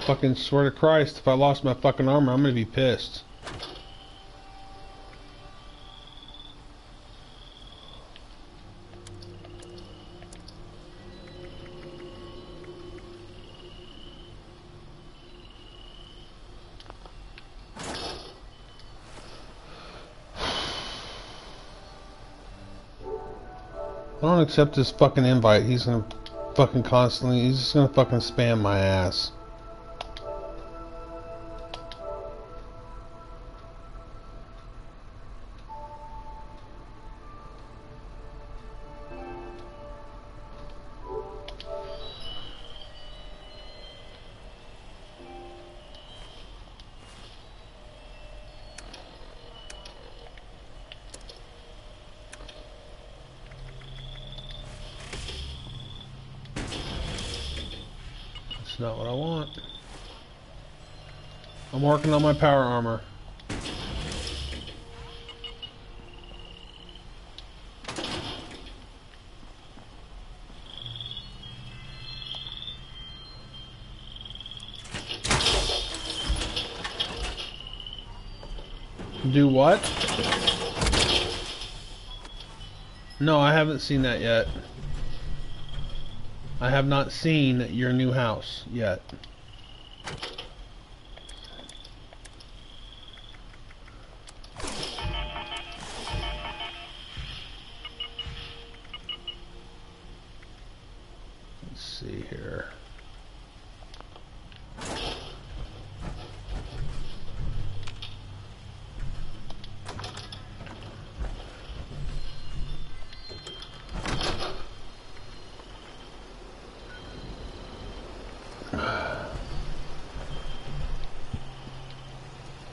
Fucking swear to Christ, if I lost my fucking armor, I'm gonna be pissed. I don't accept this fucking invite. He's gonna fucking constantly, he's just gonna fucking spam my ass. Not what I want. I'm working on my power armor. Do what? No, I haven't seen that yet. I have not seen your new house yet. Let's see here.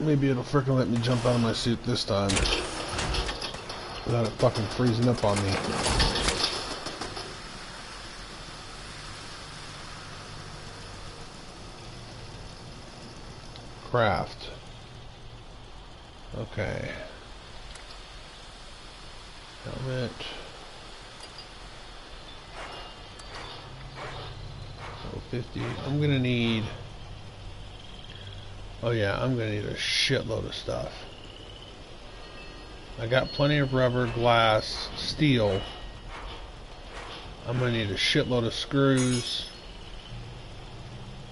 Maybe it'll frickin' let me jump out of my suit this time without it fucking freezing up on me. Craft. Okay. Helmet. So 50. I'm gonna need... Oh yeah, I'm gonna need a shitload of stuff. I got plenty of rubber, glass, steel. I'm gonna need a shitload of screws,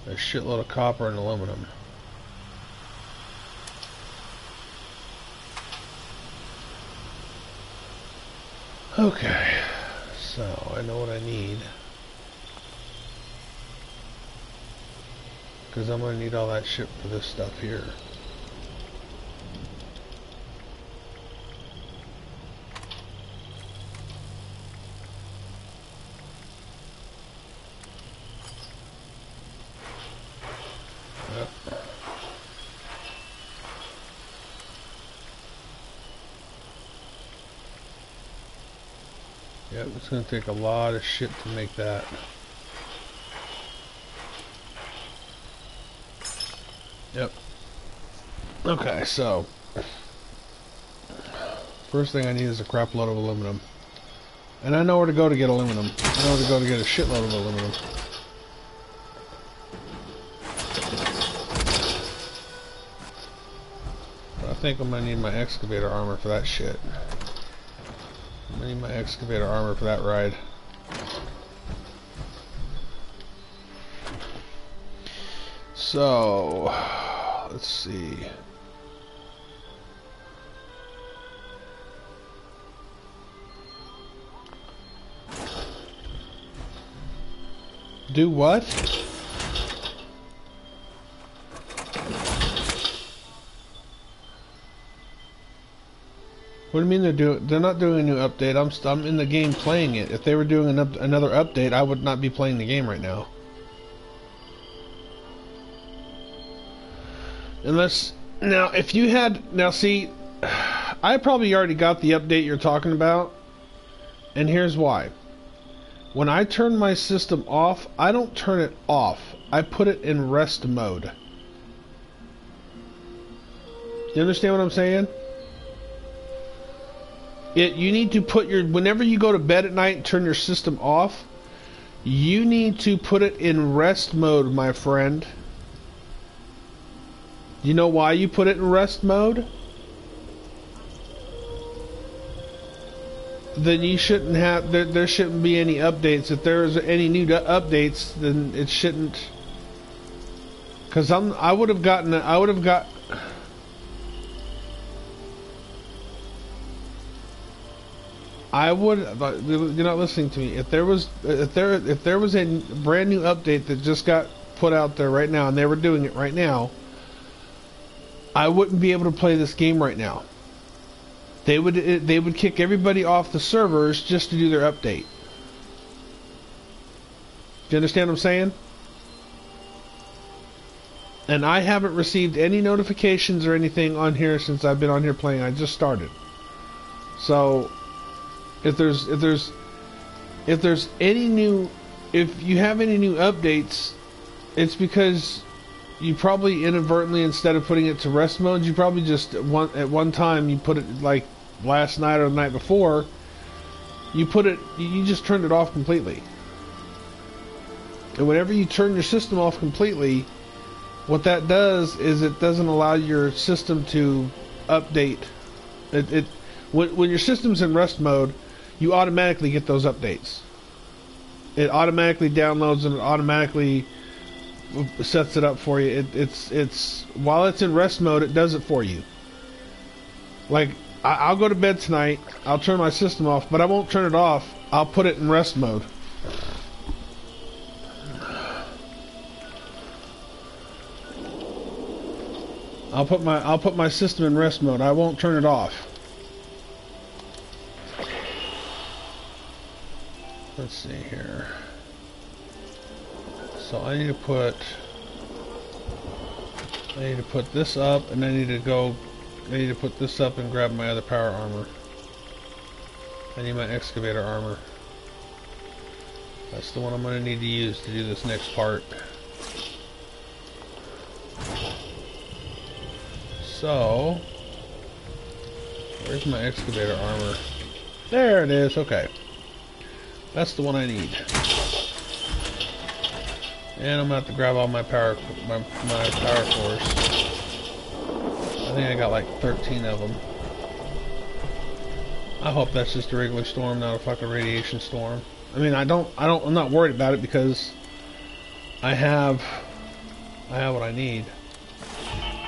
a shitload of copper and aluminum. Okay, so I know what I need. Because I'm going to need all that shit for this stuff here. Yep. Yep, it's going to take a lot of shit to make that. Yep. Okay, so first thing I need is a crap load of aluminum. And I know where to go to get aluminum. I know where to go to get a shitload of aluminum. But I think I'm gonna need my excavator armor for that shit. I'm gonna need my excavator armor for that ride. So, let's see. Do what? What do you mean they're not doing a new update? I'm in the game playing it. If they were doing another update, I would not be playing the game right now. Unless, now, if you had, now see, I probably already got the update you're talking about, and here's why. When I turn my system off, I don't turn it off. I put it in rest mode. You understand what I'm saying? You need to put your, whenever you go to bed at night and turn your system off, you need to put it in rest mode, my friend. You know why you put it in rest mode? Then you shouldn't have, there shouldn't be any updates. If there's any new updates, then it shouldn't. Because I would have got. You're not listening to me. If there was a brand new update that just got put out there right now, and they were doing it right now, I wouldn't be able to play this game right now. They would kick everybody off the servers just to do their update. Do you understand what I'm saying? And I haven't received any notifications or anything on here since I've been on here playing. I just started. So if you have any new updates, it's because you probably inadvertently, instead of putting it to rest mode, you probably just at one time you put it, like last night or the night before, you just turned it off completely. And whenever you turn your system off completely, what that does is it doesn't allow your system to update. When your system's in rest mode, you automatically get those updates. It automatically downloads and it automatically sets it up for you. It's while it's in rest mode, it does it for you. Like, I'll go to bed tonight, I'll turn my system off, but I won't turn it off. I'll put it in rest mode. I'll put my system in rest mode. I won't turn it off. Let's see here. So I need to put this up, and I need to put this up and grab my other power armor. I need my excavator armor. That's the one I'm going to need to use to do this next part. So, where's my excavator armor? There it is, okay. That's the one I need. And I'm going to have to grab all my power cores. I think I got like 13 of them. I hope that's just a regular storm, not a fucking radiation storm. I mean, I'm not worried about it because I have what I need.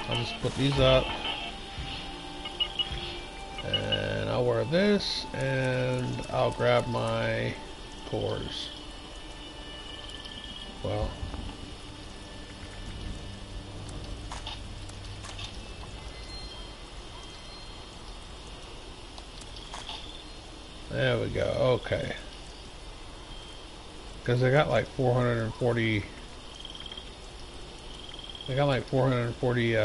I'll just put these up, and I'll wear this, and I'll grab my cores. Well, there we go. Okay, because I got like 440. I got like 440,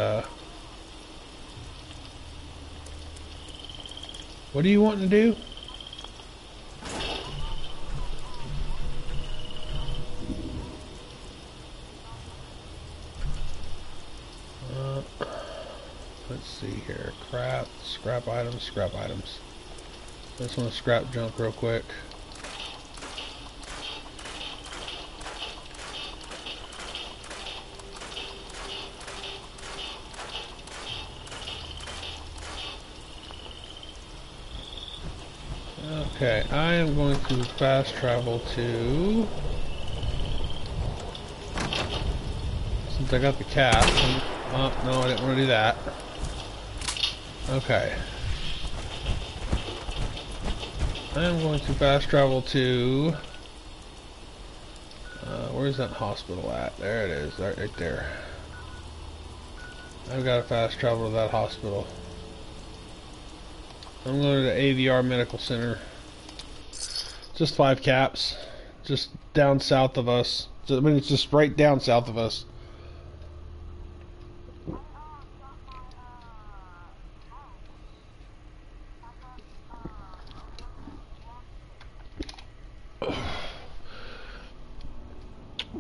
what do you want to do? Let's see here. Scrap items. I just want to scrap junk real quick. Okay, I am going to fast travel to, since I got the cat, oh no, I didn't want to do that. Okay. I am going to fast travel to, where's that hospital at? There it is, right there. I've got to fast travel to that hospital. I'm going to the AVR Medical Center. Just 5 caps. Just down south of us. I mean, it's just right down south of us.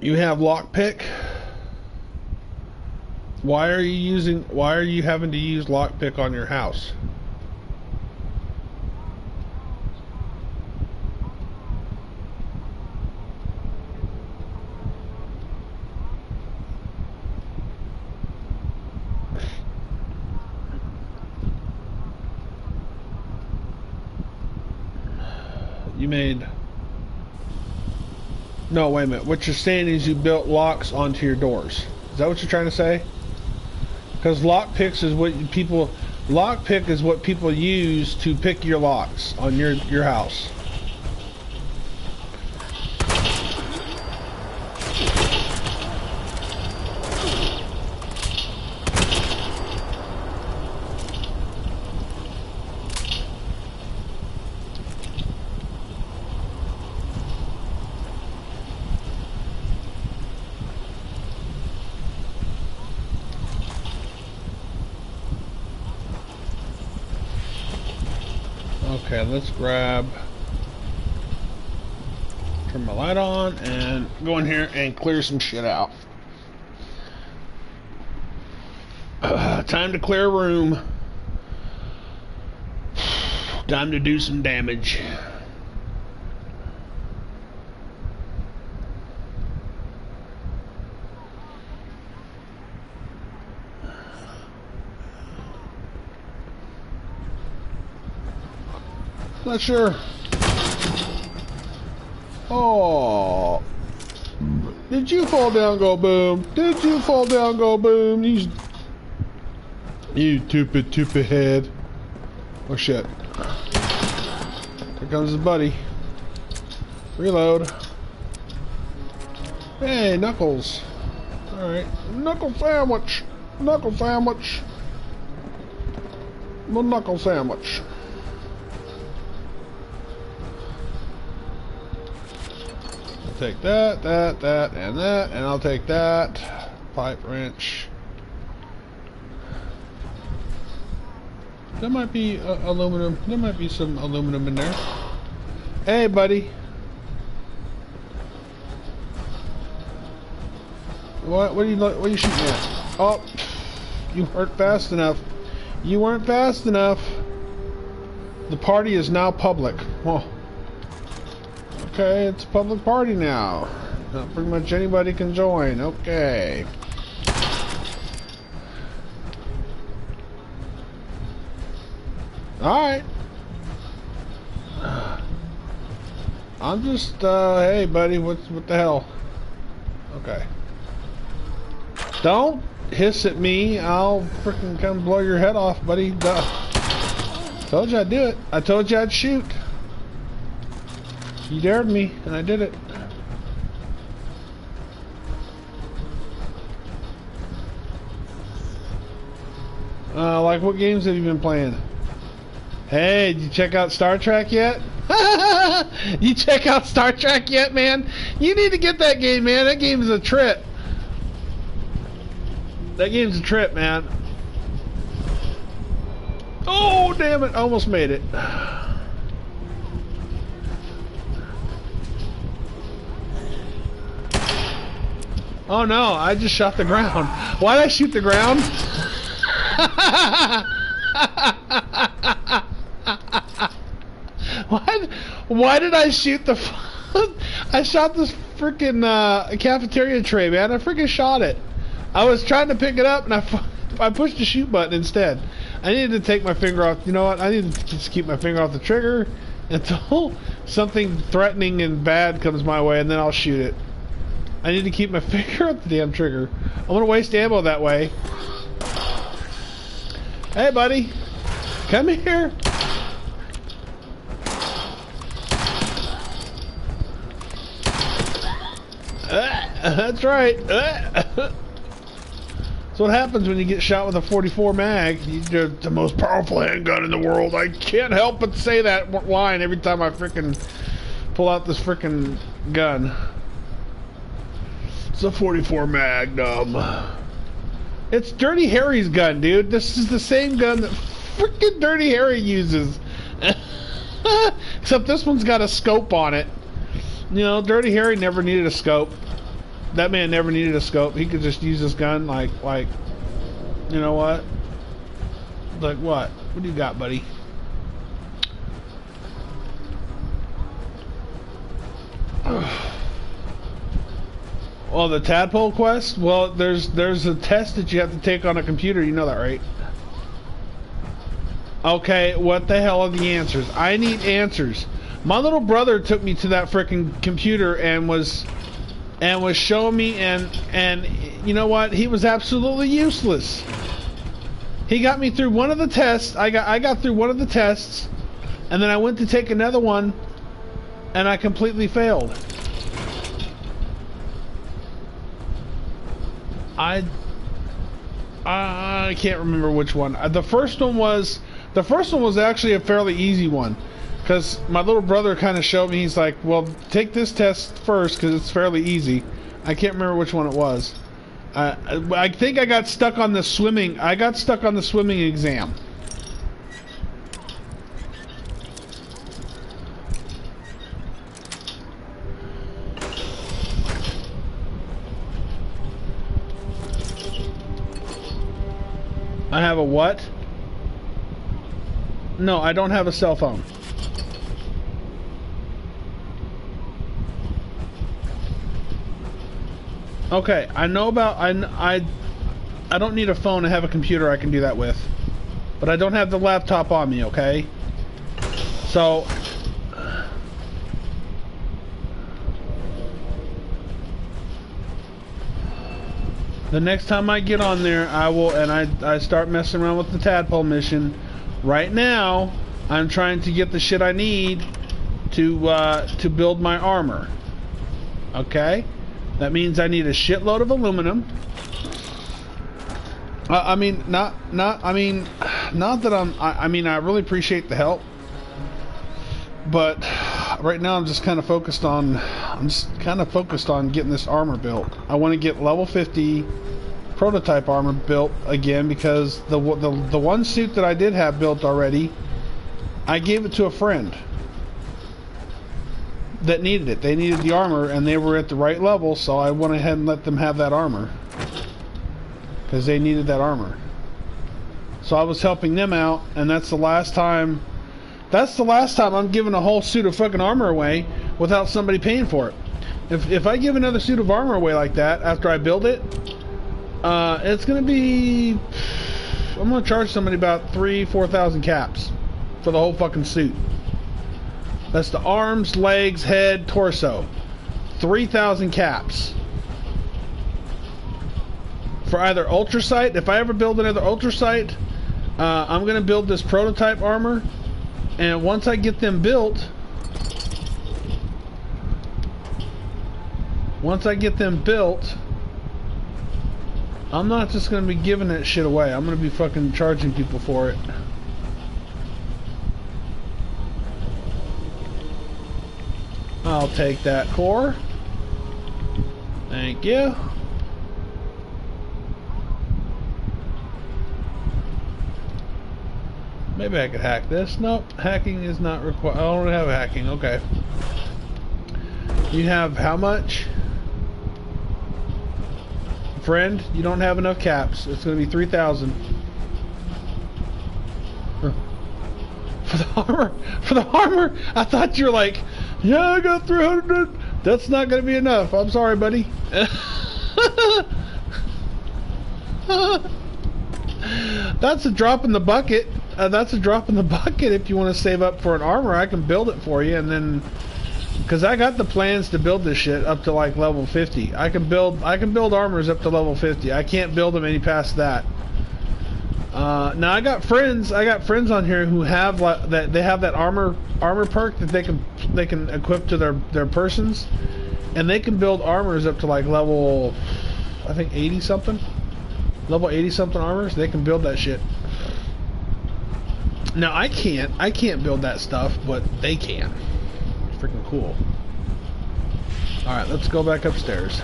You have lockpick. Why are you having to use lockpick on your house? You made... No, wait a minute. What you're saying is you built locks onto your doors. Is that what you're trying to say? Because lockpick is what people use to pick your locks on your house. Okay, let's grab, turn my light on and go in here and clear some shit out. Time to clear a room. Time to do some damage. Not sure. Oh. Did you fall down, go boom? Did you fall down, go boom? You stupid head. Oh shit. Here comes his buddy. Reload. Hey, Knuckles. Alright. Knuckle sandwich. Knuckle sandwich. The knuckle sandwich. Take that, and I'll take that. Pipe wrench. There might be aluminum. There might be some aluminum in there. Hey, buddy. What are you shooting at? Oh, you weren't fast enough. You weren't fast enough. The party is now public. Whoa. Okay, it's a public party now. Pretty much anybody can join. Okay. Alright. I'm just, hey buddy, what the hell? Okay. Don't hiss at me. I'll freaking come blow your head off, buddy. Duh. Told you I'd do it. I told you I'd shoot. You dared me, and I did it. Like what games have you been playing? Hey, did you check out Star Trek yet? You check out Star Trek yet, man? You need to get that game, man. That game is a trip. That game's a trip, man. Oh, damn it. Almost made it. Oh no, I just shot the ground. Why did I shoot the ground? Why did I shoot the... I shot this freaking cafeteria tray, man. I freaking shot it. I was trying to pick it up and I pushed the shoot button instead. I needed to take my finger off... You know what? I need to just keep my finger off the trigger until something threatening and bad comes my way, and then I'll shoot it. I need to keep my finger on the damn trigger. I'm gonna waste ammo that way. Hey, buddy. Come here. That's right. That's what happens when you get shot with a 44 mag. You're the most powerful handgun in the world. I can't help but say that line every time I freaking pull out this freaking gun. It's a 44 Magnum. It's Dirty Harry's gun, dude. This is the same gun that freaking Dirty Harry uses. Except this one's got a scope on it. You know, Dirty Harry never needed a scope. That man never needed a scope. He could just use this gun like You know what? Like what? What do you got, buddy? Well, the tadpole quest? Well, there's a test that you have to take on a computer. You know that, right? Okay, what the hell are the answers? I need answers. My little brother took me to that freaking computer and was showing me, and you know what? He was absolutely useless. He got me through one of the tests. I got through one of the tests, and then I went to take another one, and I completely failed. I can't remember which one. The first one was actually a fairly easy one, because my little brother kind of showed me. He's like, "Well, take this test first because it's fairly easy." I can't remember which one it was. I think I got stuck on the swimming. I got stuck on the swimming exam. I have a what? No, I don't have a cell phone. Okay, I know about I don't need a phone. I have a computer I can do that with. But I don't have the laptop on me, okay? So the next time I get on there, I will, and I start messing around with the tadpole mission. Right now, I'm trying to get the shit I need to build my armor. Okay? That means I need a shitload of aluminum. I mean, not that I mean, I really appreciate the help, but right now I'm just kind of focused on getting this armor built. I want to get level 50 prototype armor built again, because the one suit that I did have built already, I gave it to a friend that needed it. They needed the armor, and they were at the right level, so I went ahead and let them have that armor because they needed that armor. So I was helping them out, and that's the last time I'm giving a whole suit of fucking armor away without somebody paying for it. If I give another suit of armor away like that after I build it, it's gonna be, I'm gonna charge somebody about 3,000-4,000 caps for the whole fucking suit. That's the arms, legs, head, torso. 3,000 caps. For either ultrasight. If I ever build another ultrasight, I'm going to build this prototype armor. And once I get them built, I'm not just going to be giving that shit away. I'm going to be fucking charging people for it. I'll take that core. Thank you. Maybe I could hack this. Nope, hacking is not required. I don't have hacking. Okay. You have how much? Friend, you don't have enough caps. It's going to be 3,000. For the armor, I thought you were like, yeah, I got 300. That's not going to be enough. I'm sorry, buddy. That's a drop in the bucket. That's a drop in the bucket. If you want to save up for an armor, I can build it for you, and then, because I got the plans to build this shit up to like level 50. I can build armors up to level 50. I can't build them any past that. Now I got friends on here who have that. They have that armor perk that they can equip to their persons, and they can build armors up to like level, I think 80 something. Level 80 something armors. They can build that shit. Now I can't build that stuff, but they can. It's freaking cool. All right, let's go back upstairs.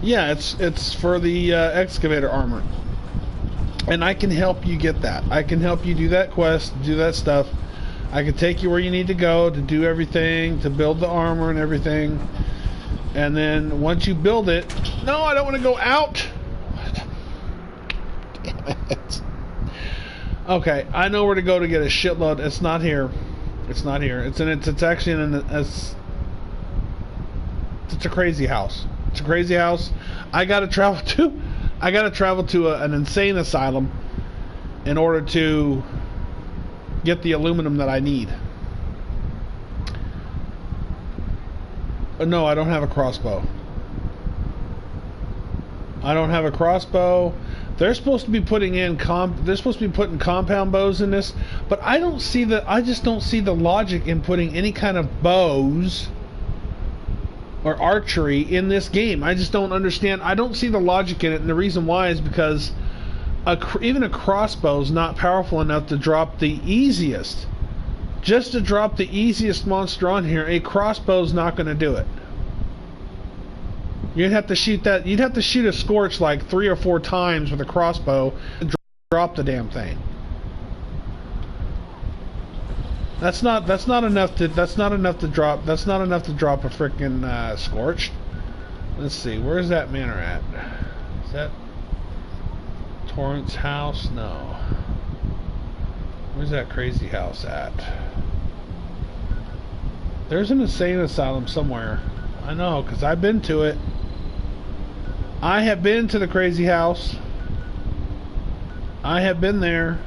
Yeah, it's for the excavator armor. And I can help you get that. I can help you do that quest, do that stuff. I can take you where you need to go to do everything, to build the armor and everything. And then once you build it... No, I don't want to go out! Damn it. Okay, I know where to go to get a shitload. It's not here. It's not here. It's actually in it's a crazy house. It's a crazy house. I gotta travel to an insane asylum in order to get the aluminum that I need. No, I don't have a crossbow. I don't have a crossbow. They're supposed to be putting in compound bows in this, but I just don't see the logic in putting any kind of bows or archery in this game. I just don't understand. I don't see the logic in it, and the reason why is because even a crossbow is not powerful enough to drop the easiest. Just to drop the easiest monster on here, a crossbow is not going to do it. You'd have to shoot that. You'd have to shoot a Scorch like 3 or 4 times with a crossbow to drop the damn thing. That's not enough to drop a freaking Scorch. Let's see, where's that manor at? Is that Torrance house? No. Where's that crazy house at? There's an insane asylum somewhere. I know, because I've been to it. I have been to the crazy house. I have been there.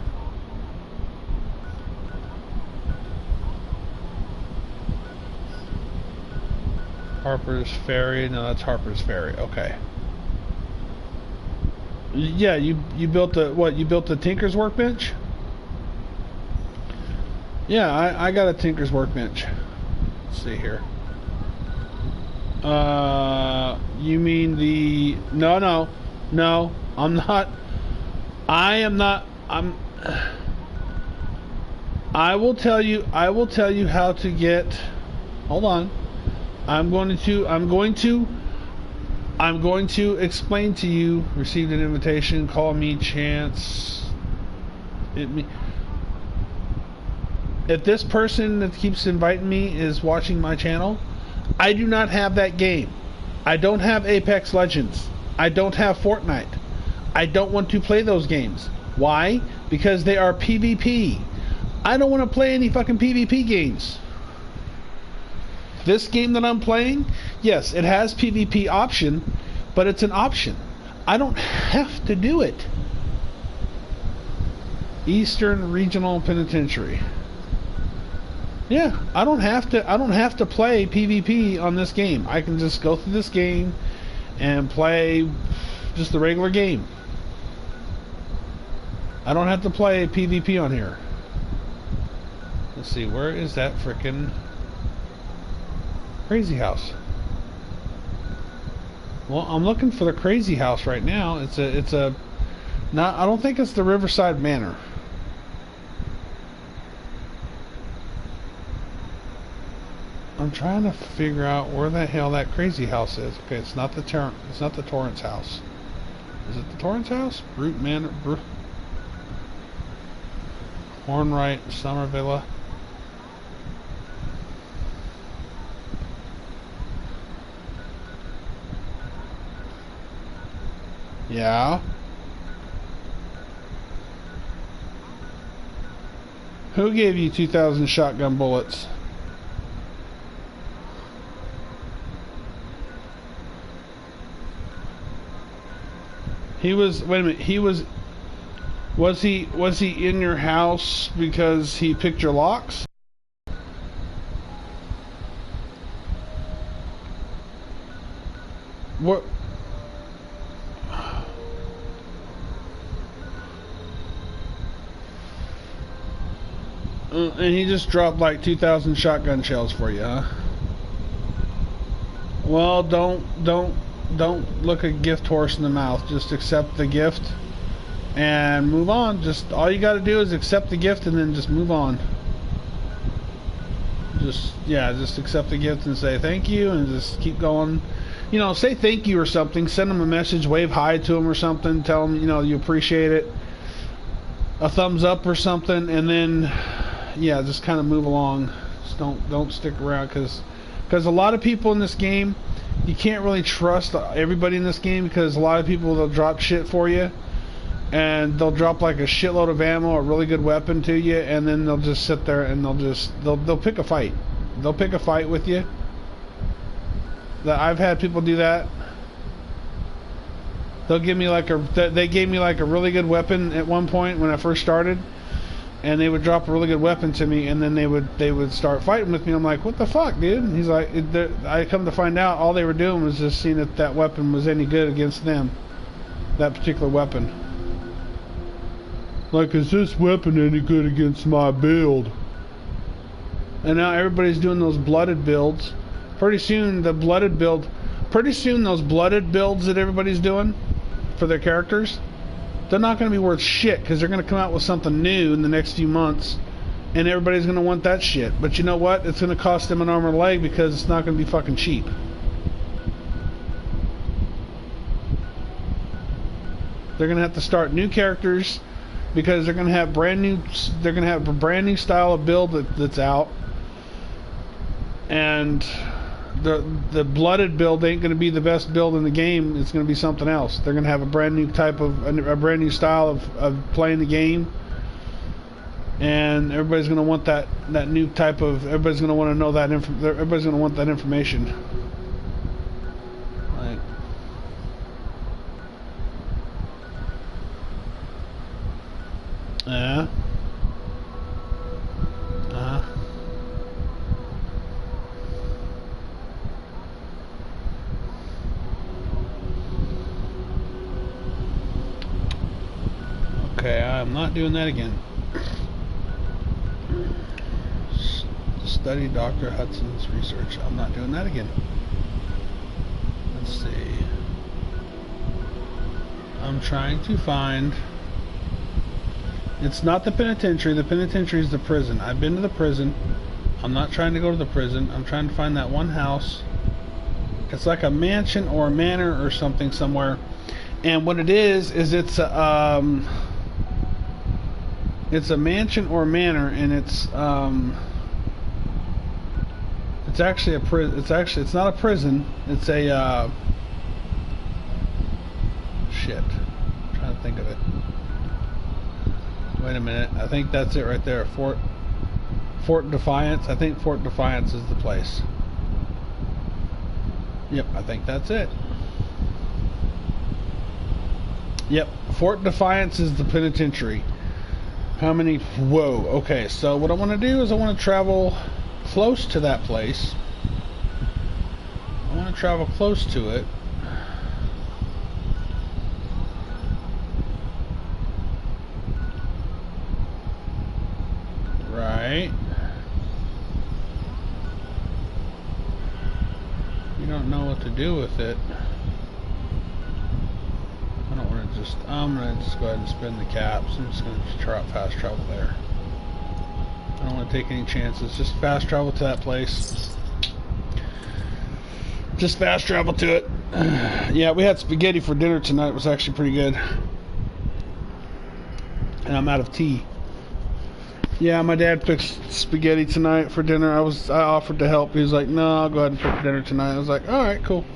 Harper's Ferry. No, that's Harper's Ferry. Okay. Yeah, you built the what? You built the Tinker's Workbench? Yeah, I got a Tinker's Workbench. Let's see here. You mean the... No, I'm not... I will tell you how to get... Hold on. I'm going to explain to you. Received an invitation. Call me Chance. If this person that keeps inviting me is watching my channel, I do not have that game. I don't have Apex Legends. I don't have Fortnite. I don't want to play those games. Why? Because they are PvP. I don't want to play any fucking PvP games. This game that I'm playing, yes, it has PvP option, but it's an option. I don't have to do it. Eastern Regional Penitentiary. Yeah, I don't have to play PvP on this game. I can just go through this game and play just the regular game. I don't have to play PvP on here. Let's see, where is that frickin' crazy house? Well, I'm looking for the crazy house right now. It's a not, I don't think it's the Riverside Manor. I'm trying to figure out where the hell that crazy house is. Okay, it's not the Torrance house. Is it the Torrance house? Brute Manor, Hornwright, Summer Villa. Yeah. Who gave you 2,000 shotgun bullets? He was, wait a minute, was he in your house because he picked your locks? What? And he just dropped like 2,000 shotgun shells for you, huh? Well, don't look a gift horse in the mouth. Just accept the gift and move on. Just all you got to do is accept the gift and then just move on. Just accept the gift and say thank you and just keep going. You know, say thank you or something. Send them a message, wave hi to them or something. Tell them, you know, you appreciate it. a thumbs up or something, and then yeah, just kind of move along. Just don't stick around, because a lot of people in this game, you can't really trust everybody in this game, because a lot of people, they'll drop shit for you, and they'll drop like a shitload of ammo, a really good weapon to you, and then they'll just sit there and they'll pick a fight. They'll pick a fight with you. I've had people do that. They'll give me like they gave me like a really good weapon at one point when I first started, and they would drop a really good weapon to me, and then they would start fighting with me. I'm like, what the fuck, dude? And he's like, I come to find out all they were doing was just seeing if that weapon was any good against them, that particular weapon. Like, is this weapon any good against my build? And now everybody's doing those blooded builds. Pretty soon those blooded builds that everybody's doing for their characters, they're not going to be worth shit, because they're going to come out with something new in the next few months, and everybody's going to want that shit. But you know what? It's going to cost them an arm and a leg, because it's not going to be fucking cheap. They're going to have to start new characters, because they're going to have a brand new style of build that's out, and the blooded build ain't going to be the best build in the game. It's going to be something else. They're going to have a brand new brand new style of playing the game, and everybody's going to want that new type of. Everybody's going to want to know that. Everybody's going to want that information. Like, yeah. Okay, I'm not doing that again. Study Dr. Hudson's research. I'm not doing that again. Let's see. I'm trying to find... It's not the penitentiary. The penitentiary is the prison. I've been to the prison. I'm not trying to go to the prison. I'm trying to find that one house. It's like a mansion or a manor or something somewhere. And what it is it's a mansion or a manor, and it's actually a prison. It's not a prison. It's a shit. I'm trying to think of it. Wait a minute. I think that's it right there. Fort Defiance. I think Fort Defiance is the place. Yep, I think that's it. Yep, Fort Defiance is the penitentiary. How many? Whoa. Okay, so what I want to do is I want to travel close to that place. I want to travel close to it. Right. You don't know what to do with it. I don't want to just... I'm going to just go ahead and spin the caps. I'm just going to try out fast travel there. I don't want to take any chances. Just fast travel to that place. Just fast travel to it. Yeah, we had spaghetti for dinner tonight. It was actually pretty good. And I'm out of tea. Yeah, my dad fixed spaghetti tonight for dinner. I offered to help. He was like, no, I'll go ahead and cook dinner tonight. I was like, alright, cool.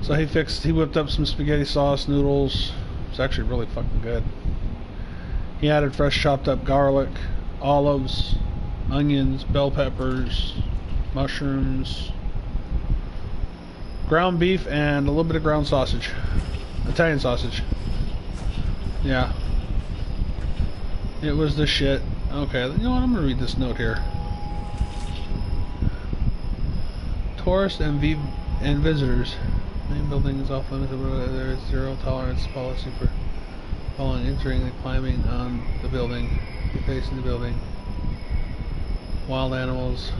So he whipped up some spaghetti sauce, noodles. It's actually really fucking good. He added fresh chopped up garlic, olives, onions, bell peppers, mushrooms, ground beef, and a little bit of ground sausage. Italian sausage. Yeah. It was the shit. Okay, you know what? I'm gonna read this note here. Tourists and visitors. Main building is off limits. There is zero tolerance policy for following, entering, and climbing on the building, facing the building. Wild animals.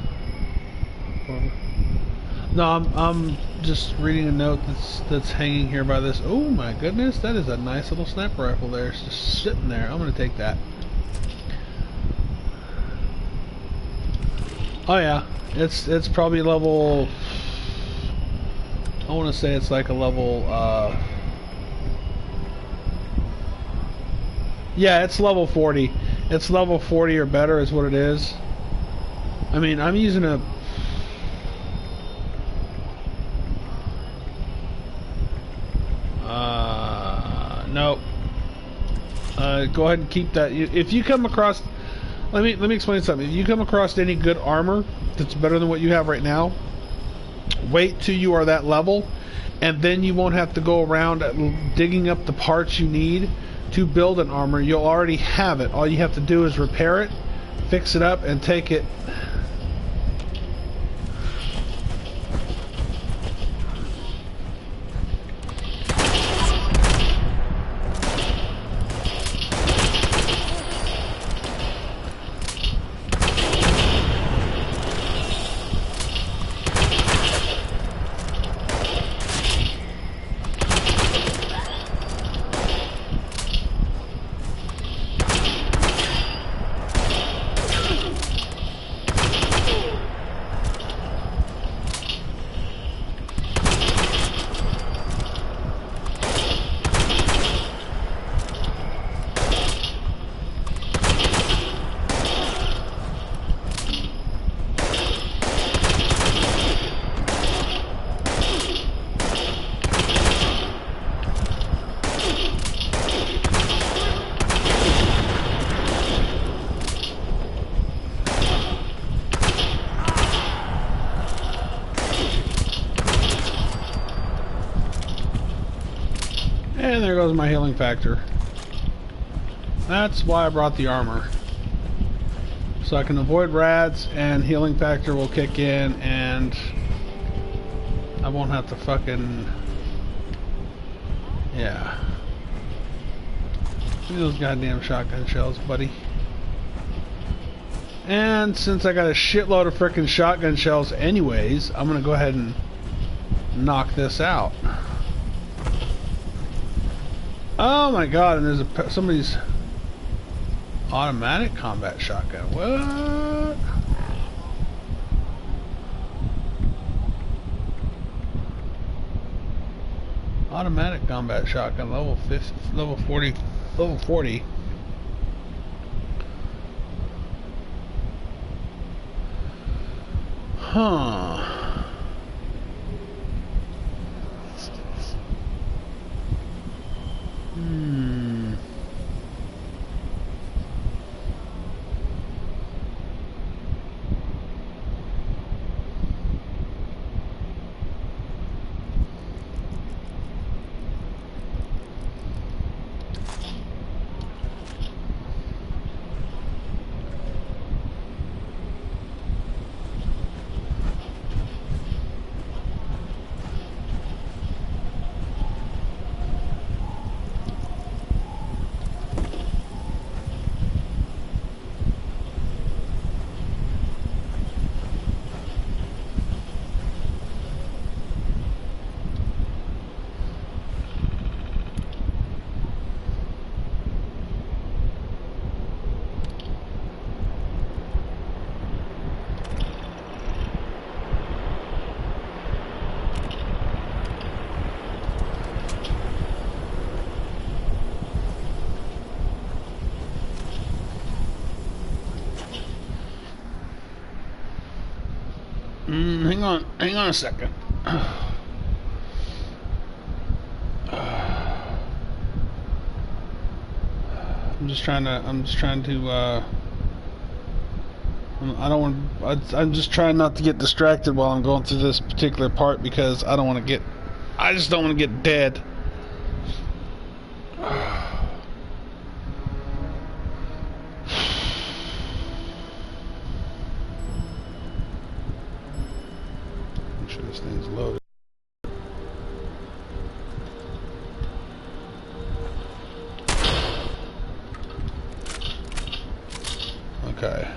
No, I'm just reading a note that's hanging here by this. Oh my goodness, that is a nice little sniper rifle there. It's just sitting there. I'm gonna take that. Oh yeah, it's probably level. I want to say it's like a level. Yeah, it's level 40. It's level 40 or better is what it is. I mean, I'm using a... Nope. Go ahead and keep that. If you come across... Let me explain something. If you come across any good armor that's better than what you have right now, wait till you are that level, and then you won't have to go around digging up the parts you need to build an armor. You'll already have it. All you have to do is repair it, fix it up, and take it. And there goes my healing factor. That's why I brought the armor. So I can avoid rats, and healing factor will kick in, and I won't have to fucking... Yeah. Give me those goddamn shotgun shells, buddy. And since I got a shitload of frickin' shotgun shells anyways, I'm gonna go ahead and knock this out. Oh my god, and there's somebody's automatic combat shotgun. What? Automatic combat shotgun, level 50, level 40, level 40. Huh. Hang on a second. I'm just trying to I don't want I'm just trying not to get distracted while I'm going through this particular part, because I just don't want to get dead. This thing's loaded. Okay.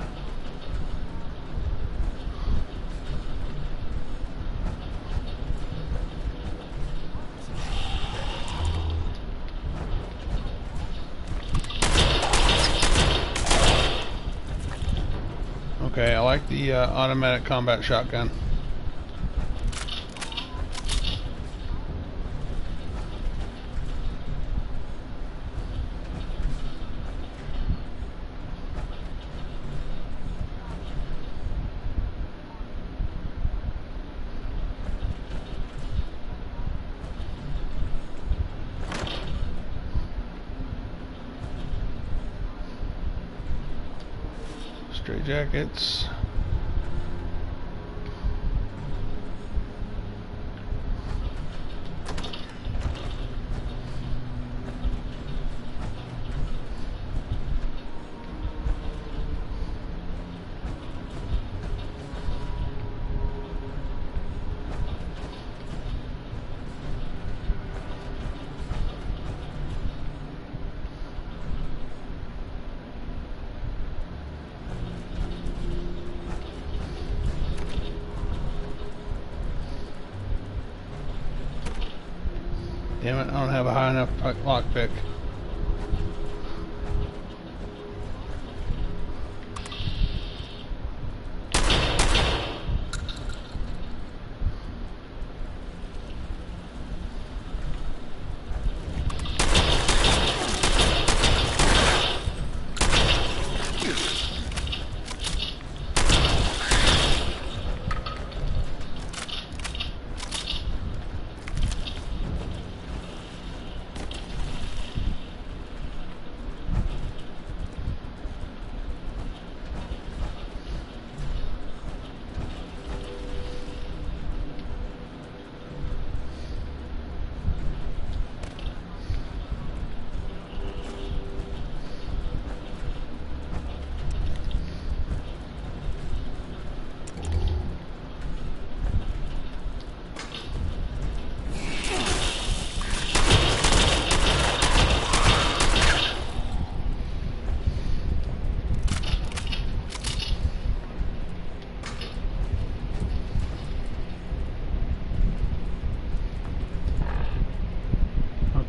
Okay, I like the automatic combat shotgun. Straight jackets. Damn it, I don't have a high enough lockpick.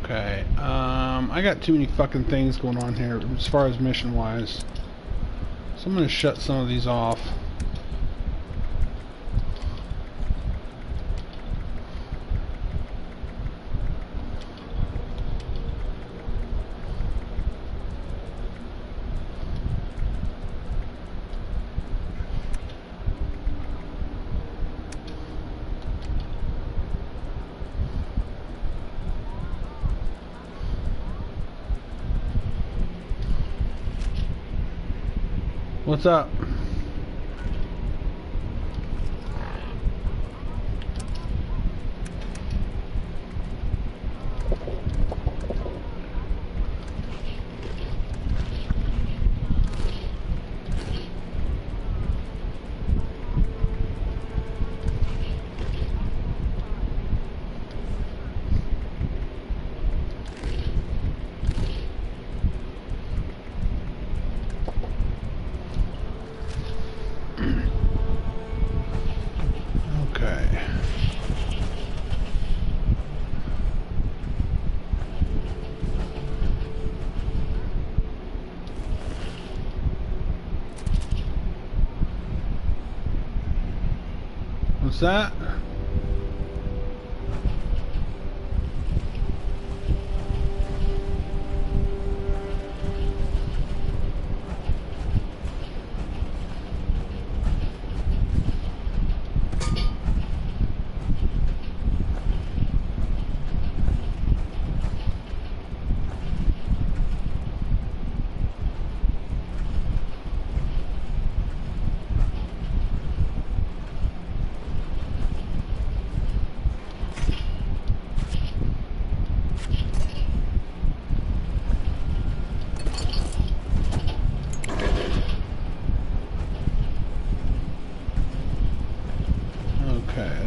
Okay, I got too many fucking things going on here as far as mission wise. So I'm gonna shut some of these off. What's up? What's that?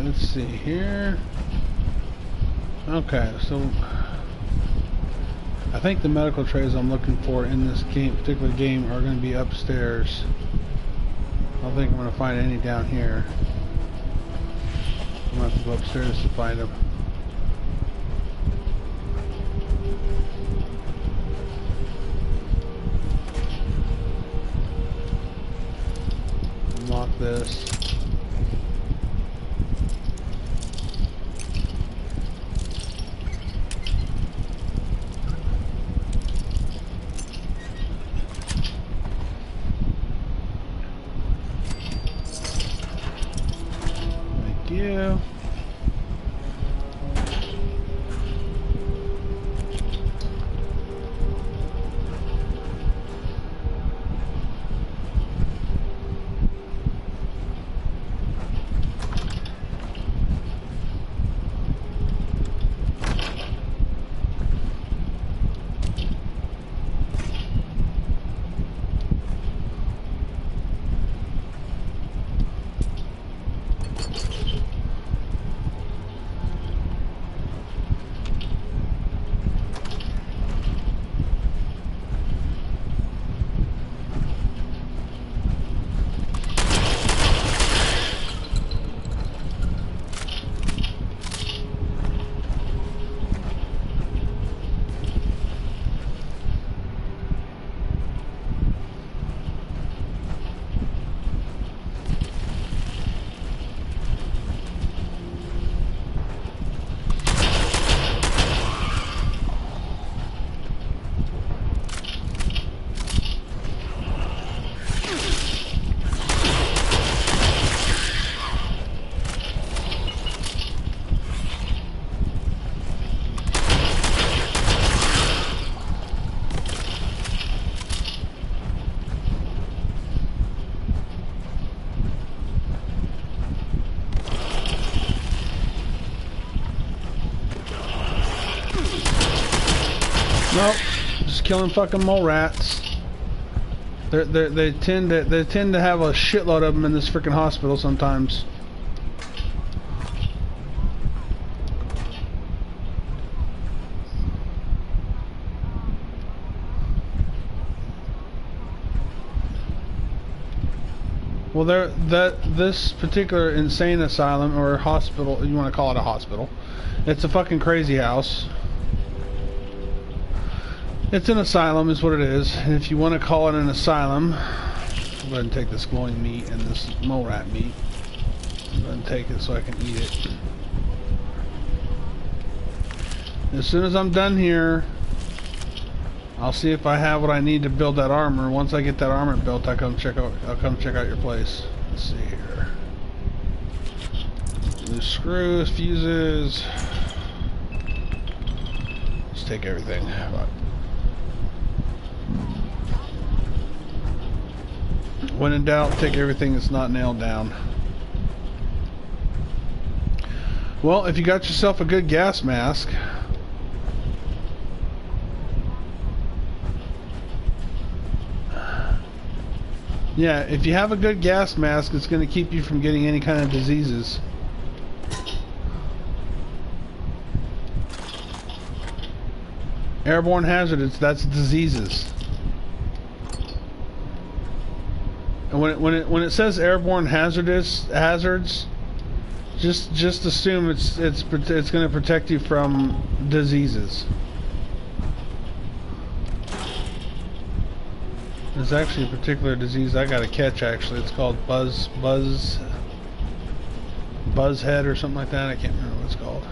Let's see here. Okay, so I think the medical trays I'm looking for in this particular game are going to be upstairs. I don't think I'm going to find any down here. I'm going to have to go upstairs to find them. Unlock this. You. Nope, just killing fucking mole rats. They tend to have a shitload of them in this freaking hospital sometimes. Well, this particular insane asylum or hospital, you want to call it a hospital, it's a fucking crazy house. It's an asylum is what it is, and if you want to call it an asylum, I'll go ahead and take this glowing meat and this mole rat meat. Go ahead and take it so I can eat it. As soon as I'm done here, I'll see if I have what I need to build that armor. Once I get that armor built, I'll come check out your place. Let's see here. Loose screws, fuses. Let's take everything. When in doubt, take everything that's not nailed down. Well, if you got yourself a good gas mask, yeah, if you have a good gas mask, it's going to keep you from getting any kind of diseases. Airborne hazards, that's diseases. And when it says airborne hazards, just assume it's going to protect you from diseases. There's actually a particular disease I gotta catch. Actually, it's called buzz head or something like that. I can't remember what it's called.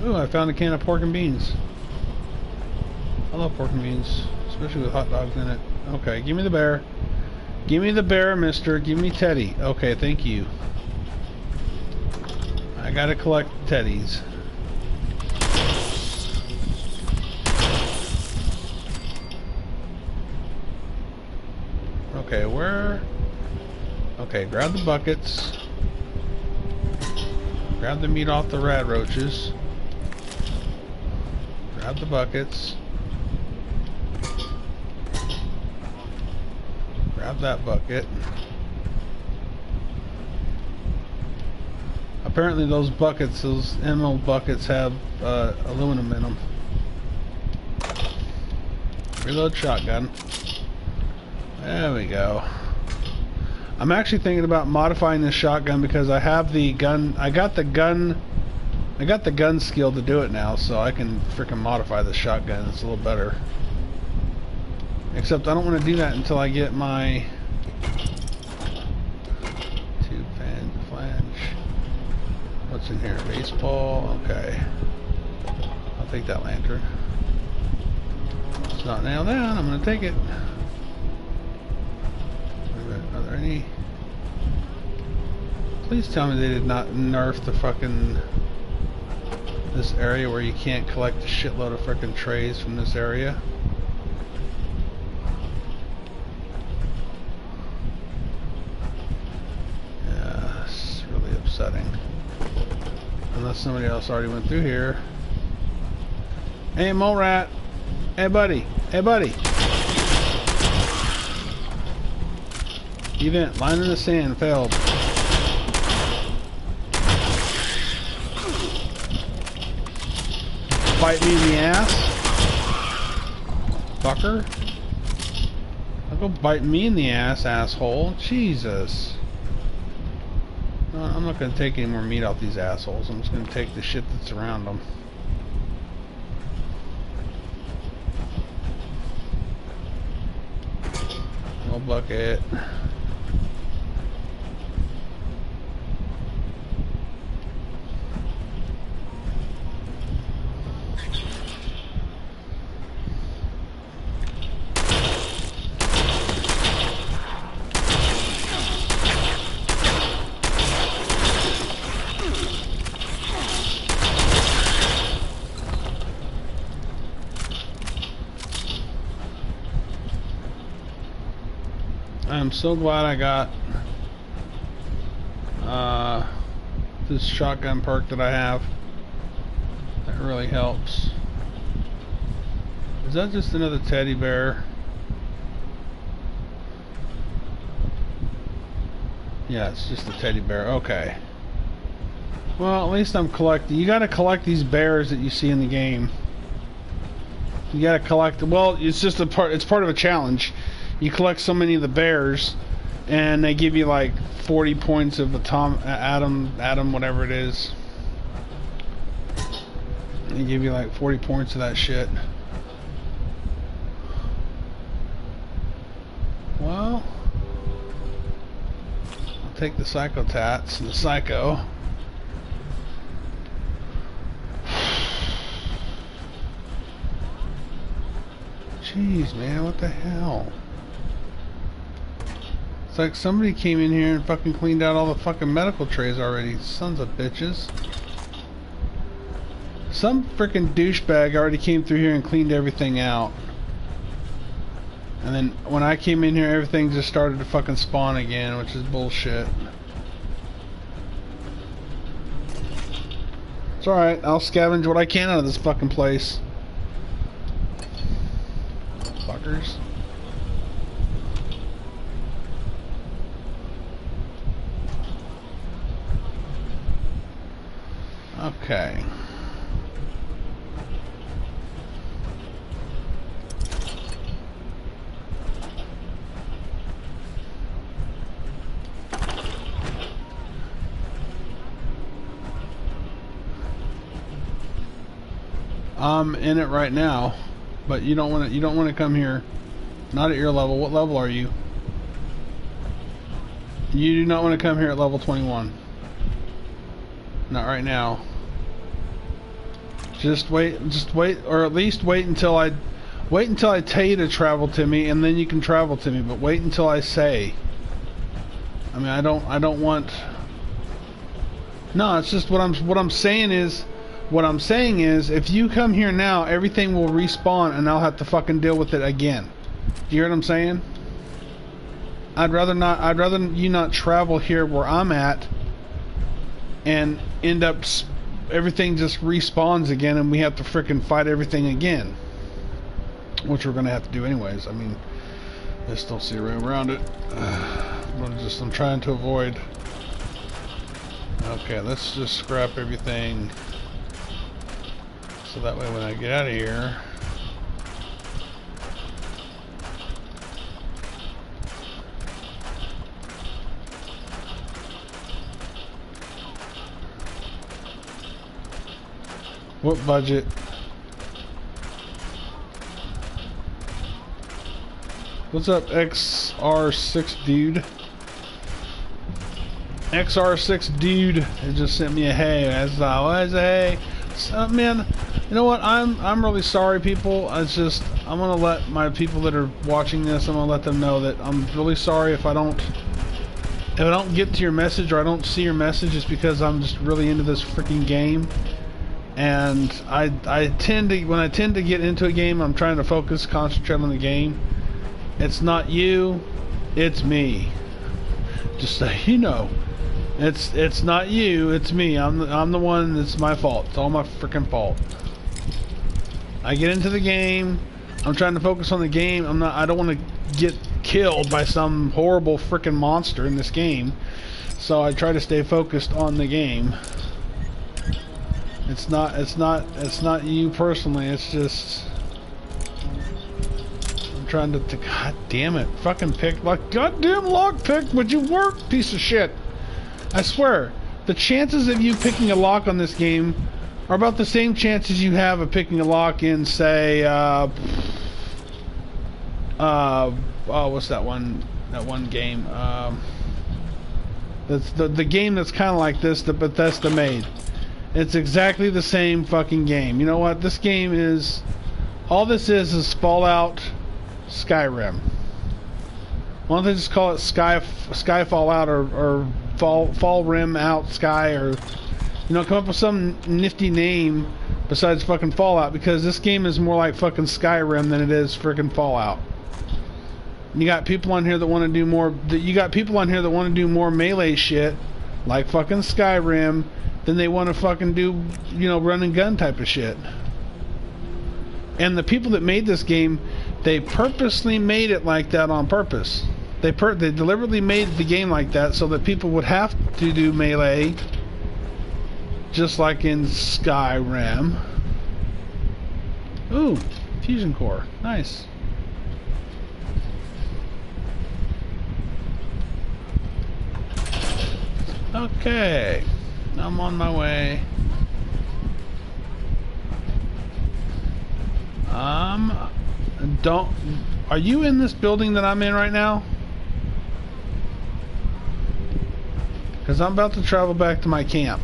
Ooh, I found a can of pork and beans. I love pork and beans, especially with hot dogs in it. Okay, give me the bear. Give me the bear, mister. Give me Teddy. Okay, thank you. I gotta collect Teddies. Okay, where? Okay, grab the buckets. Grab the meat off the rat roaches. Grab the buckets. Grab that bucket. Apparently those buckets, those emerald buckets have aluminum in them. Reload shotgun. There we go. I'm actually thinking about modifying this shotgun because I have the gun. I got the gun skill to do it now, so I can freaking modify the shotgun. It's a little better. Except I don't want to do that until I get my flange. What's in here? Baseball. Okay. I'll take that lantern. It's not nailed down. I'm gonna take it. Are there any? Please tell me they did not nerf the fucking this area where you can't collect a shitload of frickin' trays from this area. Yeah, it's really upsetting. Unless somebody else already went through here. Hey, mole rat. Hey, buddy. Hey, buddy. Event, line in the sand, failed. Bite me in the ass. Fucker. Don't go bite me in the ass, asshole. Jesus. No, I'm not going to take any more meat off these assholes. I'm just going to take the shit that's around them. No bucket. I'm so glad I got this shotgun perk that I have. really helps. Is that just another teddy bear? Yeah, it's just a teddy bear. Okay. Well, at least I'm collecting. You gotta collect these bears that you see in the game. You gotta collect. Well, it's just a part. It's part of a challenge. You collect so many of the bears, and they give you like 40 points of atom, whatever it is. They give you like 40 points of that shit. Well, I'll take the psychotats and the psycho. Jeez, man, what the hell? It's like somebody came in here and fucking cleaned out all the fucking medical trays already. Sons of bitches. Some freaking douchebag already came through here and cleaned everything out. And then when I came in here, everything just started to fucking spawn again, which is bullshit. It's alright, I'll scavenge what I can out of this fucking place. Fuckers. Okay. I'm in it right now, but you don't want to come here. Not at your level. What level are you? You do not want to come here at level 21. Not right now. Just wait, or at least wait until I tell you to travel to me, and then you can travel to me. But wait until I say. I mean, I don't want. No, it's just what I'm saying is. What I'm saying is, if you come here now, everything will respawn, and I'll have to fucking deal with it again. Do you hear what I'm saying? I'd rather you not travel here where I'm at, and end up everything just respawns again, and we have to frickin' fight everything again, which we're gonna have to do anyways. I mean, I just don't see a way around it. I'm trying to avoid. Okay, let's just scrap everything. So that way when I get out of here, what budget? What's up, XR6 dude? XR6 dude it just sent me a hey. As a hey. Man, you know what? I'm really sorry, people. It's just I'm gonna let my people that are watching this. I'm gonna let them know that I'm really sorry if I don't get to your message or I don't see your message. It's because I'm just really into this freaking game, and I tend to get into a game, I'm trying to concentrate on the game. It's not you, it's me. Just so you know. It's not you, it's me. I'm the one that's my fault. It's all my freaking fault. I get into the game. I'm trying to focus on the game. I don't want to get killed by some horrible freaking monster in this game. So I try to stay focused on the game. It's not you personally. It's just I'm trying to God damn it. Fucking pick like goddamn lock pick. Would you work, piece of shit? I swear, the chances of you picking a lock on this game are about the same chances you have of picking a lock in, say, what's that one game? That's the game that's kind of like this that Bethesda made. It's exactly the same fucking game. You know what? This game is, all this is Fallout Skyrim. Why don't they just call it Sky Fallout or Fall Rim Out Sky, or you know, come up with some nifty name besides fucking Fallout, because this game is more like fucking Skyrim than it is freaking Fallout. You got people on here that want to do more. You got people on here that want to do more melee shit, like fucking Skyrim, then they want to fucking do, you know, run and gun type of shit. And the people that made this game, they purposely made it like that on purpose. They deliberately made the game like that so that people would have to do melee, just like in Skyrim. Ooh, fusion core, nice. Okay, I'm on my way. Are you in this building that I'm in right now? Because I'm about to travel back to my camp.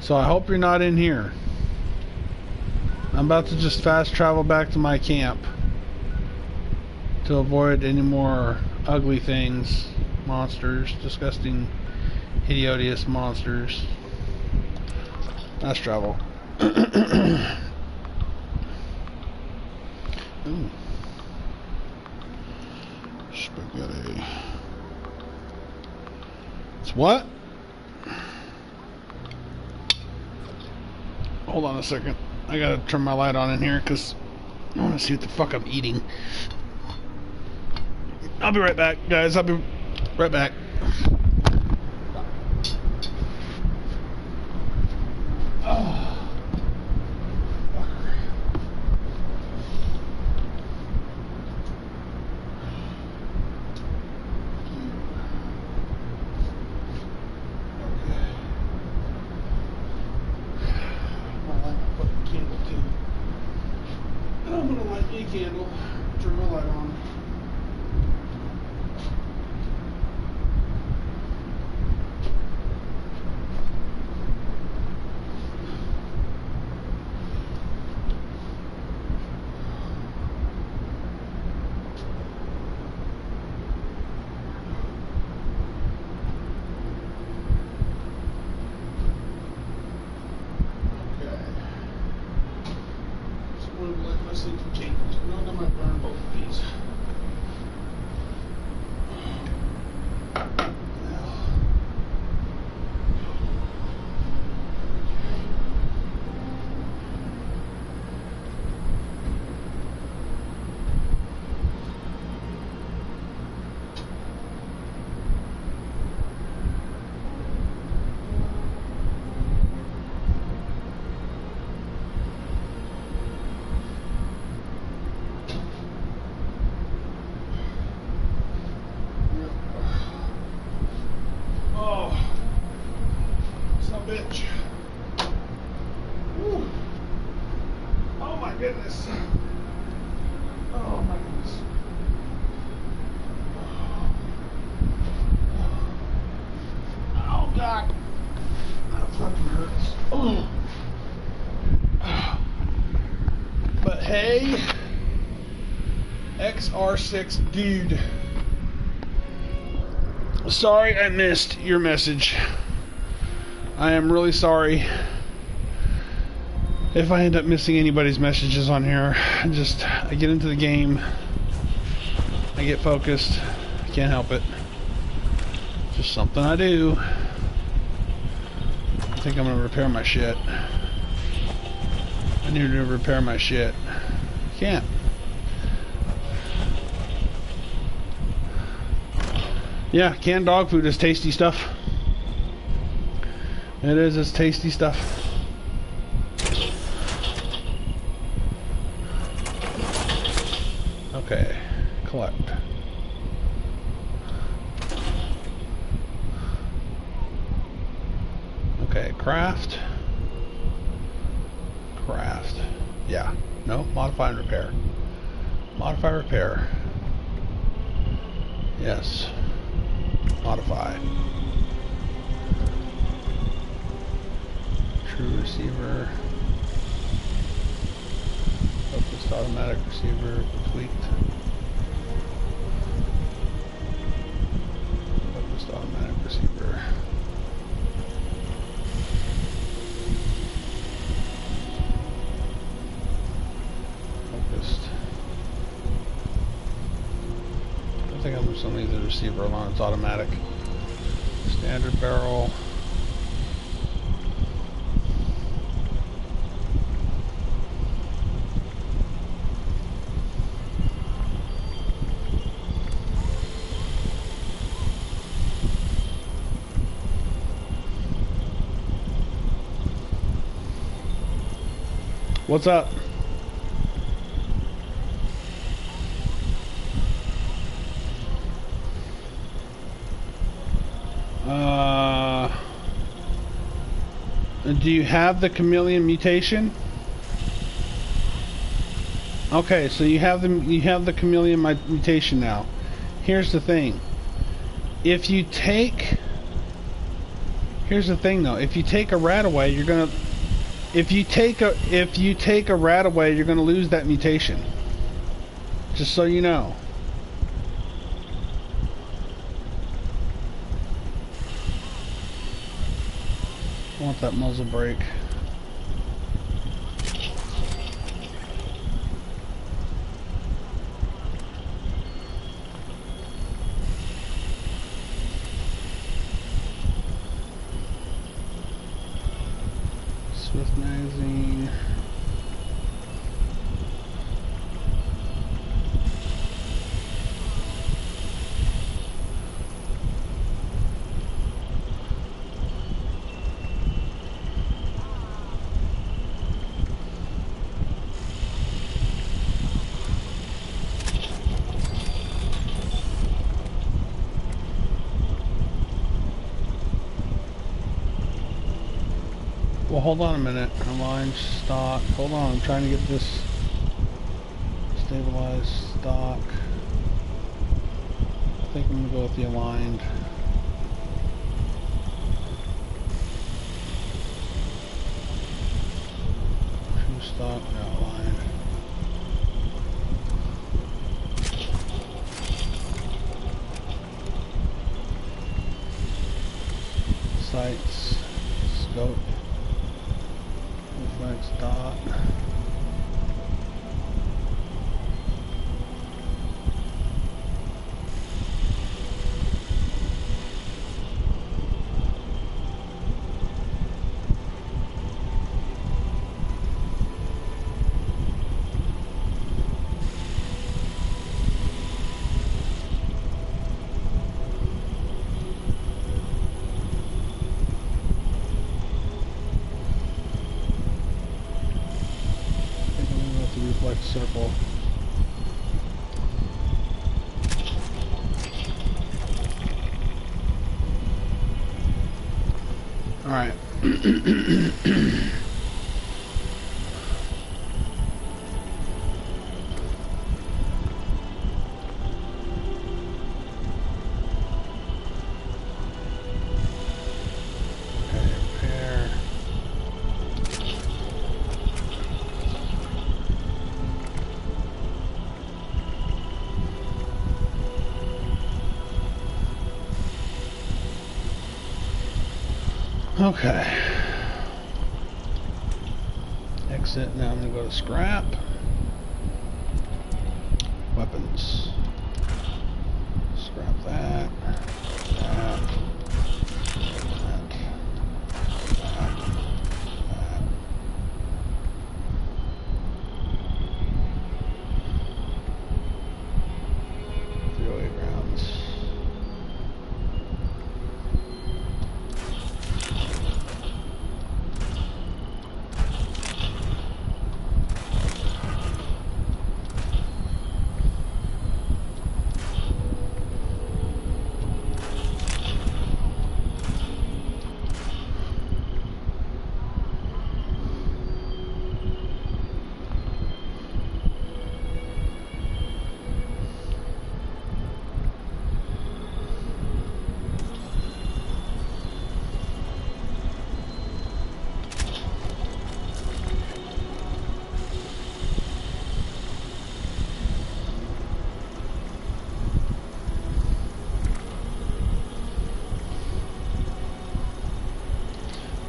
So I hope you're not in here. I'm about to just fast travel back to my camp to avoid any more ugly things, monsters, disgusting, hideous monsters. Fast travel. Ooh. Spaghetti. It's what? Hold on a second. I gotta turn my light on in here because I want to see what the fuck I'm eating. I'll be right back, guys. I'll be right back. Candle, turn my light on. Bitch. Woo. Oh my goodness. Oh my goodness. Oh God. That fucking hurts. Oh. But hey, XR6 dude. Sorry I missed your message. I am really sorry if I end up missing anybody's messages on here. I get into the game, I get focused, I can't help it. Just something I do. I think I'm gonna repair my shit. I need to repair my shit. Can't. Yeah, canned dog food is tasty stuff. It is, it's tasty stuff. Okay, collect. Okay, craft. Craft. Yeah, no, modify and repair. Modify, repair. Yes. Modify. True receiver, focused automatic receiver, complete. Focused automatic receiver. Focused. I think I'm just gonna leave the receiver alone, it's automatic. Standard barrel. What's up? Do you have the chameleon mutation? Okay, so you have the chameleon mutation now. Here's the thing. If you take, here's the thing though. If you take a rat away, you're gonna. If you take a rat away, you're gonna lose that mutation. Just so you know. I want that muzzle brake. Swift magazine. Well, hold on a minute. Align stock. Hold on, I'm trying to get this stabilized stock. I think I'm gonna go with the aligned. True stock, no, aligned. Sights, scope. Reflex dot. Reflex circle. All right. Okay. Exit. Now I'm going to go to scrap. Weapons. Scrap that. That.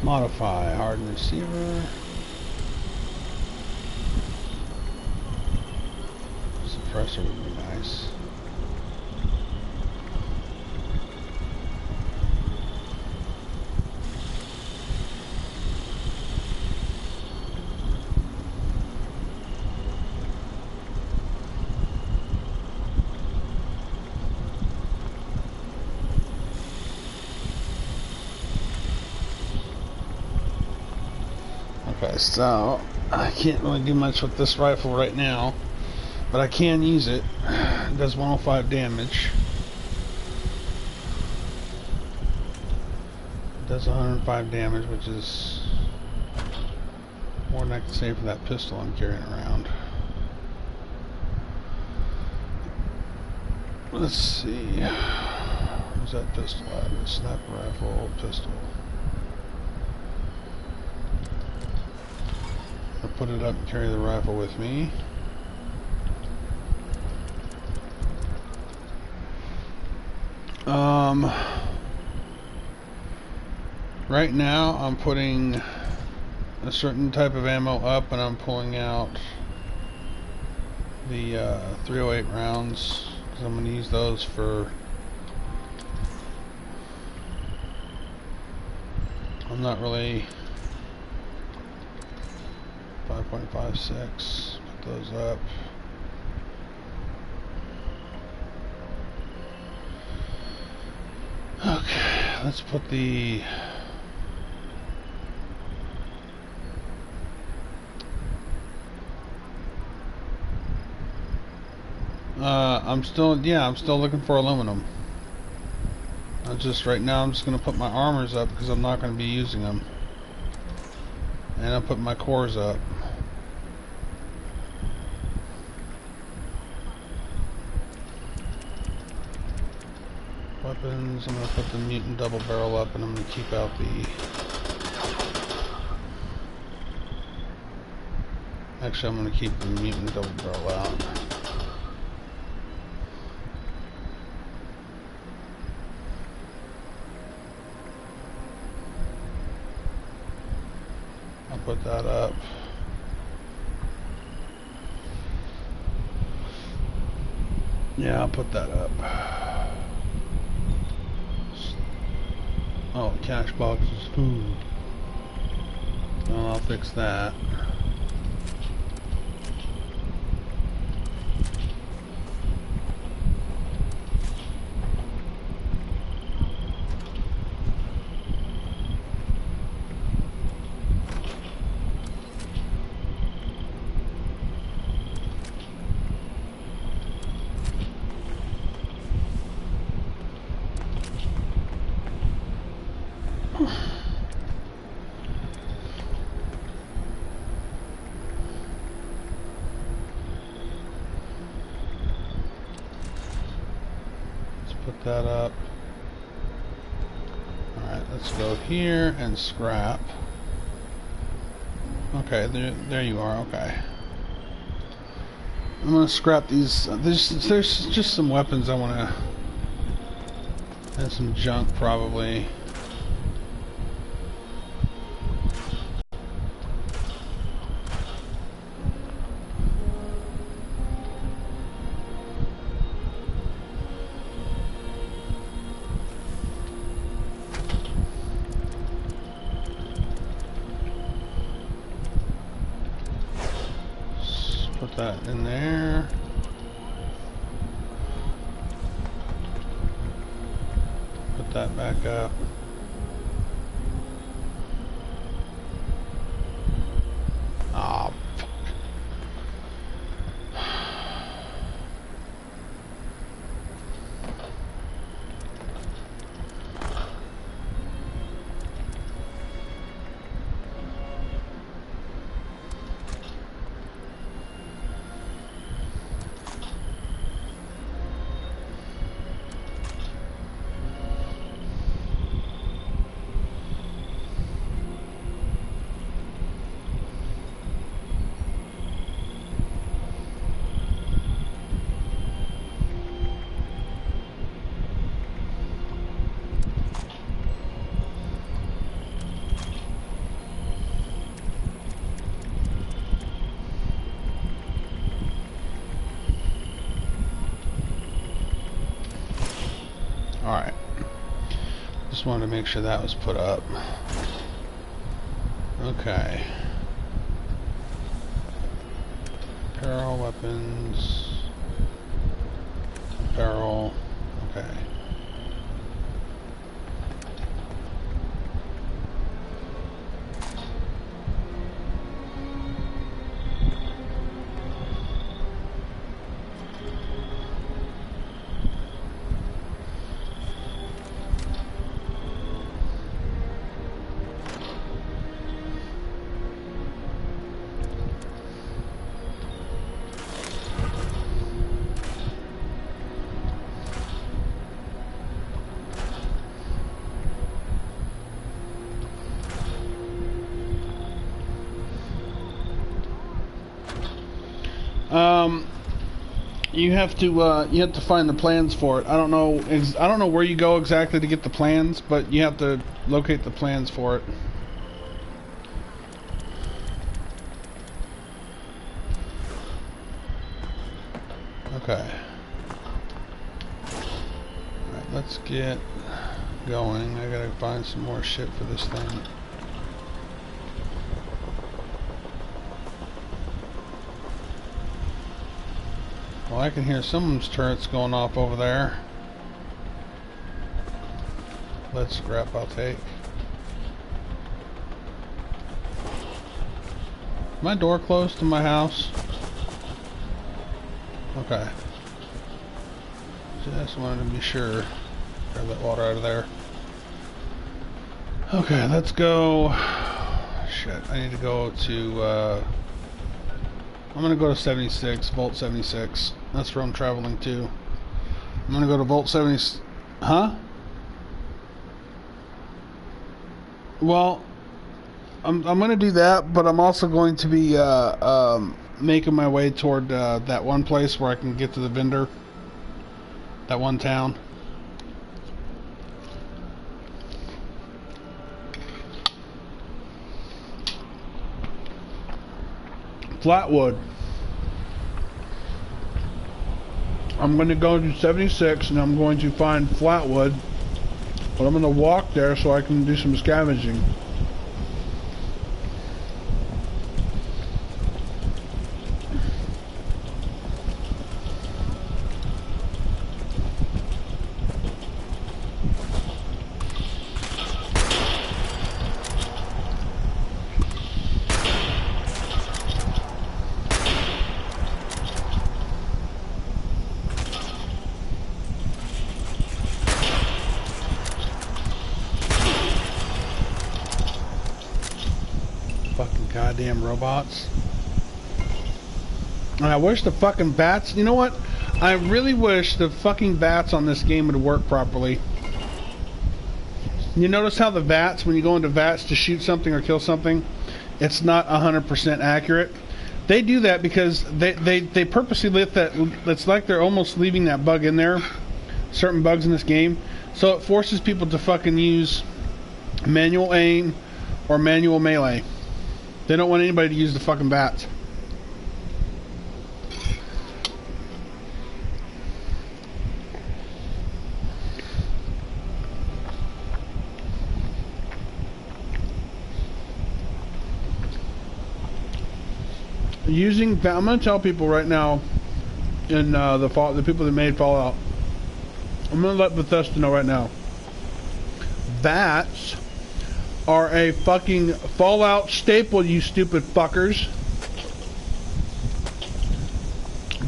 Modify hardened receiver. Suppressor would be nice. Okay, so I can't really do much with this rifle right now, but I can use it. It does 105 damage. It does 105 damage, which is more than I can say for that pistol I'm carrying around. Let's see. Where's that pistol at? Sniper rifle, pistol. I'll put it up and carry the rifle with me. Right now I'm putting a certain type of ammo up, and I'm pulling out the 308 rounds because I'm going to use those for. I'm not really 5.56. Put those up. Okay, let's put the. I'm still looking for aluminum. Right now I'm just going to put my armors up because I'm not going to be using them. And I'll put my cores up. Weapons, I'm going to put the mutant double barrel up, and I'm going to keep out the. Actually, I'm going to keep the mutant double barrel out. I'll put that up. Yeah, I'll put that up. Oh, cash boxes. Ooh. Well, I'll fix that. Put that up. Alright, let's go here and scrap. Okay, there you are, okay. I'm gonna scrap these. There's just some weapons I wanna. And some junk probably. Put that in there. Put that back up. Ah, fuck. Alright. Just wanted to make sure that was put up. Okay. Apparel, weapons. Apparel. Okay. You have to find the plans for it. I don't know where you go exactly to get the plans, but you have to locate the plans for it. Okay. Alright, let's get going. I gotta find some more shit for this thing. Well, I can hear someone's turrets going off over there. Let's scrap, I'll take. Is my door closed to my house? Okay. Just wanted to be sure. Grab that water out of there. Okay, let's go. Shit, I need to go to, I'm gonna go to 76, Vault 76. That's where I'm traveling to. I'm gonna go to Vault 70. Huh? Well, I'm gonna do that, but I'm also going to be making my way toward that one place where I can get to the vendor. That one town. Flatwood. I'm going to go to 76 and I'm going to find Flatwood, but I'm going to walk there so I can do some scavenging. Goddamn robots. And I wish the fucking bats, you know what? I really wish the fucking bats on this game would work properly. You notice how the VATS, when you go into VATS to shoot something or kill something, it's not 100% accurate. They do that because they purposely let that, it's like they're almost leaving that bug in there, certain bugs in this game, so it forces people to fucking use manual aim or manual melee. They don't want anybody to use the fucking bats. I'm going to tell people right now, in the people that made Fallout, I'm going to let Bethesda know right now. Bats are a fucking Fallout staple, you stupid fuckers.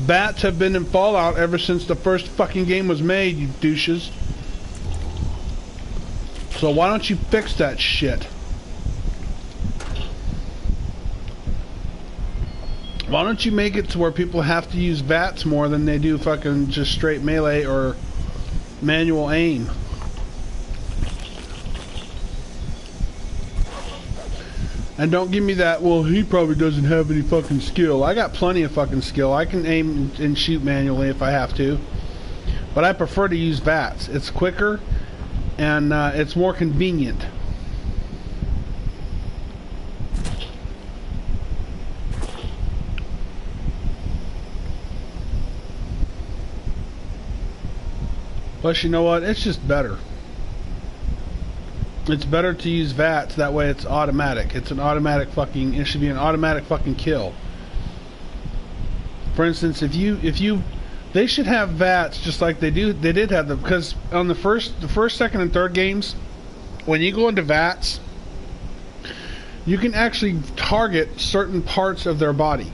Bats have been in Fallout ever since the first fucking game was made, you douches. So why don't you fix that shit? Why don't you make it to where people have to use VATS more than they do fucking just straight melee or manual aim? And don't give me that, well, he probably doesn't have any fucking skill. I got plenty of fucking skill. I can aim and shoot manually if I have to. But I prefer to use VATS. It's quicker and it's more convenient. Plus, you know what? It's just better. It's better to use VATS, that way it's automatic. It's an automatic fucking, it should be an automatic fucking kill. For instance, they should have VATS just like they did have them, because on the first, second, and third games, when you go into VATS, you can actually target certain parts of their body.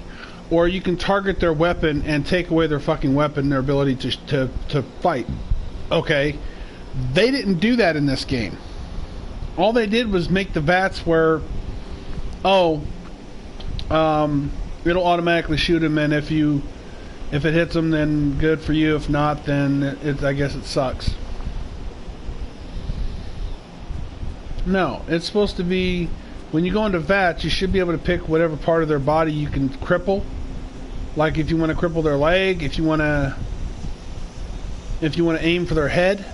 Or you can target their weapon and take away their fucking weapon, their ability to fight. Okay? They didn't do that in this game. All they did was make the VATS where, it'll automatically shoot him, and if it hits him, then good for you. If not, then I guess it sucks. No, it's supposed to be, when you go into VATS, you should be able to pick whatever part of their body you can cripple, Like if you want to cripple their leg, if you want to aim for their head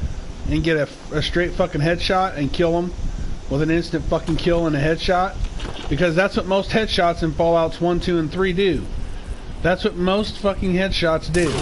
and get a straight fucking headshot and kill them with an instant fucking kill and a headshot, because that's what most headshots in Fallouts 1, 2, and 3 do. That's what most fucking headshots do.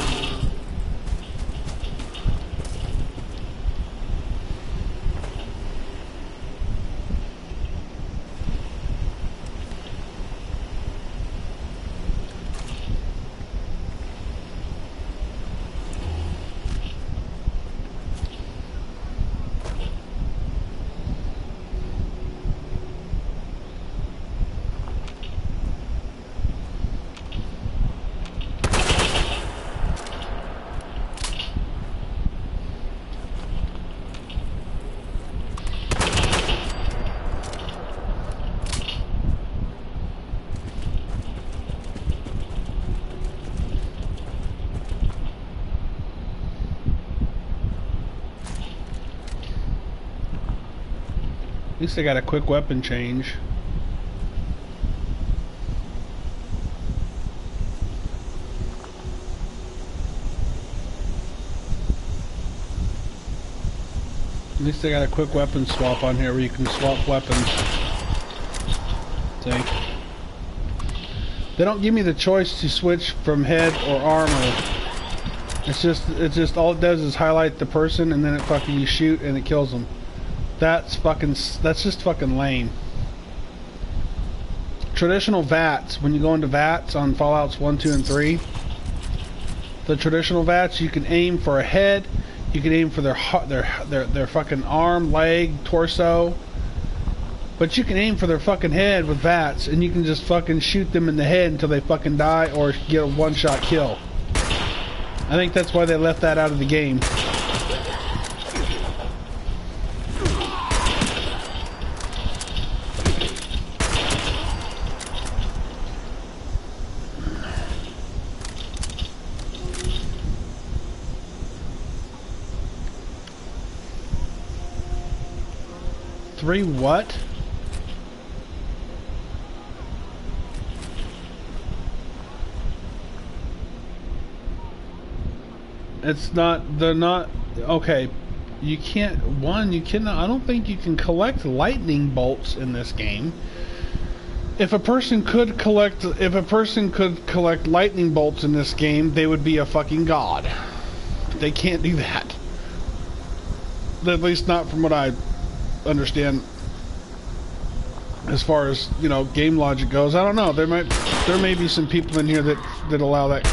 At least I got a quick weapon change. At least I got a quick weapon swap on here where you can swap weapons. See? They don't give me the choice to switch from head or armor. It's just all it does is highlight the person and then it fucking you shoot and it kills them. That's just fucking lame. Traditional VATs, when you go into VATs on Fallouts 1, 2, and 3, the traditional VATs, you can aim for a head, you can aim for their fucking arm, leg, torso, but you can aim for their fucking head with VATs, and you can just fucking shoot them in the head until they fucking die or get a one-shot kill. I think that's why they left that out of the game. Three what? It's not, they're not, okay, you can't, you cannot, I don't think you can collect lightning bolts in this game. If a person could collect lightning bolts in this game, they would be a fucking god. They can't do that. At least not from what I understand as far as, you know, game logic goes. I don't know. There may be some people in here that allow that.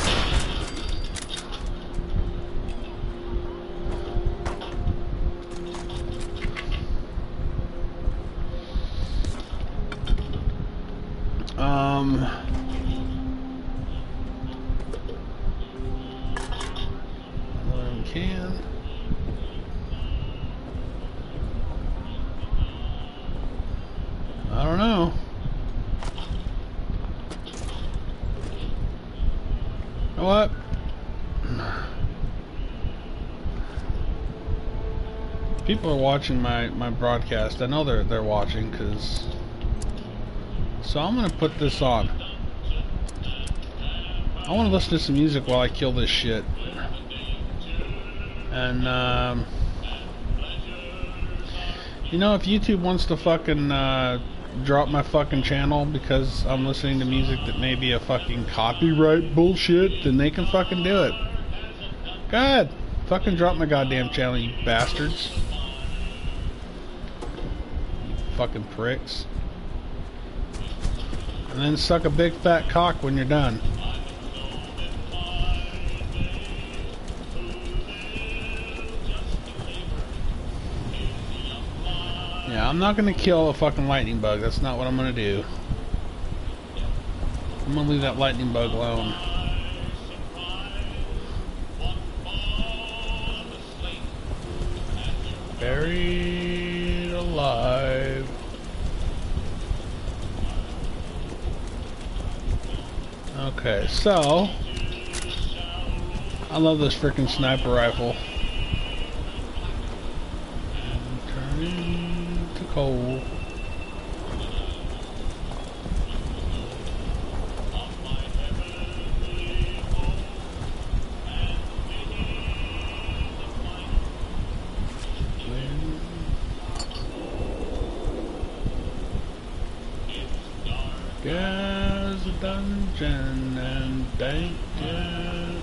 Can. I don't know. You know what? People are watching my broadcast. I know they're watching, cause. So I'm gonna put this on. I want to listen to some music while I kill this shit. And you know, if YouTube wants to fucking drop my fucking channel because I'm listening to music that may be a fucking copyright bullshit, then they can fucking do it. Go ahead. Fucking drop my goddamn channel, you bastards. You fucking pricks. And then suck a big fat cock when you're done. Yeah, I'm not gonna kill a fucking lightning bug. That's not what I'm gonna do. I'm gonna leave that lightning bug alone. Buried alive. Okay, so I love this freaking sniper rifle. Turning to coal. Gin and bacon.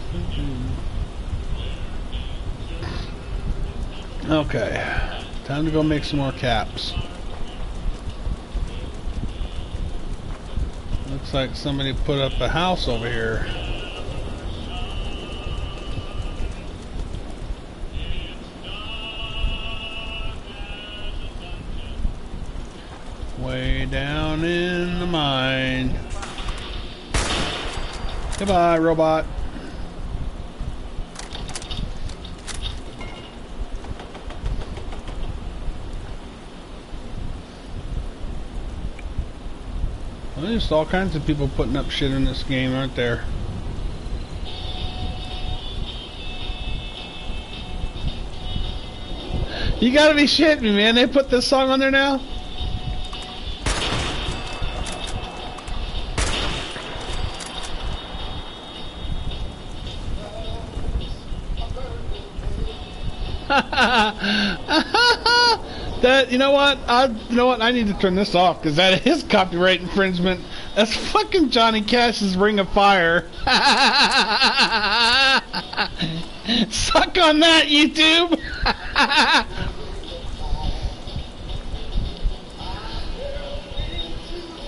Okay, time to go make some more caps. Looks like somebody put up a house over here. Way down in the mine. Goodbye, robot. Well, there's all kinds of people putting up shit in this game, aren't there? You gotta be shitting me, man. They put this song on there now? That, you know what? I need to turn this off because that is copyright infringement. That's fucking Johnny Cash's Ring of Fire. Suck on that, YouTube.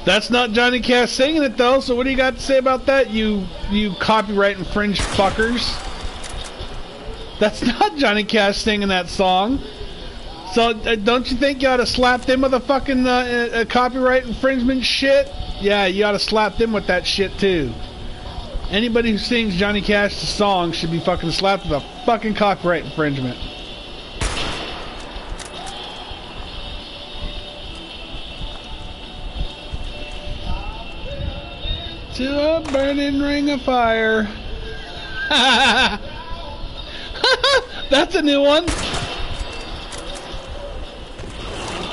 That's not Johnny Cash singing it though. So what do you got to say about that, you copyright infringed fuckers? That's not Johnny Cash singing that song. So, don't you think you ought to slap them with a fucking copyright infringement shit? Yeah, you ought to slap them with that shit too. Anybody who sings Johnny Cash's song should be fucking slapped with a fucking copyright infringement. To a burning ring of fire. That's a new one.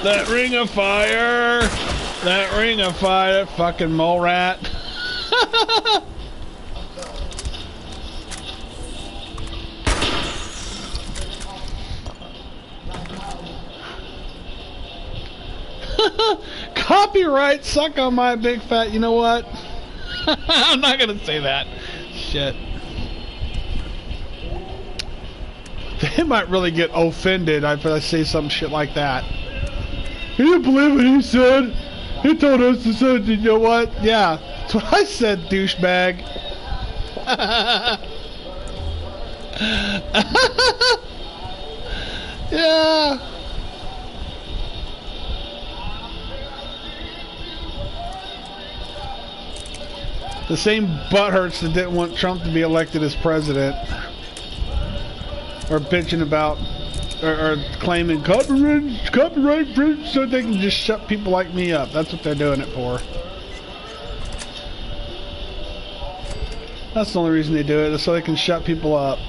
That ring of fire. That ring of fire. Fucking mole rat. Copyright, suck on my big fat, you know what? I'm not gonna say that. Shit. They might really get offended if I say some shit like that. You didn't believe what he said? He told us to say, you know what? Yeah, that's what I said, douchebag. Yeah. The same butthurts that didn't want Trump to be elected as president are bitching about or claiming copyright infringement so they can just shut people like me up. That's what they're doing it for. That's the only reason they do it, is so they can shut people up.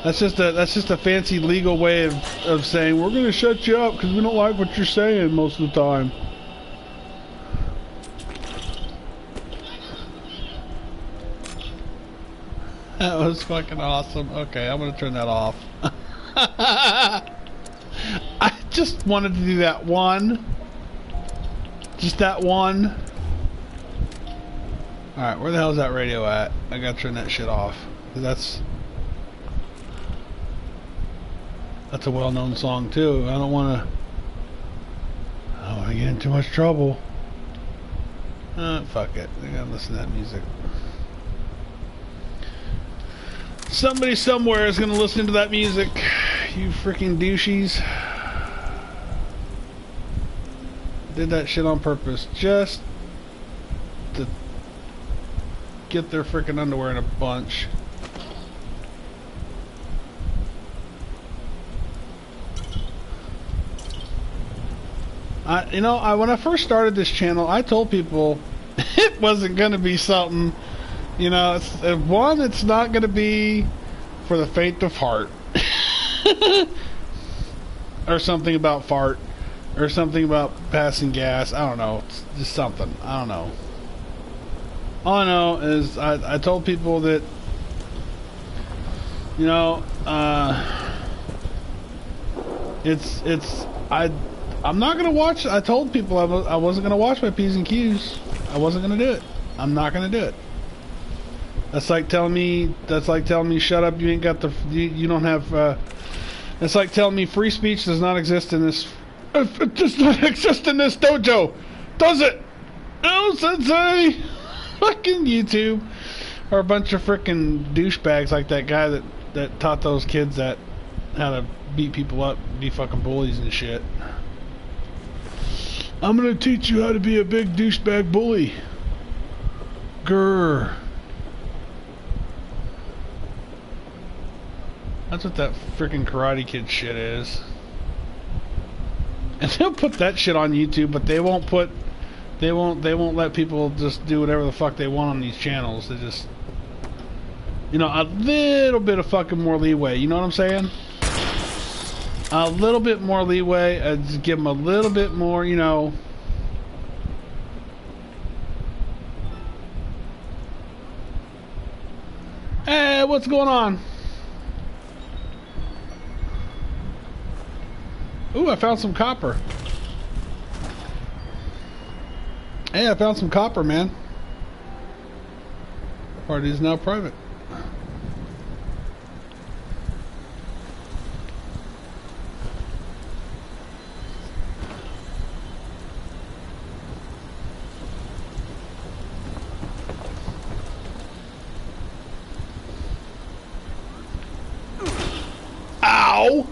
That's just a fancy legal way of saying we're gonna shut you up because we don't like what you're saying most of the time. That was fucking awesome. Okay, I'm gonna turn that off. I just wanted to do that one. Just that one. Alright, where the hell is that radio at? I gotta turn that shit off. That's a well-known song too. I don't wanna get in too much trouble. Fuck it. I gotta listen to that music. Somebody somewhere is gonna listen to that music. You freaking douchies. Did that shit on purpose just to get their freaking underwear in a bunch. When I first started this channel, I told people it wasn't gonna be something. You know, it's not going to be for the faint of heart. Or something about fart. Or something about passing gas. I don't know. It's just something. I don't know. All I know is I told people that, you know, I'm not going to watch. I told people I wasn't going to watch my P's and Q's. I wasn't going to do it. I'm not gonna do it. That's like telling me. Shut up. You ain't got the. You don't have. It's like telling me free speech does not exist in this. It does not exist in this dojo, does it? No, sensei. Fucking YouTube, or a bunch of freaking douchebags like that guy that taught those kids that how to beat people up, be fucking bullies and shit. I'm gonna teach you how to be a big douchebag bully. Grr. That's what that freaking Karate Kid shit is. And they'll put that shit on YouTube, but they won't let people just do whatever the fuck they want on these channels. They just, you know, a little bit of fucking more leeway. You know what I'm saying? A little bit more leeway. Just give them a little bit more, you know. Hey, what's going on? Ooh, I found some copper. Hey, I found some copper, man. Party is now private. Ow!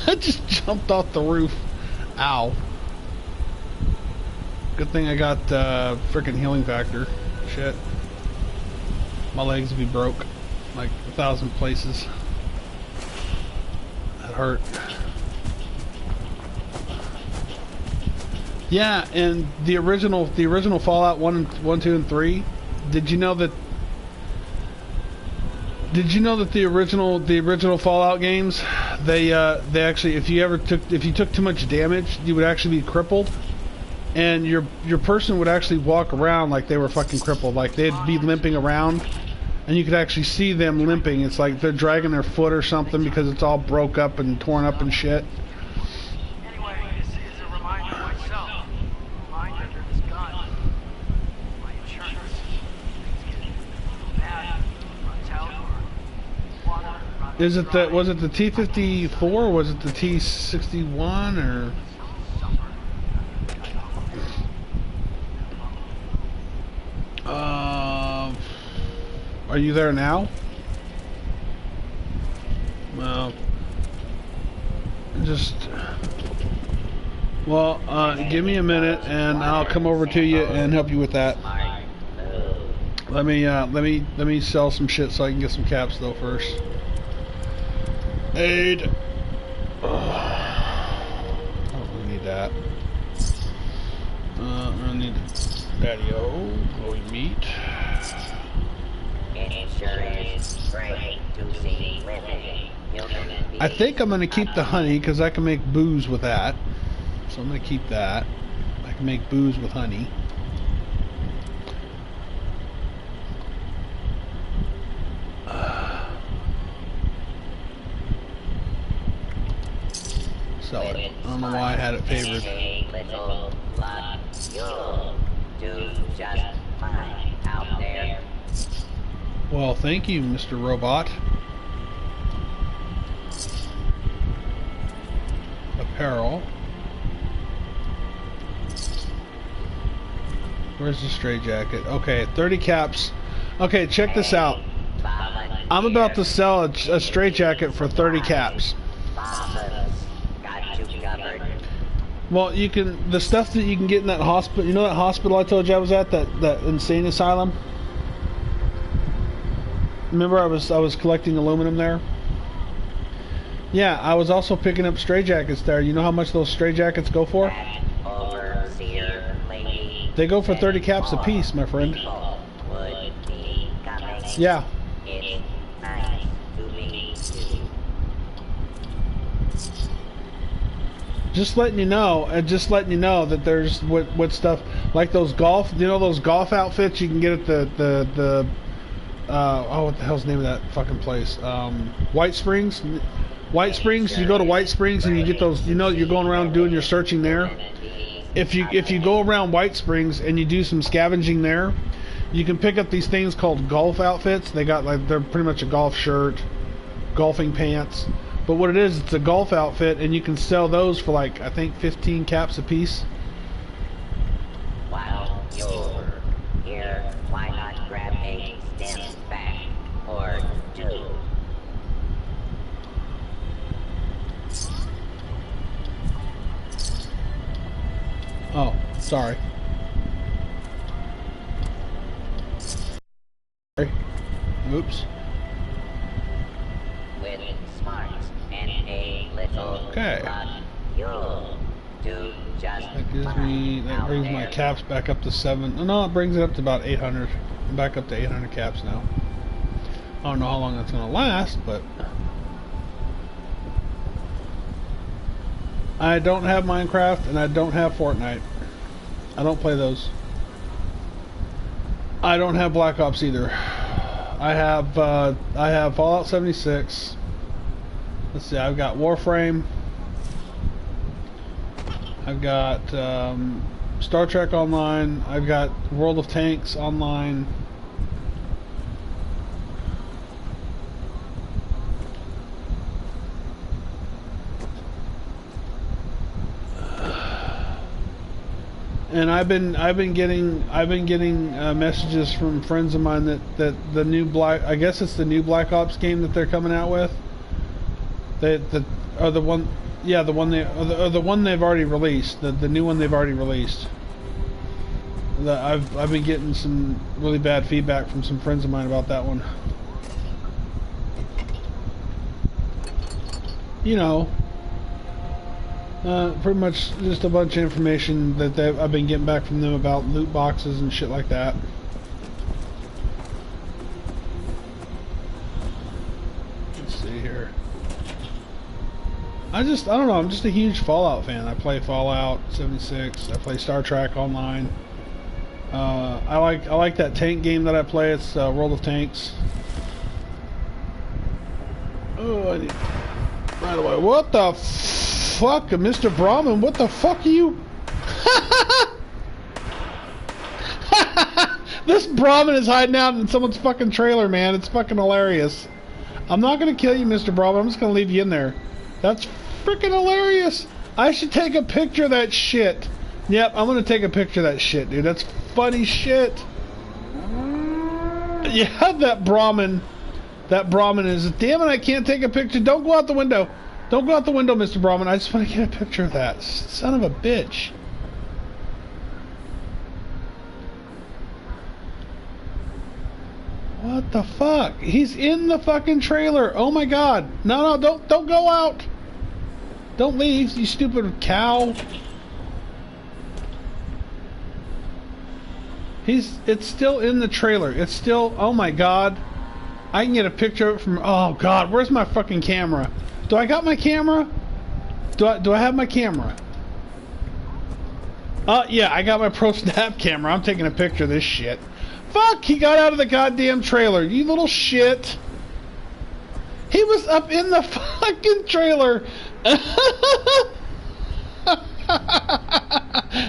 I just jumped off the roof. Ow. Good thing I got frickin' healing factor. Shit. My legs would be broke. Like 1,000 places. That hurt. Yeah, and the original Fallout 1, 2, and 3, did you know that the original Fallout games, they actually, if you took too much damage, you would actually be crippled, and your person would actually walk around like they were fucking crippled, like they'd be limping around, and you could actually see them limping. It's like they're dragging their foot or something because it's all broke up and torn up and shit. Was it the T-54 or was it the T-61 or? Are you there now? Well, give me a minute and I'll come over to you and help you with that. Let me sell some shit so I can get some caps though first. Aid. I don't really need that. I need patio, glowing meat. I think I'm gonna keep the honey because I can make booze with that. So I'm gonna keep that. I can make booze with honey. Sell it. I don't know why I had it favored. Well, thank you, Mr. Robot. Apparel. Where's the straight jacket? Okay, 30 caps. Okay, check this out. I'm about to sell a straight jacket for 30 caps. Well, you can, the stuff that you can get in that hospital, you know that hospital I told you I was at, that insane asylum? Remember I was collecting aluminum there? Yeah, I was also picking up stray jackets there. You know how much those stray jackets go for? They go for 30 caps a piece, my friend. Yeah. Just letting you know, that there's what stuff like those golf, you know, those golf outfits you can get at the what the hell's the name of that fucking place? White Springs. White Springs. You go to White Springs and you get those. You know, you're going around doing your searching there. if you go around White Springs and you do some scavenging there, you can pick up these things called golf outfits. They're pretty much a golf shirt, golfing pants. But what it is, it's a golf outfit, and you can sell those for like, I think 15 caps a piece. While you're here, why not grab a stim pack or two? Oh, sorry. Oops. With smarts and a little Okay. luck, you'll do just That brings my caps back up to 7. No, it brings it up to about 800. I'm back up to 800 caps now. I don't know how long that's going to last, but I don't have Minecraft and I don't have Fortnite. I don't play those. I don't have Black Ops either. I have Fallout 76. Let's see, I've got Warframe. I've got Star Trek Online. I've got World of Tanks Online. And I've been getting messages from friends of mine that the new I guess it's the new Black Ops game that they're coming out with. The one they've already released. The new one they've already released. I've been getting some really bad feedback from some friends of mine about that one. You know. Pretty much just a bunch of information that I've been getting back from them about loot boxes and shit like that. Let's see here. I don't know, I'm just a huge Fallout fan. I play Fallout 76, I play Star Trek Online. I like that tank game that I play. It's World of Tanks. Oh, I need... Right away. What the fuck, Mr. Brahman? What the fuck are you? This Brahman is hiding out in someone's fucking trailer, man. It's fucking hilarious. I'm not gonna kill you, Mr. Brahman. I'm just gonna leave you in there. That's freaking hilarious. I should take a picture of that shit. Yep, I'm gonna take a picture of that shit, dude. That's funny shit. Yeah, that Brahman is... Damn it, I can't take a picture. Don't go out the window. Don't go out the window, Mr. Brahman. I just want to get a picture of that. Son of a bitch. What the fuck? He's in the fucking trailer. Oh my god. No, don't go out. Don't leave, you stupid cow. It's still in the trailer. It's still... Oh my god. I can get a picture of it from... Oh god, where's my fucking camera? Do I got my camera? Do I have my camera? Yeah, I got my Pro Snap camera. I'm taking a picture of this shit. Fuck, he got out of the goddamn trailer. You little shit. He was up in the fucking trailer. No,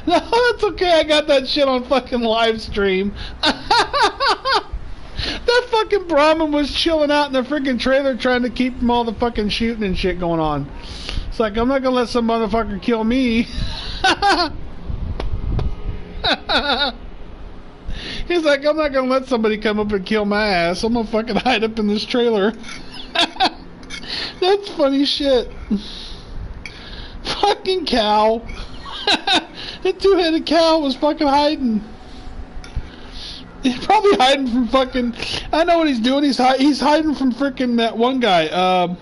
that's okay. I got that shit on fucking live stream. That fucking Brahmin was chilling out in the freaking trailer trying to keep from all the fucking shooting and shit going on. It's like, I'm not gonna let some motherfucker kill me. He's like, I'm not gonna let somebody come up and kill my ass. I'm gonna fucking hide up in this trailer. That's funny shit. Fucking cow. That two-headed cow was fucking hiding. He's probably hiding from fucking... I know what he's doing. He's hiding from freaking that one guy.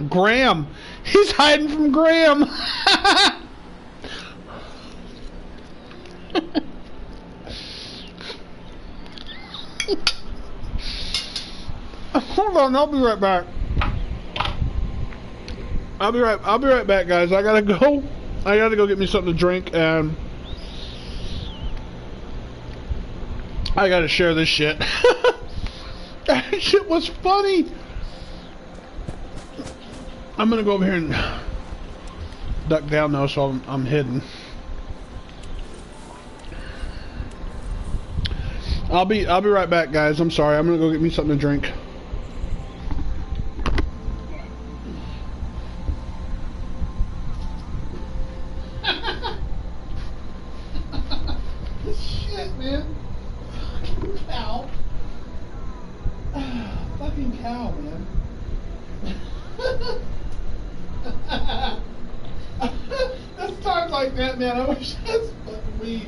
Graham. He's hiding from Graham. Hold on, I'll be right back. I'll be right back, guys. I gotta go get me something to drink, and I gotta share this shit. That shit was funny. I'm gonna go over here and duck down though, so I'm hidden. I'll be right back, guys. I'm sorry. I'm gonna go get me something to drink. Shit, man. Fucking cow. Fucking cow, man. There's times like that, man. I wish I was fucking weed.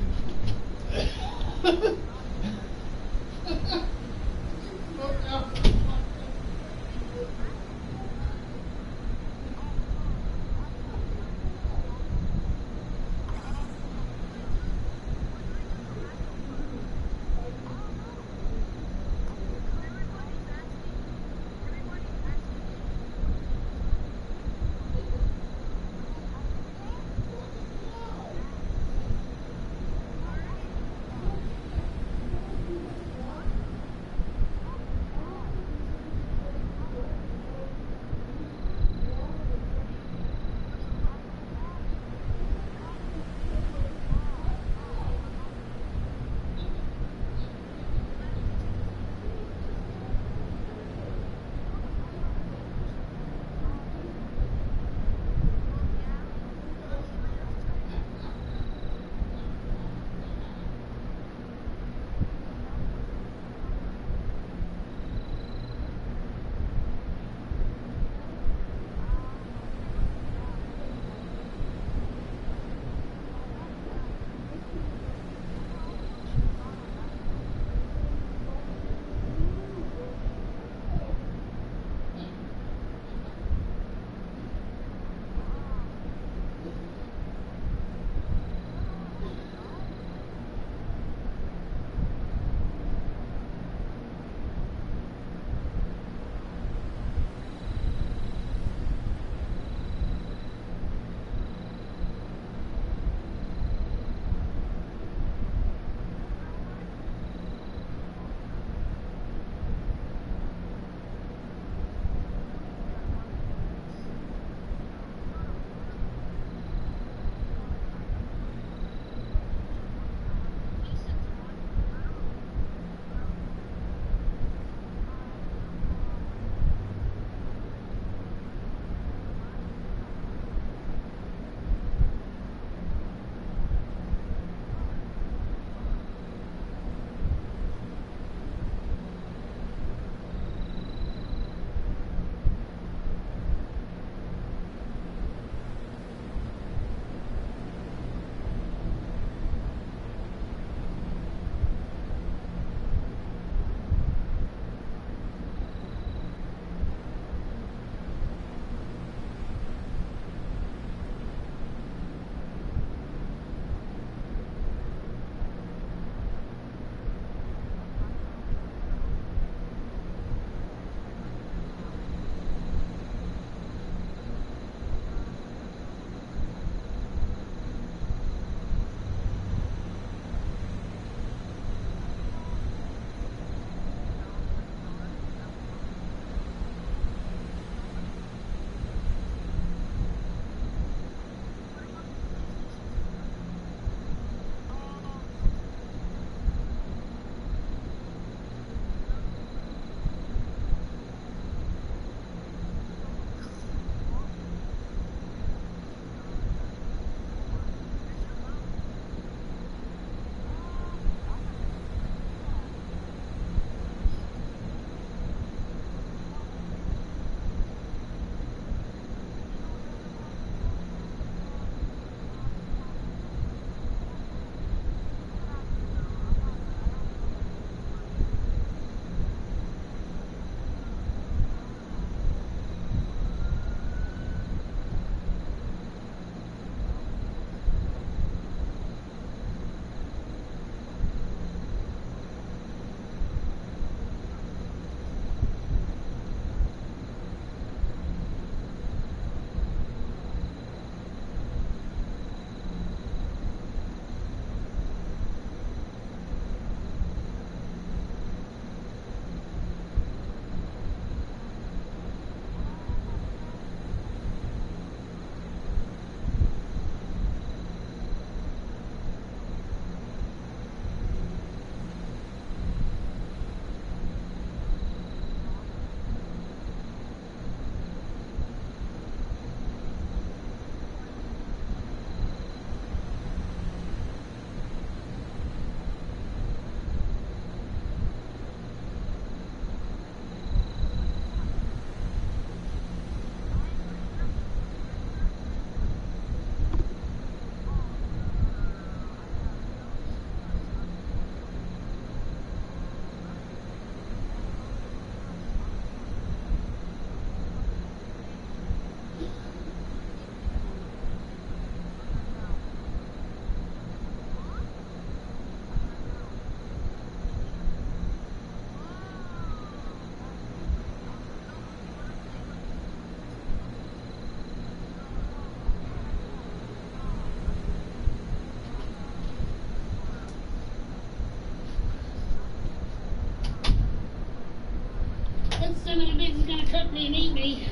the bitch is gonna cook me and eat me.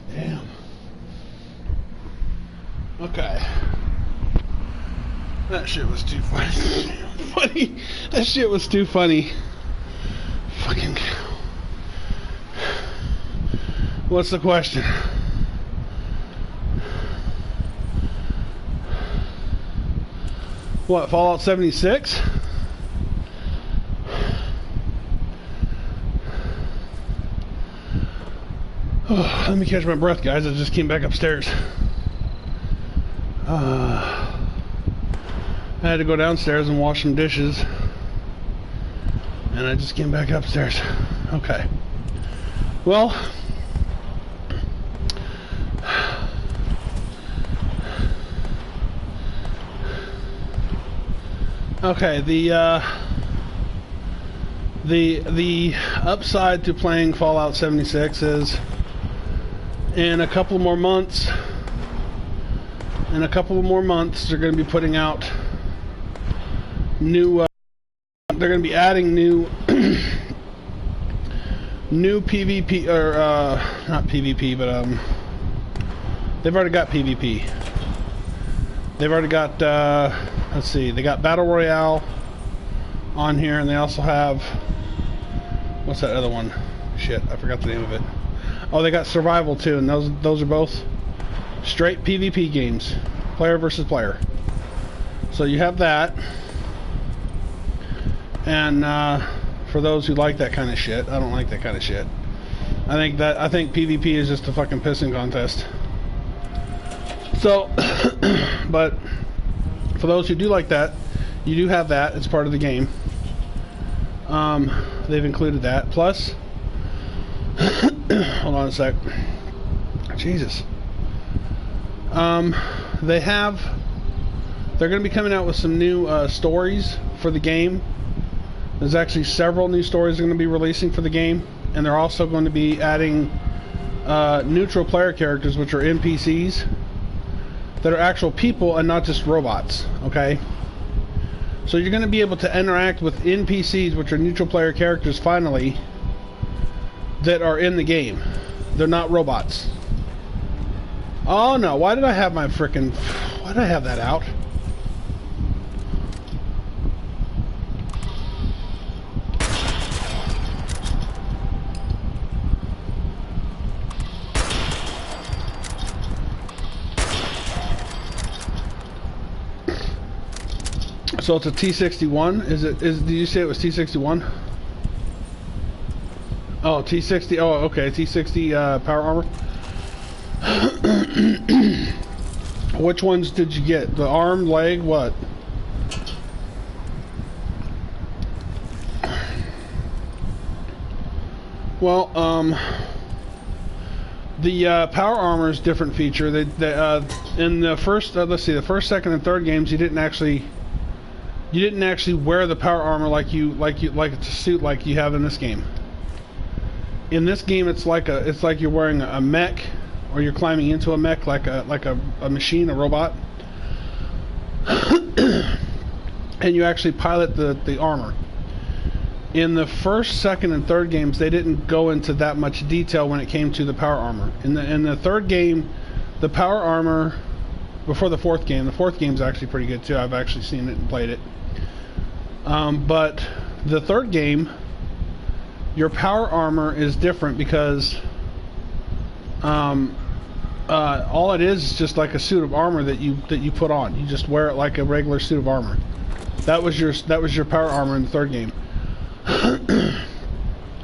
Damn. Okay. That shit was too funny. That shit was too funny. Fucking. What's the question? What, Fallout 76? Oh, let me catch my breath, guys. I just came back upstairs. I had to go downstairs and wash some dishes. And I just came back upstairs. Okay. Well. Okay, the upside to playing Fallout 76 is in a couple more months, they're going to be putting out new, they're going to be adding new, new PvP, or, not PvP, but, they've already got PvP. They've already got, let's see, they got Battle Royale on here, and they also have, what's that other one? Shit, I forgot the name of it. Oh, they got Survival too, and those are both straight PvP games, player versus player. So you have that, and for those who like that kind of shit, I don't like that kind of shit. I think PvP is just a fucking pissing contest. So, but for those who do like that, you do have that. It's part of the game. They've included that. Plus, hold on a sec. Jesus. They're going to be coming out with some new stories for the game. There's actually several new stories they're going to be releasing for the game, and they're also going to be adding neutral player characters, which are NPCs that are actual people and not just robots. Okay, so you're going to be able to interact with NPCs, which are neutral player characters, finally, that are in the game. They're not robots. Oh no, why did I have my frickin'... why did I have that out? So it's a T61. Did you say it was T61? Oh, T60. Oh, okay. T60 power armor. Which ones did you get? The arm, leg, what? Well, the power armor is a different feature. They in the first, let's see, the first, second, and third games, you didn't actually wear the power armor like it's a suit like you have in this game. In this game, it's like you're wearing a mech, or you're climbing into a mech like a machine, a robot, and you actually pilot the armor. In the first, second, and third games, they didn't go into that much detail when it came to the power armor. In the third game, the power armor, before the fourth game is actually pretty good too. I've actually seen it and played it. But the third game, your power armor is different because all it is just like a suit of armor that you put on. You just wear it like a regular suit of armor. That was your power armor in the third game.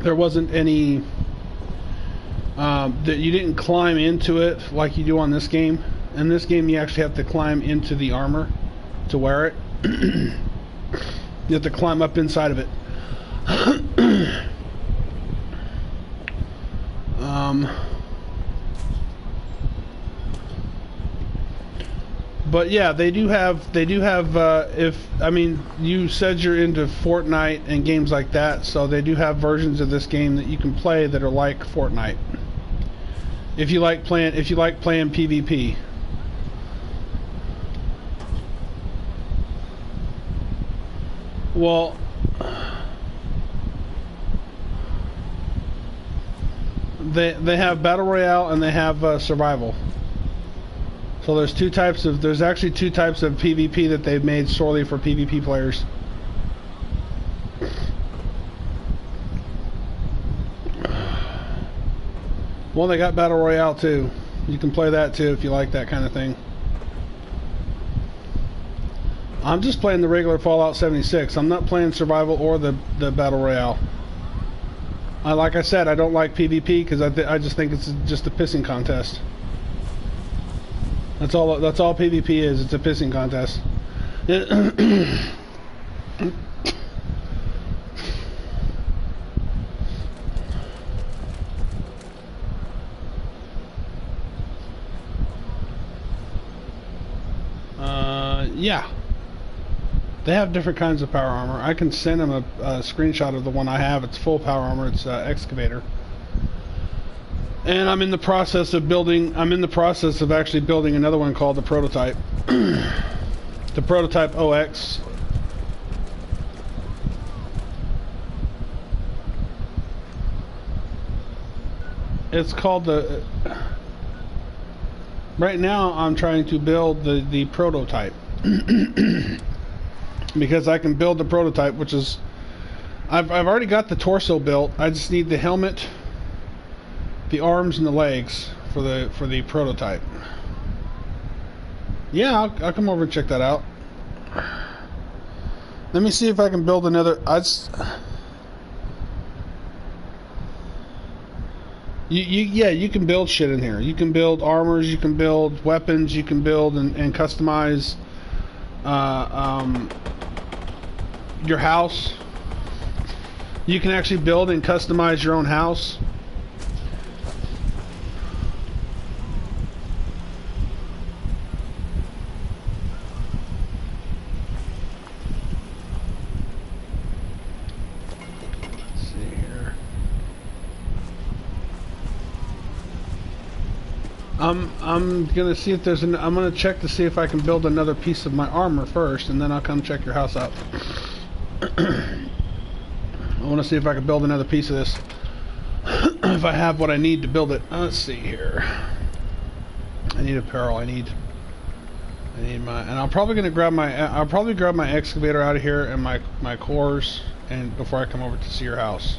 There wasn't any that you didn't climb into it like you do on this game. In this game, you actually have to climb into the armor to wear it. You have to climb up inside of it. But yeah, they do have. You said you're into Fortnite and games like that, so they do have versions of this game that you can play that are like Fortnite. If you like playing PvP. Well, they have battle royale and they have survival. So there's actually two types of PvP that they've made solely for PvP players. Well, they got battle royale too. You can play that too if you like that kind of thing. I'm just playing the regular Fallout 76. I'm not playing survival or the battle royale. Like I said, I don't like PvP because I just think it's just a pissing contest. That's all PvP is. It's a pissing contest. Yeah. They have different kinds of power armor. I can send them a screenshot of the one I have. It's full power armor. It's excavator. And I'm in the process of actually building another one called the prototype. The prototype OX. It's called the... Right now I'm trying to build the prototype. Because I can build the prototype, which is... I've already got the torso built. I just need the helmet, the arms, and the legs for the prototype. Yeah, I'll come over and check that out. Let me see if I can build another... You can build shit in here. You can build armors, you can build weapons, you can build and customize your house. You can actually build and customize your own house. Let's see here. I'm gonna see if there's I'm gonna check to see if I can build another piece of my armor first, and then I'll come check your house out. I want to see if I can build another piece of this. If I have what I need to build it. Let's see here. I need apparel. I need my, and I'm probably gonna grab my excavator out of here and my cores, and before I come over to see your house.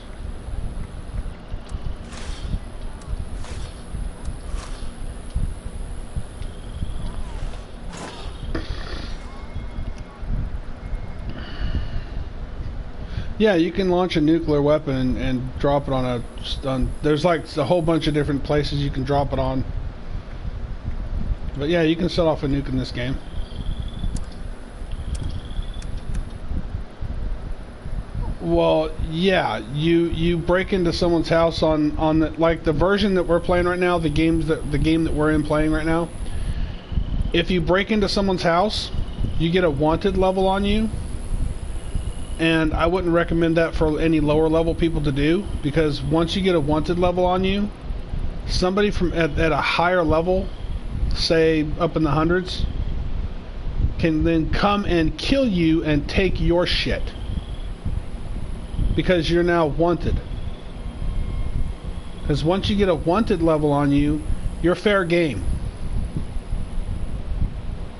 Yeah, you can launch a nuclear weapon and drop it on there's like a whole bunch of different places you can drop it on. But yeah, you can set off a nuke in this game. Well, yeah, you break into someone's house on the, like the version that we're playing right now, the game that we're playing right now. If you break into someone's house, you get a wanted level on you. And I wouldn't recommend that for any lower level people to do, because once you get a wanted level on you, somebody from at a higher level, say up in the hundreds, can then come and kill you and take your shit, because you're now wanted. Because once you get a wanted level on you, you're fair game.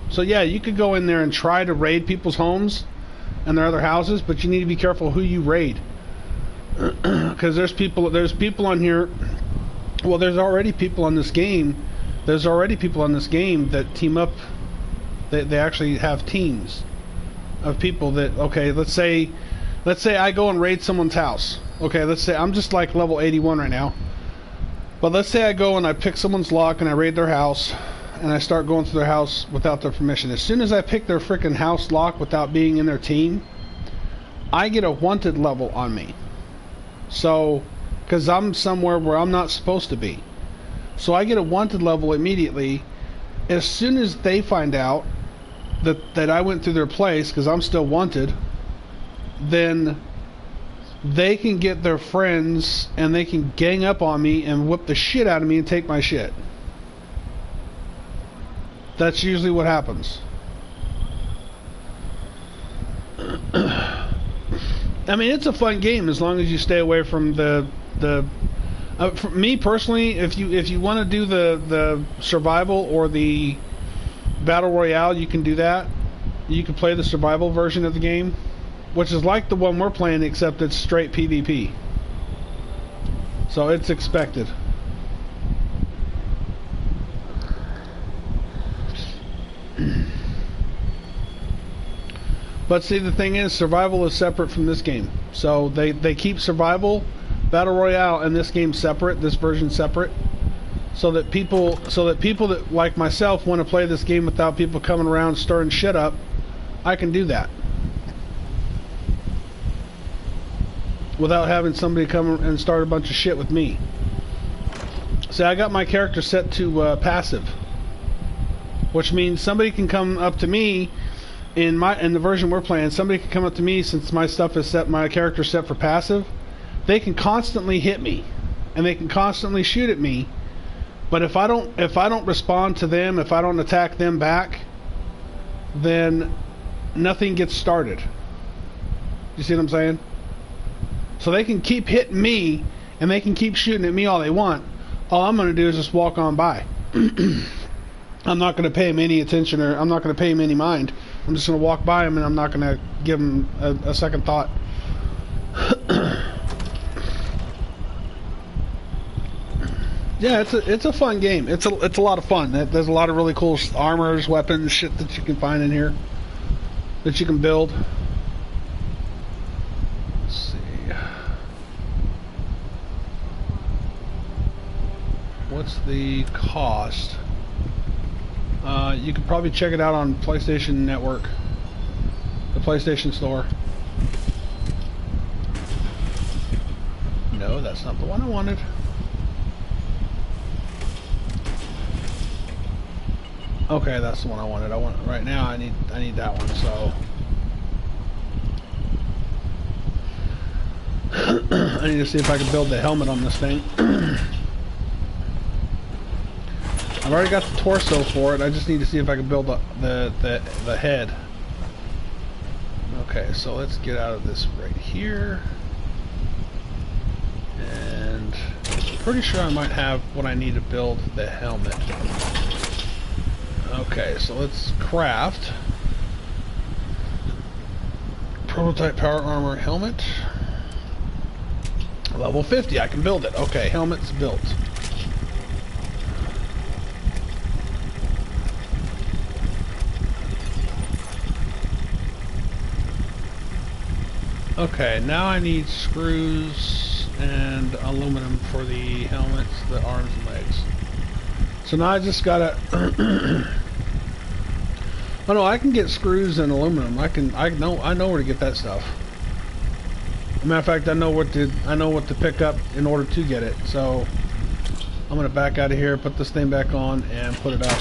So yeah, you could go in there and try to raid people's homes and their other houses, but you need to be careful who you raid, because there's people on here. Well, there's already people on this game that team up. They actually have teams of people that, okay, let's say I go and raid someone's house. Okay, let's say I'm just like level 81 right now, but let's say I go and I pick someone's lock and I raid their house, and I start going through their house without their permission. As soon as I pick their freaking house lock without being in their team, I get a wanted level on me. So, because I'm somewhere where I'm not supposed to be. So I get a wanted level immediately. As soon as they find out that I went through their place, because I'm still wanted, then they can get their friends and they can gang up on me and whip the shit out of me and take my shit. That's usually what happens. I mean, it's a fun game as long as you stay away from the for me personally, if you want to do the survival or the battle royale, you can do that. You can play the survival version of the game, which is like the one we're playing, except it's straight PvP. So it's expected. But see, the thing is, survival is separate from this game. So they keep survival, battle royale, and this game separate. This version separate, so that people that like myself want to play this game without people coming around stirring shit up. I can do that without having somebody come and start a bunch of shit with me. See, I got my character set to passive, which means somebody can come up to me in the version we're playing. Somebody can come up to me, since my stuff is set, my character set for passive. They can constantly hit me, and they can constantly shoot at me. But if I don't respond to them, if I don't attack them back, then nothing gets started. You see what I'm saying? So they can keep hitting me, and they can keep shooting at me all they want. All I'm going to do is just walk on by. I'm not going to pay him any attention, or I'm not going to pay him any mind. I'm just going to walk by him, and I'm not going to give him a second thought. Yeah, it's a fun game. It's a lot of fun. There's a lot of really cool armors, weapons, shit that you can find in here that you can build. Let's see. What's the cost? You could probably check it out on PlayStation Network, the PlayStation Store. No, that's not the one I wanted. Okay, that's the one I wanted. Right now. I need that one. So I need to see if I can build the helmet on this thing. I've already got the torso for it. I just need to see if I can build the head. Okay, so let's get out of this right here. And I'm pretty sure I might have what I need to build the helmet. Okay, so let's craft prototype power armor helmet. Level 50, I can build it. Okay, helmet's built. Okay, now I need screws and aluminum for the helmets, the arms and legs. So now I just gotta oh no, I can get screws and aluminum. I know where to get that stuff. As a matter of fact, I know what to pick up in order to get it. So I'm gonna back out of here, put this thing back on, and put it up.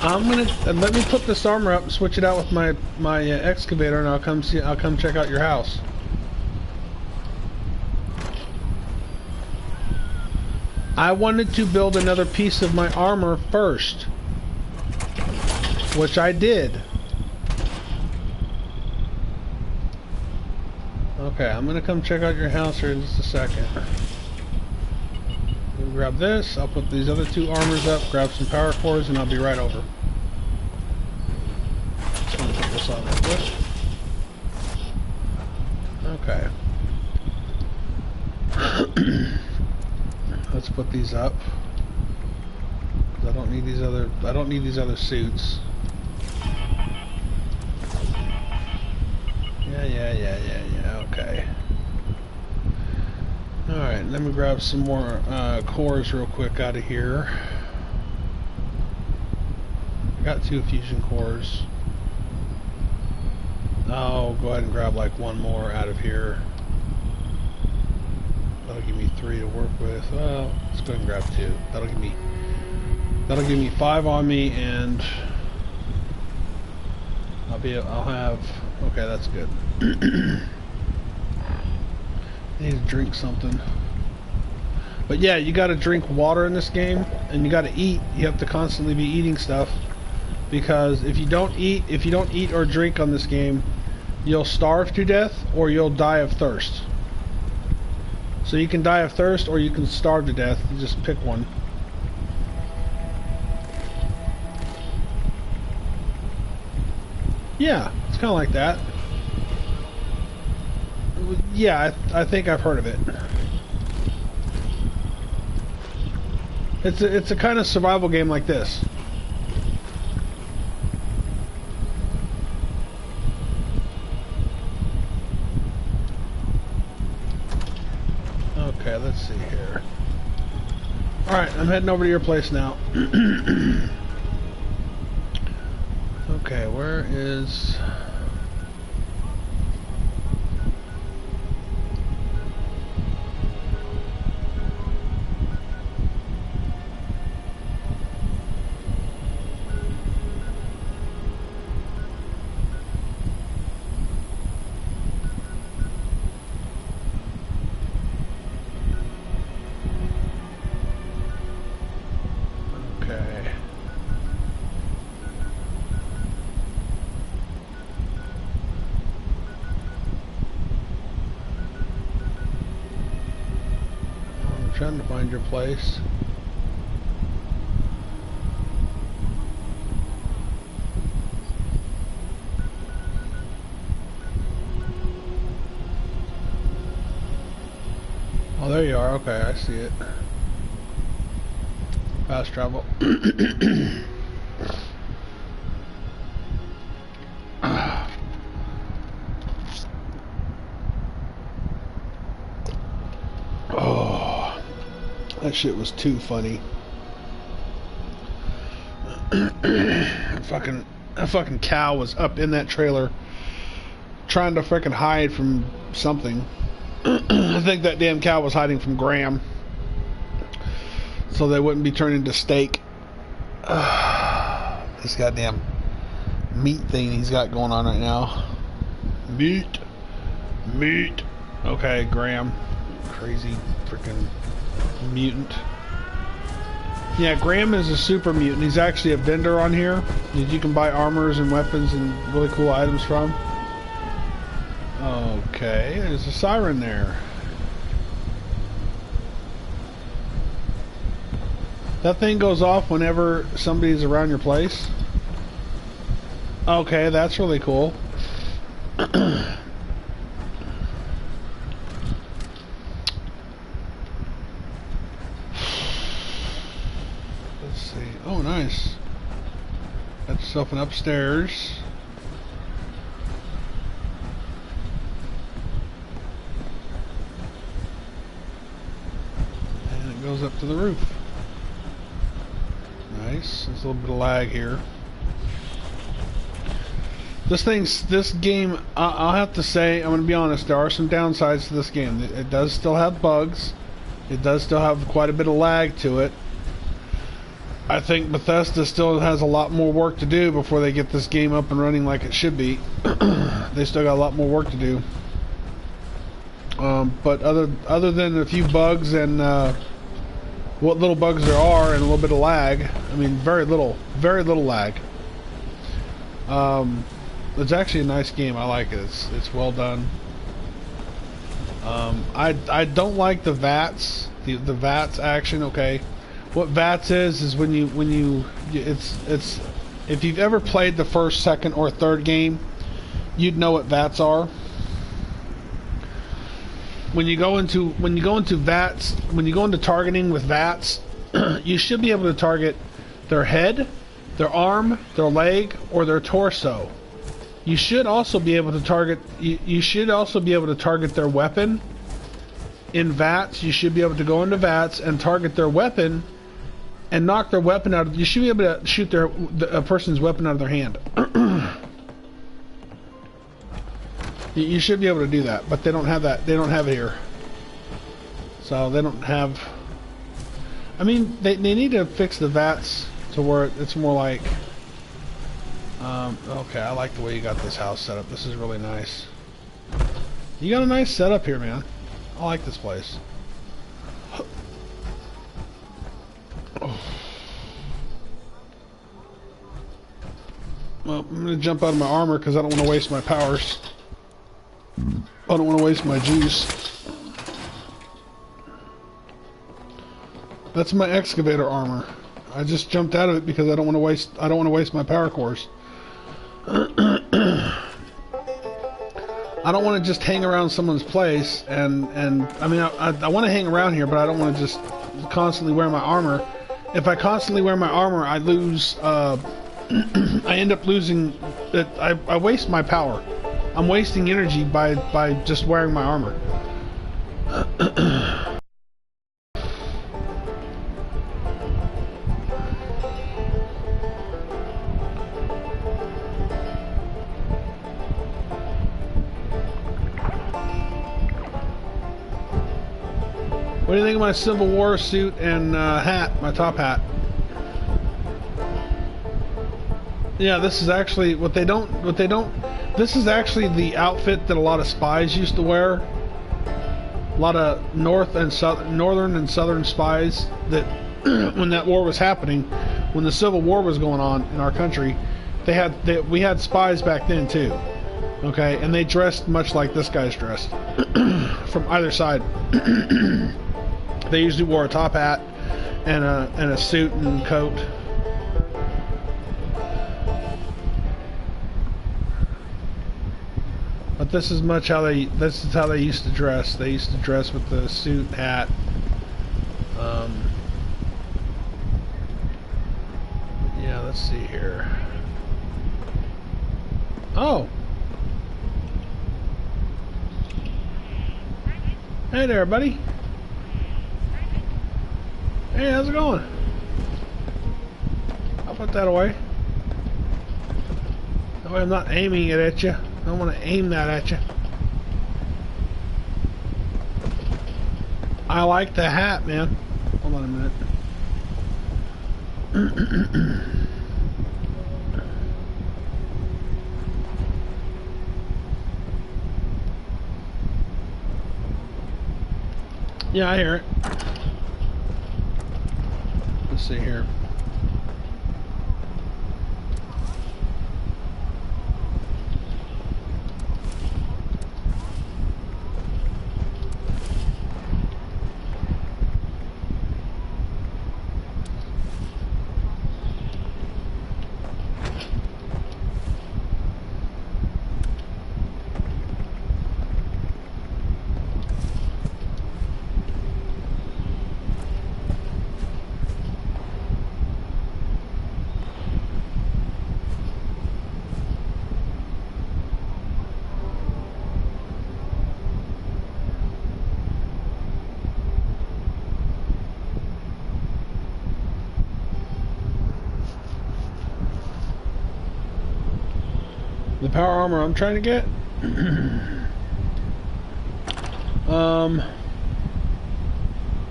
I'm gonna let me put this armor up, switch it out with my excavator, and I'll come check out your house. I wanted to build another piece of my armor first, which I did. Okay, I'm gonna come check out your house here in just a second. We'll grab this, I'll put these other two armors up, grab some power cores, and I'll be right over. Just gonna put this on real quick. Okay. Let's put these up. I don't need these other suits. Yeah, okay. Alright, let me grab some more cores real quick out of here. I got 2 fusion cores. I'll go ahead and grab like one more out of here. That'll give me 3 to work with. Well, let's go ahead and grab 2. That'll give me 5 on me, and I'll I'll have. Okay, that's good. I need to drink something. But yeah, you got to drink water in this game, and you got to eat. You have to constantly be eating stuff, because if you don't eat or drink on this game, you'll starve to death or you'll die of thirst. So you can die of thirst or you can starve to death. You just pick one. Yeah, it's kind of like that. Yeah, I think I've heard of it. It's a kind of survival game like this. Okay, let's see here. Alright, I'm heading over to your place now. Okay, where is... trying to find your place. Oh, there you are. Okay, I see it. Fast travel. That shit was too funny. That fucking cow was up in that trailer trying to freaking hide from something. I think that damn cow was hiding from Graham, so they wouldn't be turned into steak. This goddamn meat thing he's got going on right now. Meat. Okay, Graham. Crazy freaking mutant. Yeah, Graham is a super mutant. He's actually a vendor on here that you can buy armors and weapons and really cool items from. Okay, there's a siren there. That thing goes off whenever somebody's around your place. Okay, that's really cool. Oh, nice. Got yourself an upstairs. And it goes up to the roof. Nice. There's a little bit of lag here. This game, I'll have to say, I'm going to be honest, there are some downsides to this game. It does still have bugs. It does still have quite a bit of lag to it. I think Bethesda still has a lot more work to do before they get this game up and running like it should be. They still got a lot more work to do. But other than a few bugs and what little bugs there are and a little bit of lag, I mean very little lag. It's actually a nice game. I like it. It's well done. I don't like the VATS, the VATS action. Okay. What VATS is when you it's if you've ever played the first, second, or third game, you'd know what VATS are. When you go into VATS, when you go into targeting with VATS, you should be able to target their head, their arm, their leg, or their torso. You should also be able to target. You should also be able to target their weapon. In VATS, you should be able to go into VATS and target their weapon and knock their weapon out. You should be able to shoot a person's weapon out of their hand. You should be able to do that, but they don't have that. They don't have it here. So they don't have... I mean, they need to fix the VATS to where it's more like... Okay, I like the way you got this house set up. This is really nice. You got a nice setup here, man. I like this place. Well, I'm gonna jump out of my armor because I don't want to waste my powers. I don't want to waste my juice. That's my excavator armor. I just jumped out of it because I don't want to waste my power cores. I don't want to just hang around someone's place and I mean I want to hang around here, but I don't want to just constantly wear my armor. If I constantly wear my armor, I lose I end up losing it. I waste my power. I'm wasting energy by just wearing my armor. What do you think of my Civil War suit and hat, my top hat? Yeah, this is actually this is actually the outfit that a lot of spies used to wear. A lot of northern and southern spies that when that war was happening, when the Civil War was going on in our country, we had spies back then too. Okay, and they dressed much like this guy's dressed from either side. They usually wore a top hat and a suit and coat. But this is how they used to dress. They used to dress with the suit, hat. Yeah, let's see here. Oh. Hey there, buddy. Hey, how's it going? I'll put that away. That way I'm not aiming it at you. I don't want to aim that at you. I like the hat, man. Hold on a minute. Yeah, I hear it. Let's see here. The power armor I'm trying to get?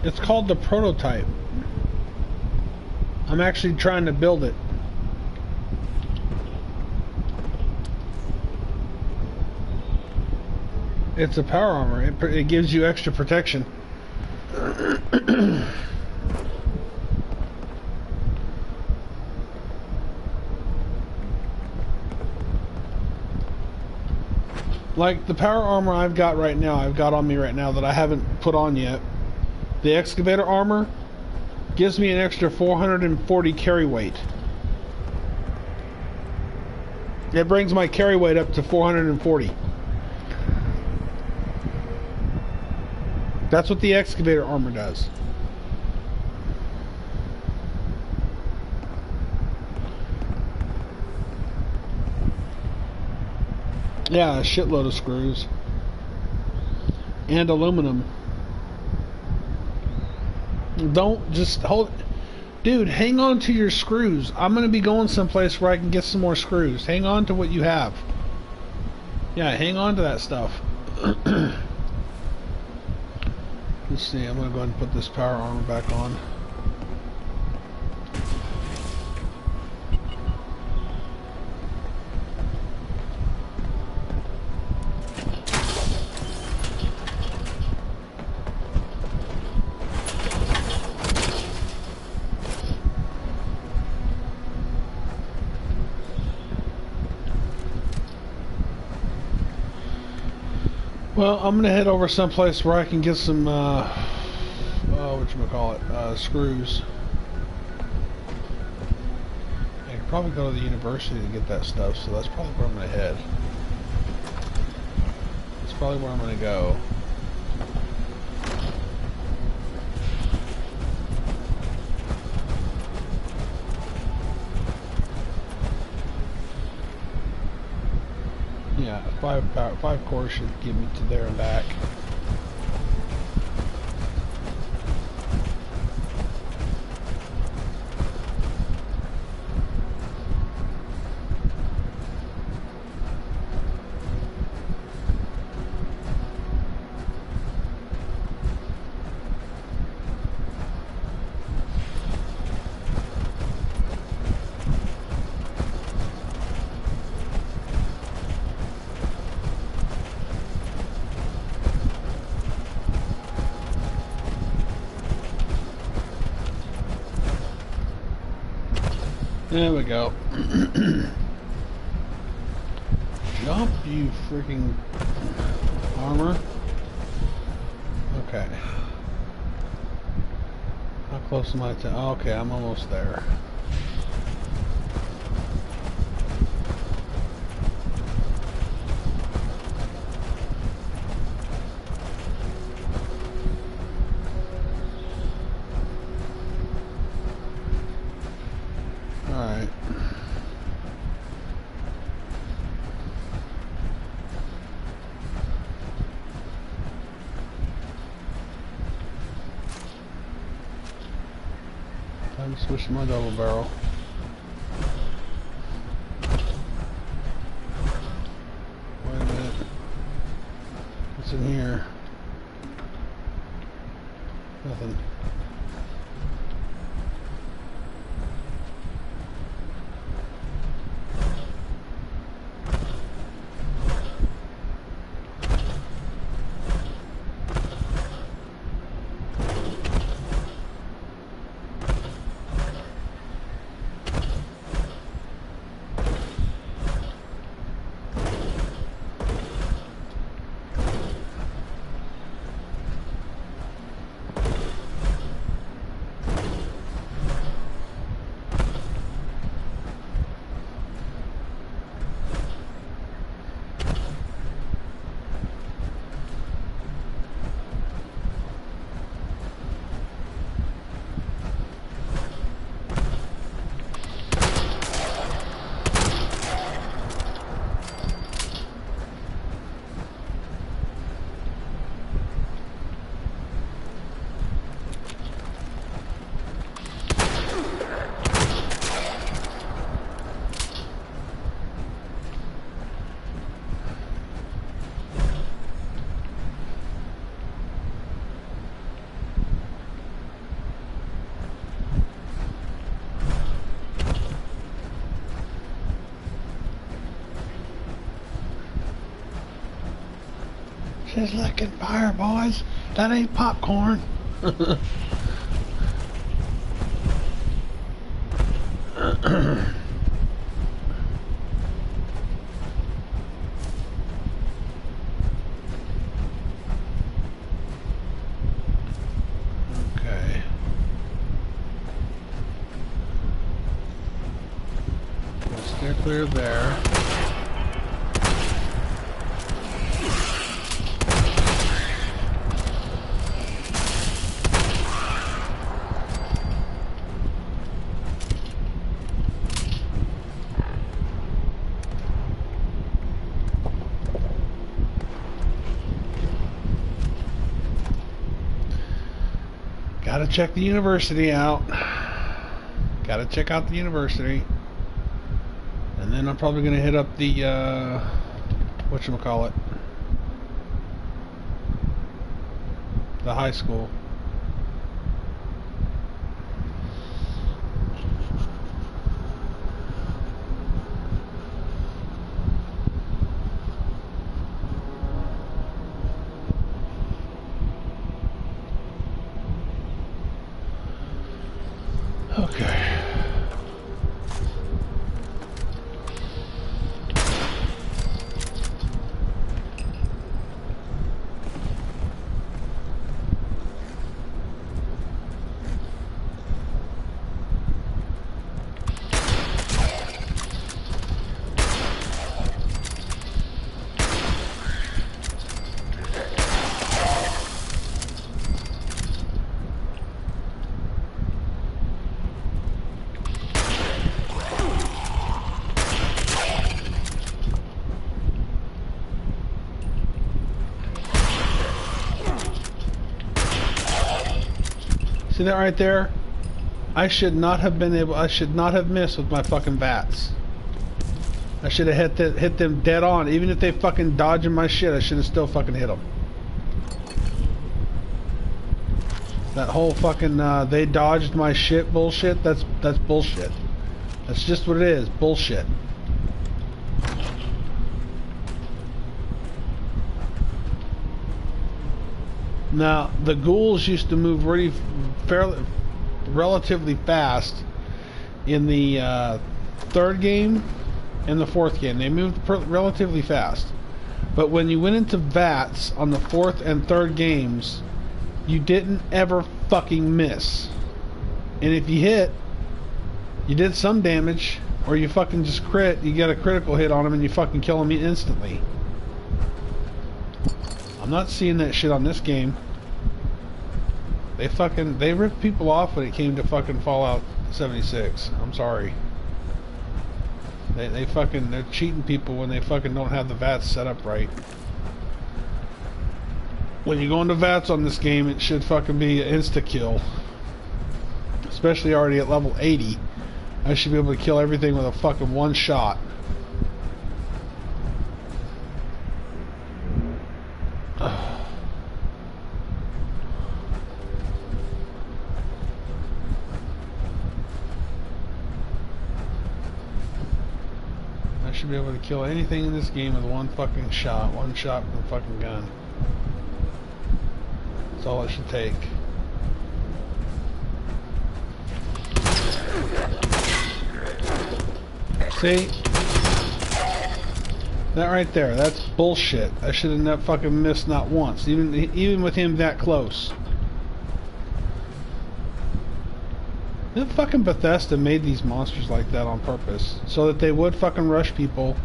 It's called the prototype. I'm actually trying to build it. It's a power armor. It gives you extra protection. Like the power armor I've got right now, I've got on me right now that I haven't put on yet. The excavator armor gives me an extra 440 carry weight. It brings my carry weight up to 440. That's what the excavator armor does. Yeah, a shitload of screws. And aluminum. Don't just hold... Dude, hang on to your screws. I'm going to be going someplace where I can get some more screws. Hang on to what you have. Yeah, hang on to that stuff. Let's see, I'm going to go ahead and put this power armor back on. Well, I'm gonna head over someplace where I can get some, whatchamacallit, screws. I could probably go to the university to get that stuff, so that's probably where I'm gonna head. That's probably where I'm gonna go. Yeah, five cores should get me to there and back. There we go. Jump, you freaking armor. Okay. How close am I to? Okay, I'm almost there. Alright. Time to switch to my double barrel. Wait a minute. What's in here? Nothing. She's looking fire, boys. That ain't popcorn. Okay. Steer clear there. Gotta check the university out. Gotta check out the university. And then I'm probably gonna hit up the, whatchamacallit? The high school. Okay. See that right there? I should not have been able. I should not have missed with my fucking VATS. I should have hit them dead on. Even if they fucking dodging my shit, I should have still fucking hit them. That whole fucking they dodged my shit bullshit. That's bullshit. That's just what it is. Bullshit. Now the ghouls used to move really relatively fast in the third game and the fourth game. They moved relatively fast, but when you went into VATS on the fourth and third games, you didn't ever fucking miss. And if you hit, you did some damage, or you fucking just crit. You get a critical hit on them and you fucking kill them instantly. I'm not seeing that shit on this game. They ripped people off when it came to fucking Fallout 76. I'm sorry. They're cheating people when they fucking don't have the VATS set up right. When you go into VATS on this game, it should fucking be an insta-kill. Especially already at level 80. I should be able to kill everything with a fucking one shot. I should be able to kill anything in this game with one fucking shot. One shot with a fucking gun. That's all it should take. See? That right there, that's bullshit. I should have not fucking missed not once, even with him that close. Then fucking Bethesda made these monsters like that on purpose, so that they would fucking rush people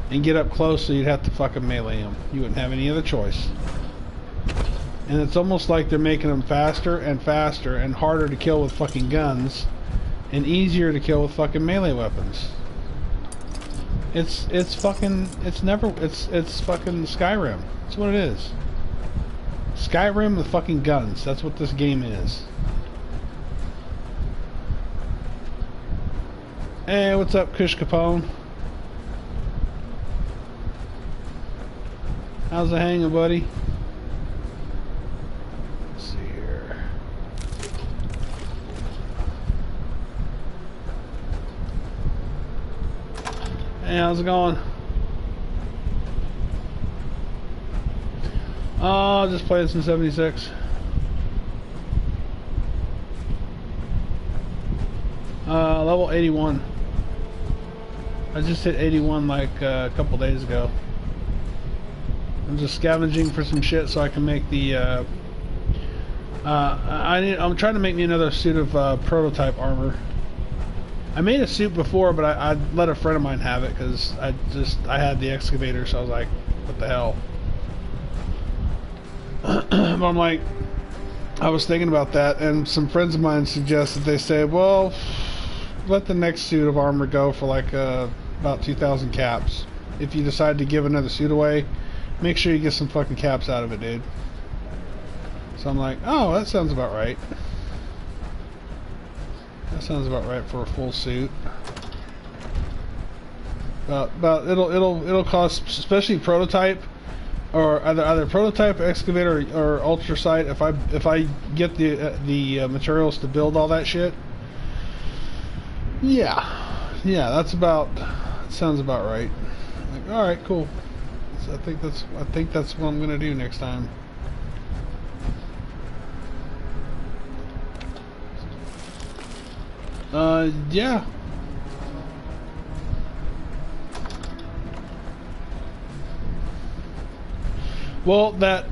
and get up close, so you'd have to fucking melee them. You wouldn't have any other choice. And it's almost like they're making them faster and faster and harder to kill with fucking guns and easier to kill with fucking melee weapons. It's fucking Skyrim. That's what it is. Skyrim with fucking guns. That's what this game is. Hey, what's up, Kush Capone? How's it hanging, buddy? Let's see here. Hey, how's it going? Oh, just playing some 76. Level 81. I just hit 81 like a couple days ago. I'm just scavenging for some shit so I can make the I'm trying to make me another suit of prototype armor. I made a suit before, but I let a friend of mine have it because I had the excavator, so I was like, what the hell. But I'm like, I was thinking about that, and some friends of mine suggested, they say, well, let the next suit of armor go for like about 2,000 caps. If you decide to give another suit away, make sure you get some fucking caps out of it, dude. So I'm like, oh, that sounds about right. That sounds about right for a full suit. But it'll cost, especially prototype, or either prototype, excavator, or ultrasite. If I get the materials to build all that shit. Yeah, that's about. Sounds about right. Like, all right, cool. So I think that's what I'm gonna do next time. Yeah. Well, I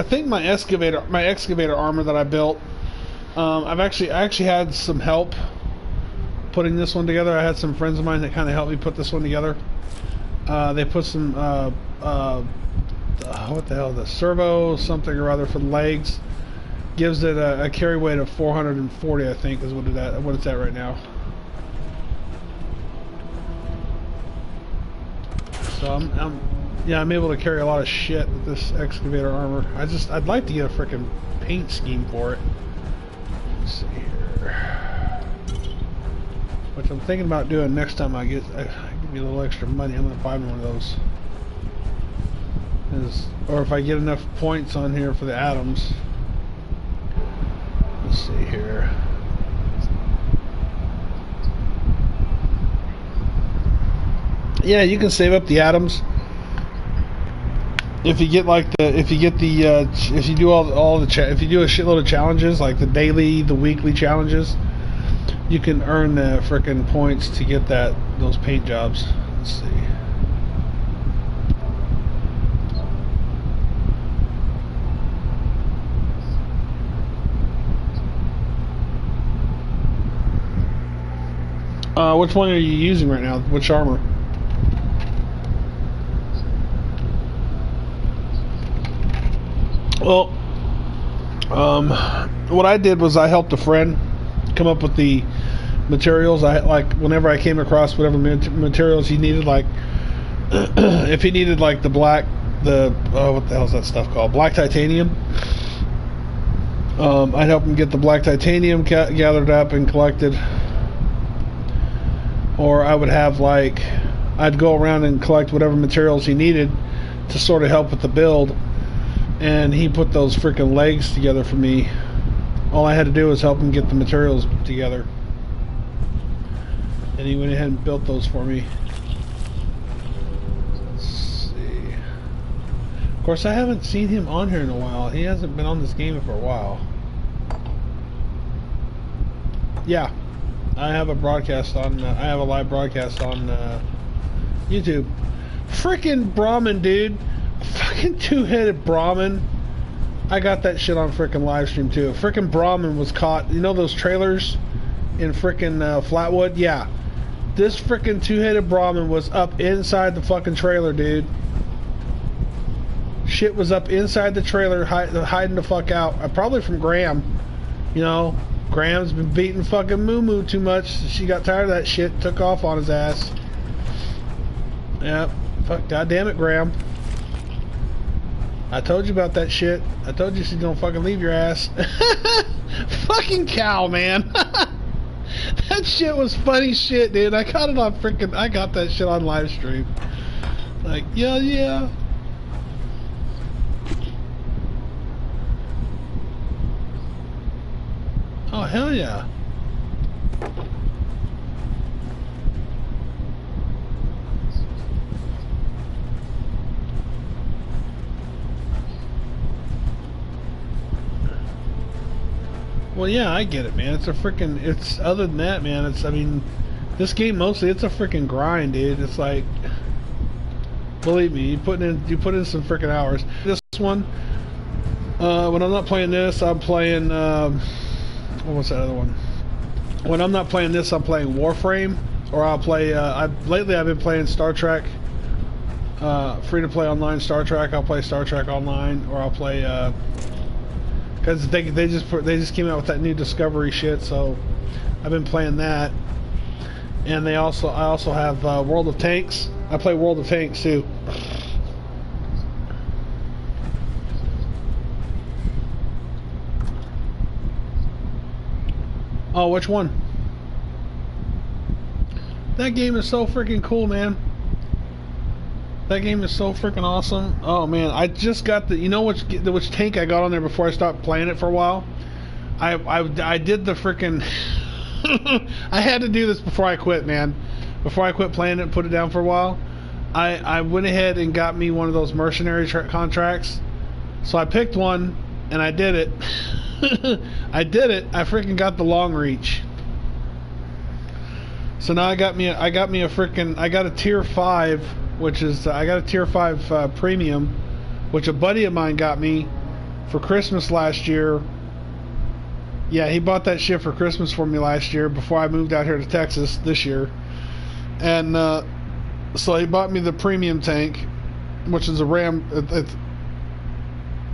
think my excavator armor that I built. I actually had some help putting this one together. I had some friends of mine that kind of helped me put this one together. They put some what the hell, the servo something or other for the legs. Gives it a carry weight of 440, I think, is what it's at right now. So Yeah, I'm able to carry a lot of shit with this excavator armor. I'd like to get a freaking paint scheme for it. Let's see here. Which I'm thinking about doing next time I give me a little extra money. I'm gonna buy one of those. Or if I get enough points on here for the atoms. Let's see here. Yeah, you can save up the atoms. If you get like if you do if you do a shitload of challenges, like the daily, the weekly challenges, you can earn the frickin' points to get those paint jobs. Let's see. Which one are you using right now? Which armor? Well, what I did was I helped a friend come up with the materials. Whenever I came across whatever materials he needed, like if he needed like what the hell's that stuff called? Black titanium. I'd help him get the black titanium gathered up and collected. Or I would have I'd go around and collect whatever materials he needed to sort of help with the build, and he put those freaking legs together for me. All I had to do was help him get the materials together, and he went ahead and built those for me. Let's see. Of course, I haven't seen him on here in a while. He hasn't been on this game for a while. Yeah. I have a broadcast on. I have a live broadcast on YouTube. Freaking Brahmin, dude! Fucking two-headed Brahmin. I got that shit on freaking live stream too. Freaking Brahmin was caught. You know those trailers in freaking Flatwood? Yeah. This freaking two-headed Brahmin was up inside the fucking trailer, dude. Shit was up inside the trailer, hiding the fuck out. Probably from Graham. You know. Graham's been beating fucking Moo Moo too much. She got tired of that shit, took off on his ass. Yep. Fuck, goddamn it, Graham. I told you about that shit. I told you she's gonna fucking leave your ass. Fucking cow, man. That shit was funny shit, dude. I got that shit on live stream. Like, yeah. Oh, hell yeah. Well, yeah, I get it, man. It's other than that, man, I mean, this game mostly, it's a freaking grind, dude. It's like, believe me, you put in some freaking hours. This one, when I'm not playing this, I'm playing, what was that other one? When I'm not playing this, I'm playing Warframe, or I'll play. Lately, I've been playing Star Trek, free-to-play online Star Trek. I'll play Star Trek Online, or I'll play because they just came out with that new Discovery shit. So I've been playing that, and I also have World of Tanks. I play World of Tanks too. Oh, which one? That game is so freaking cool, man. That game is so freaking awesome. Oh man, I just got you know which tank I got on there before I stopped playing it for a while? I did the freaking I had to do this before I quit, man. Before I quit playing it and put it down for a while. I went ahead and got me one of those mercenary contracts. So I picked one and I did it. I did it. I freaking got the long reach. So now I got a tier 5, which is I got a tier 5 premium, which a buddy of mine got me for Christmas last year. Yeah, he bought that shit for Christmas for me last year before I moved out here to Texas this year. And so he bought me the premium tank, which is a Ram.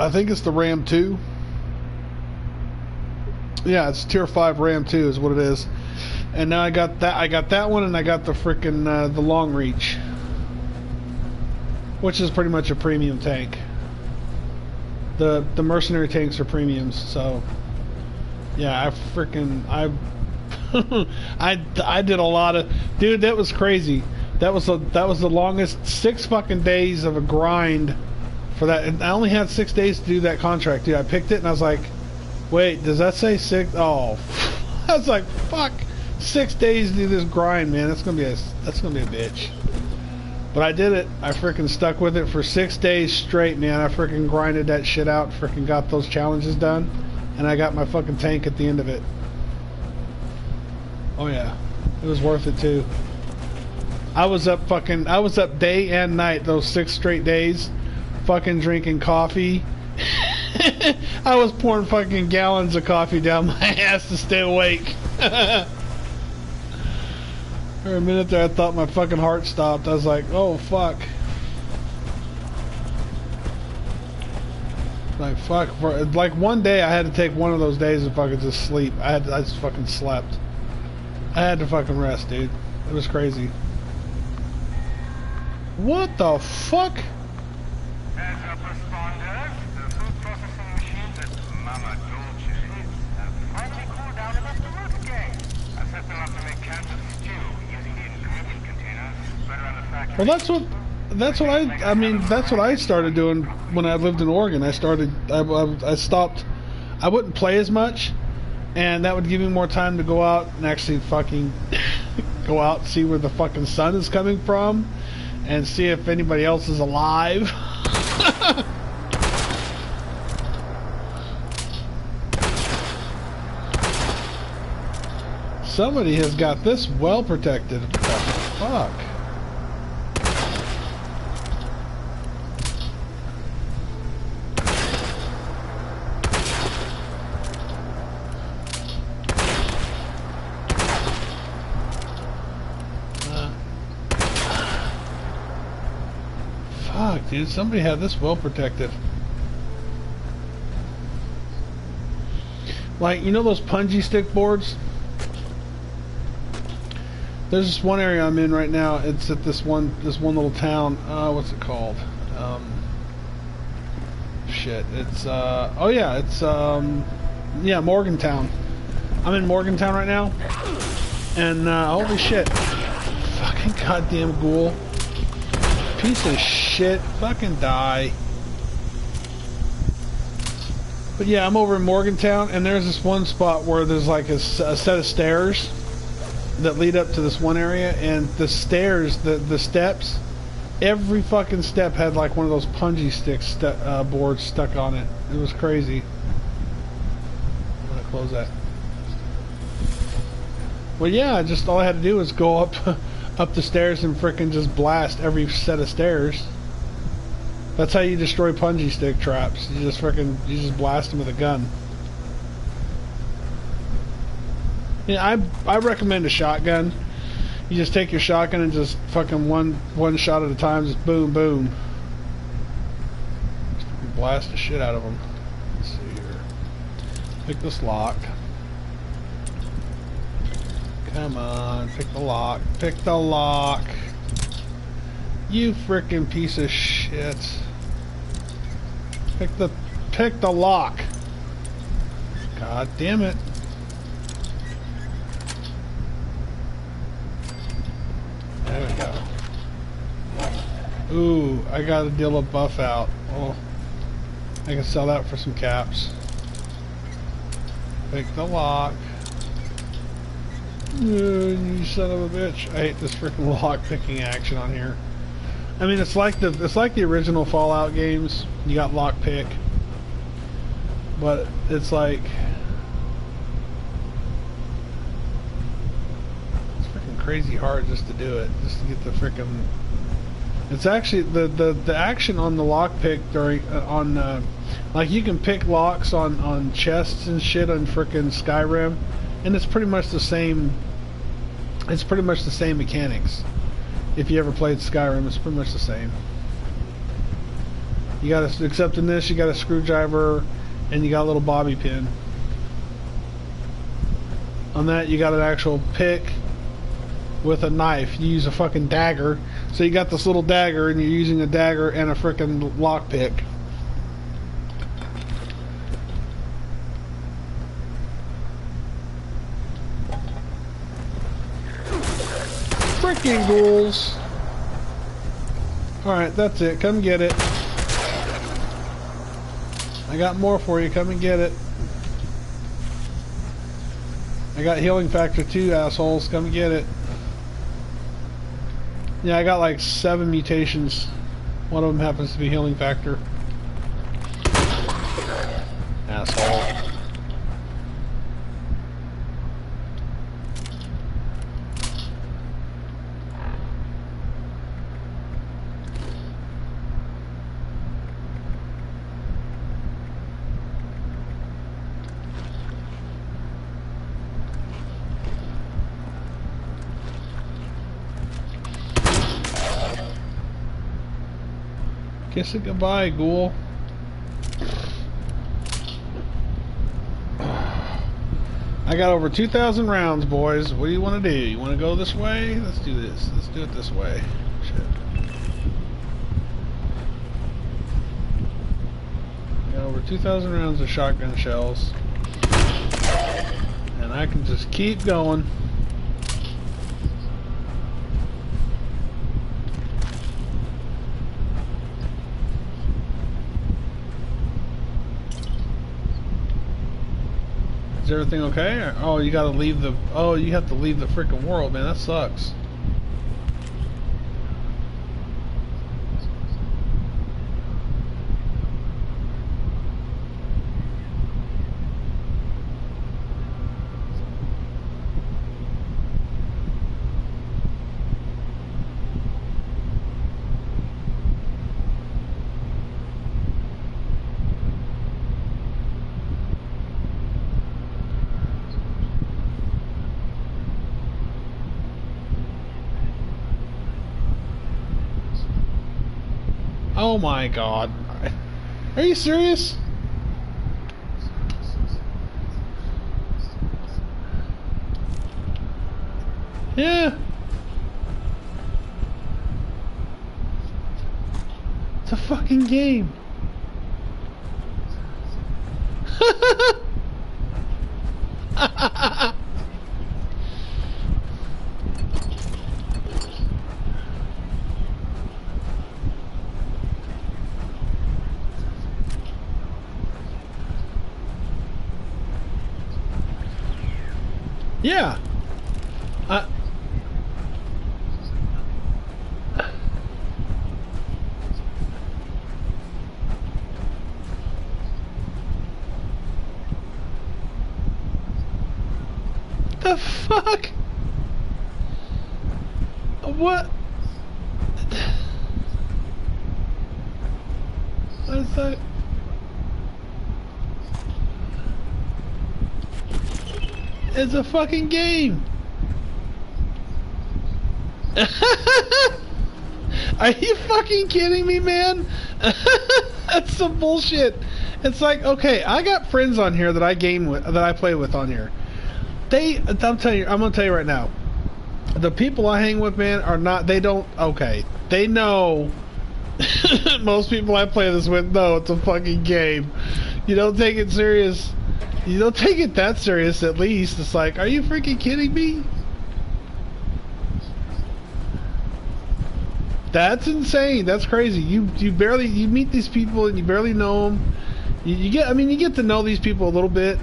I think it's the Ram 2. Yeah, it's tier 5 Ram 2 is what it is. And now I got that one, and I got the freaking the long reach. which is pretty much a premium tank. The mercenary tanks are premiums, so yeah, I did a lot of, dude, that was crazy. That was the longest 6 fucking days of a grind for that. And I only had 6 days to do that contract, dude. I picked it and I was like, wait, does that say 6? Oh, I was like, fuck, 6 days to do this grind, man. That's gonna be a bitch. But I did it. I freaking stuck with it for 6 days straight, man. I freaking grinded that shit out, freaking got those challenges done, and I got my fucking tank at the end of it. Oh yeah, it was worth it too. I was up day and night those 6 straight days, fucking drinking coffee. I was pouring fucking gallons of coffee down my ass to stay awake. For a minute there, I thought my fucking heart stopped. I was like, oh, fuck. Like, fuck. Like, one day I had to take one of those days and fucking just sleep. I just fucking slept. I had to fucking rest, dude. It was crazy. What the fuck? Heads up, responders. The food processing machines at Mama Dolce's have finally cooled down enough to work again. I've set them up to make cans of stew using the ingredient containers right around the factory. Well, that's what I started doing when I lived in Oregon. I stopped. I wouldn't play as much, and that would give me more time to go out and actually fucking go out and see where the fucking sun is coming from, and see if anybody else is alive. Somebody has got this well protected. What the fuck? Fuck, dude, somebody had this well protected. Like, you know those punji stick boards? There's this one area I'm in right now. It's at this one little town. What's it called? Shit. It's oh yeah, it's yeah, Morgantown. I'm in Morgantown right now, and holy shit, fucking goddamn ghoul, piece of shit, fucking die. But yeah, I'm over in Morgantown, and there's this one spot where there's like a set of stairs that lead up to this one area, and the stairs, the steps, every fucking step had like one of those punji stick boards stuck on it. It was crazy. I'm gonna close that. Well, yeah, just all I had to do was go up the stairs and frickin' just blast every set of stairs. That's how you destroy punji stick traps. You just blast them with a gun. Yeah, I recommend a shotgun. You just take your shotgun and just fucking one shot at a time, just boom, boom. Just blast the shit out of them. Let's see here. Pick this lock. Come on, pick the lock. Pick the lock. You frickin' piece of shit. Pick the lock. God damn it. There we go. Ooh, I got a deal of buff out. Oh, I can sell that for some caps. Pick the lock. You son of a bitch. I hate this freaking lock picking action on here. I mean, it's like the original Fallout games. You got lock pick, but it's like crazy hard just to do it, just to get the frickin'. It's actually the action on the lockpick during like you can pick locks on chests and shit on frickin' Skyrim, and it's pretty much the same. It's pretty much the same mechanics. If you ever played Skyrim, it's pretty much the same. You got to, except in this, you got a screwdriver and you got a little bobby pin. On that, you got an actual pick. with a knife. You use a fucking dagger. So you got this little dagger, and you're using a dagger and a frickin' lockpick. Frickin' ghouls. Alright, that's it. Come get it. I got more for you. Come and get it. I got healing factor too, assholes. Come and get it. Yeah, I got like 7 mutations. One of them happens to be healing factor. Asshole. Kiss it goodbye, ghoul. I got over 2,000 rounds, boys. What do you want to do? You want to go this way? Let's do this. Let's do it this way. Shit. Got over 2,000 rounds of shotgun shells. And I can just keep going. Is everything okay? Or, oh, you gotta leave the... Oh, you have to leave the freaking world, man. That sucks. Oh my god. Are you serious? Yeah. It's a fucking game. Yeah. The fuck? What? What is that? It's a fucking game. Are you fucking kidding me, man? That's some bullshit. It's like, okay, I got friends on here that I game with, that I play with on here. I'm gonna tell you right now. The people I hang with, man, are not. They don't. Okay, they know. Most people I play this with know it's a fucking game. You don't take it serious. You don't take it that serious, at least. It's like, are you freaking kidding me? That's insane. That's crazy. You meet these people and you barely know them. You get to know these people a little bit.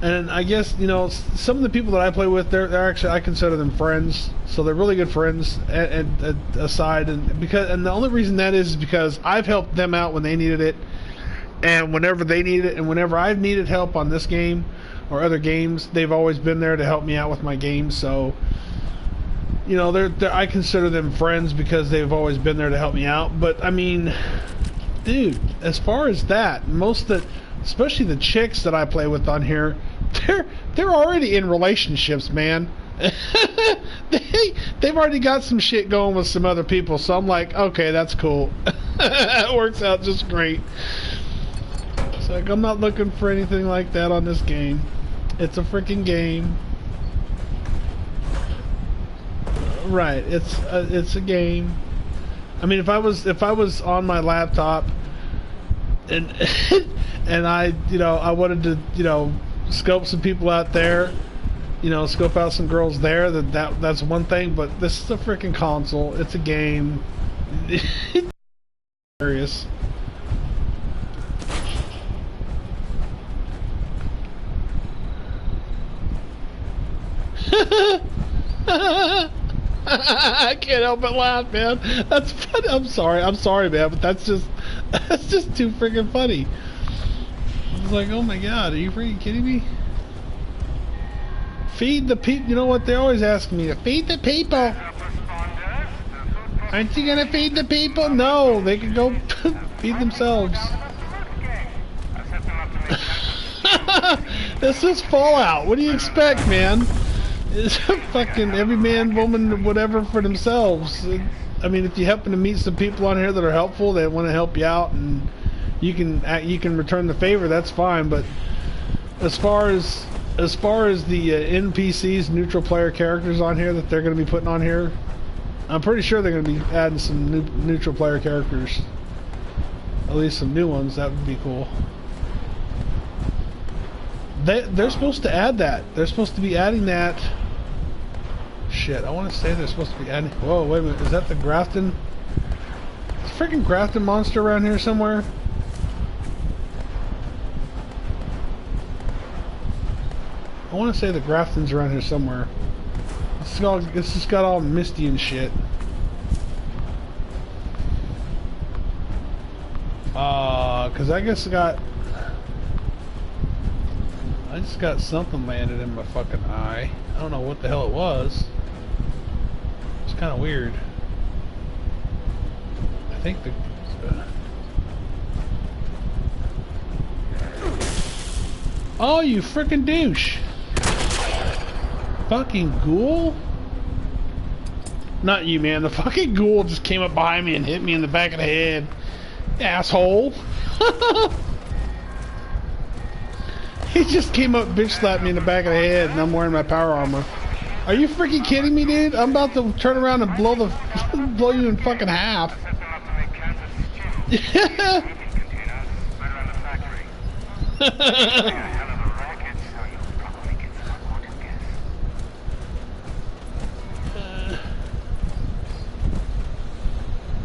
And I guess, you know, some of the people that I play with, they're actually, I consider them friends. So they're really good friends and aside, and the only reason that is because I've helped them out when they needed it. And whenever they need it, and whenever I've needed help on this game or other games, they've always been there to help me out with my games. So, you know, I consider them friends because they've always been there to help me out. But I mean, dude, as far as that, especially the chicks that I play with on here, they're already in relationships, man. They've already got some shit going with some other people. So I'm like, okay, that's cool. It works out just great. It's like, I'm not looking for anything like that on this game. It's a freaking game. Right. It's a game. I mean, if I was on my laptop and and I wanted to scope some people out there, scope out some girls there, that's one thing. But this is a freaking console. It's a game. It's hilarious. I can't help but laugh, man. That's funny. I'm sorry, man, but that's just too freaking funny. It's like, oh my god, are you freaking kidding me? Feed the people. You know what? They're always asking me to feed the people. Aren't you gonna feed the people? No, they can go feed themselves. This is Fallout. What do you expect, man? It's fucking every man, woman, whatever for themselves. I mean, if you happen to meet some people on here that are helpful, they want to help you out, and you can return the favor. That's fine. But as far as the NPCs, neutral player characters on here that they're going to be putting on here, I'm pretty sure they're going to be adding some neutral player characters. At least some new ones. That would be cool. They're supposed to add that. They're supposed to be adding that. Shit, I want to say they're supposed to be adding... Whoa, wait a minute. Is that the Grafton? Is a freaking Grafton monster around here somewhere? I want to say the Grafton's around here somewhere. It's just got all misty and shit. Because I guess I just got something landed in my fucking eye. I don't know what the hell it was. It's kind of weird. I think the... Oh, you frickin' douche! Fucking ghoul? Not you, man. The fucking ghoul just came up behind me and hit me in the back of the head. Asshole! He just came up, bitch slapped me in the back of the head, and I'm wearing my power armor. Are you freaking kidding me, dude? I'm about to turn around and blow you in fucking half.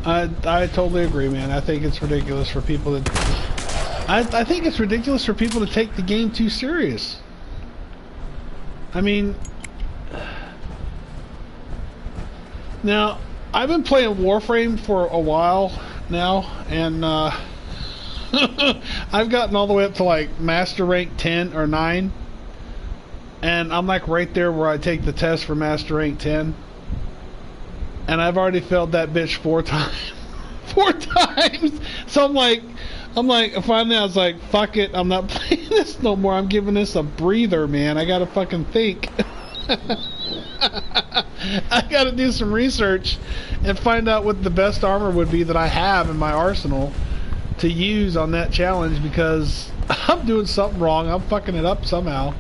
I totally agree, man. I think it's ridiculous for people to... I think it's ridiculous for people to take the game too serious. I mean... Now, I've been playing Warframe for a while now, and I've gotten all the way up to like Master Rank 10 or 9. And I'm like right there where I take the test for Master Rank 10. And I've already failed that bitch 4 times. 4 times! So I'm like, finally I was like, fuck it, I'm not playing this no more. I'm giving this a breather, man. I gotta fucking think. I gotta do some research and find out what the best armor would be that I have in my arsenal to use on that challenge, because I'm doing something wrong. I'm fucking it up somehow.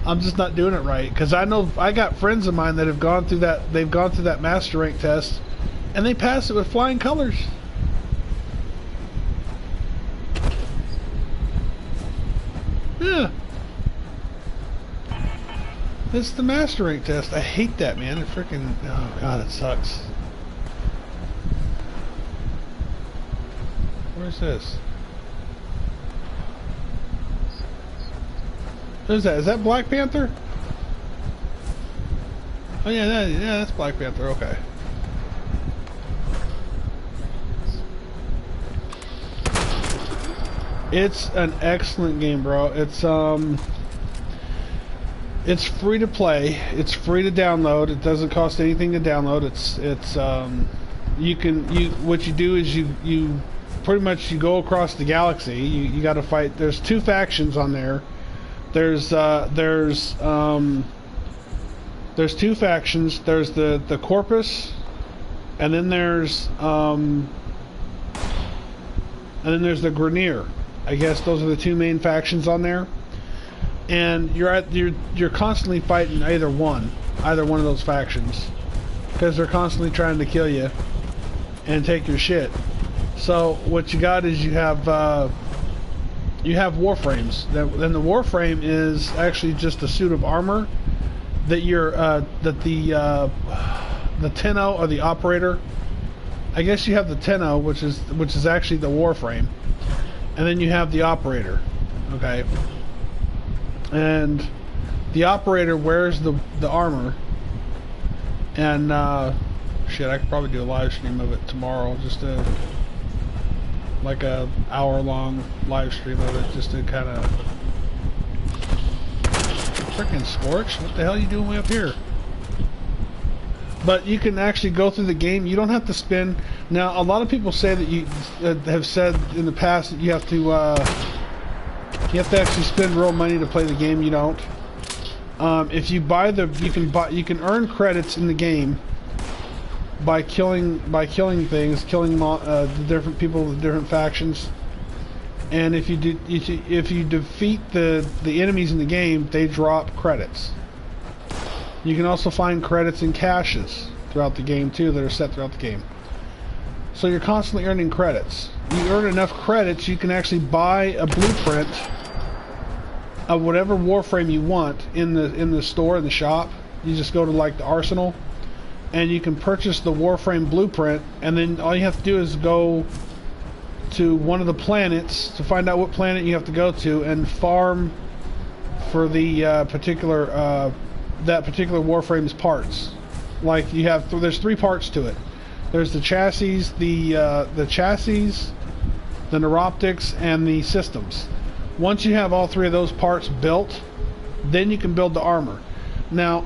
I'm just not doing it right, because I know I got friends of mine that have gone through that. They've gone through that master rank test, and they pass it with flying colors. Yeah, it's the master rank test. I hate that, man. It freaking, oh god, it sucks. Where's this? Who's that? Is that Black Panther? Oh yeah, that's Black Panther. Okay. It's an excellent game, bro. It's free to play. It's free to download. It doesn't cost anything to download. What you do is you pretty much you go across the galaxy. You got to fight. There's 2 factions on there. There's 2 factions. There's the Corpus, and then there's the Grenier. I guess those are the 2 main factions on there. And you're constantly fighting either one of those factions. because they're constantly trying to kill you and take your shit. So what you got is you have warframes. Then the warframe is actually just a suit of armor that the Tenno or the operator. I guess you have the Tenno, which is actually the warframe, and then you have the operator. Okay, and the operator wears the armor, and shit, I could probably do a live stream of it tomorrow, just to like a hour-long live stream of it, just to kind of freaking Scorch. What the hell are you doing way up here? But you can actually go through the game. You don't have to spend. Now, a lot of people say that you have said in the past that you have to actually spend real money to play the game. You don't. If you buy you can earn credits in the game by killing things, killing the different people with different factions. And if you defeat the enemies in the game, they drop credits. You can also find credits in caches throughout the game too that are set throughout the game. So you're constantly earning credits. You earn enough credits, you can actually buy a blueprint of whatever warframe you want in the store, in the shop. You just go to like the arsenal, and you can purchase the warframe blueprint, and then all you have to do is go to one of the planets to find out what planet you have to go to and farm for the that particular warframe's parts. Like you have, there's 3 parts to it. There's the chassis, the neuroptics, and the systems. Once you have all 3 of those parts built, then you can build the armor. Now,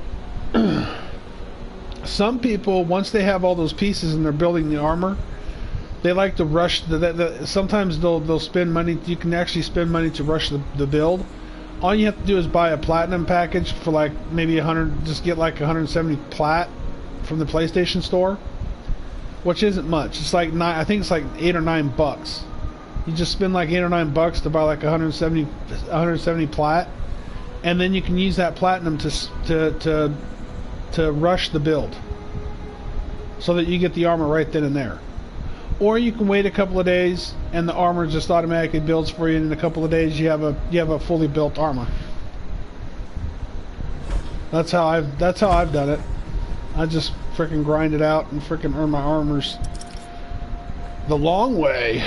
some people, once they have all those pieces and they're building the armor, they like to rush. Sometimes they'll spend money. You can actually spend money to rush the build. All you have to do is buy a platinum package for like maybe 100. Just get like 170 plat from the PlayStation Store, which isn't much. It's like I think it's like $8 or $9. You just spend like $8 or $9 to buy like 170 plat, and then you can use that platinum to rush the build, so that you get the armor right then and there. Or you can wait a couple of days and the armor just automatically builds for you, and in a couple of days you have a fully built armor. That's how I've done it. I just freaking grind it out and freaking earn my armors the long way.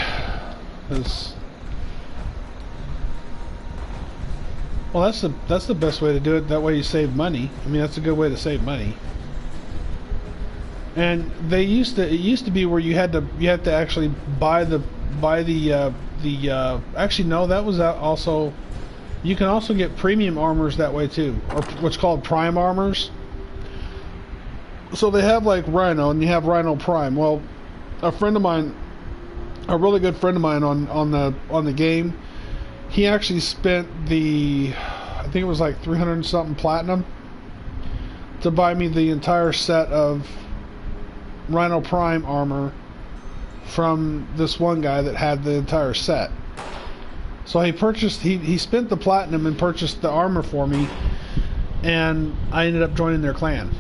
Well, that's the best way to do it. That way you save money. I mean, that's a good way to save money. And it used to be where you had to actually buy the actually no, that was also, you can also get premium armors that way too, or what's called prime armors. So they have like Rhino, and you have Rhino Prime. Well, a friend of mine, a really good friend of mine on the game, he actually spent I think it was like 300 and something platinum to buy me the entire set of Rhino Prime armor from this one guy that had the entire set. So he spent the platinum and purchased the armor for me, and I ended up joining their clan.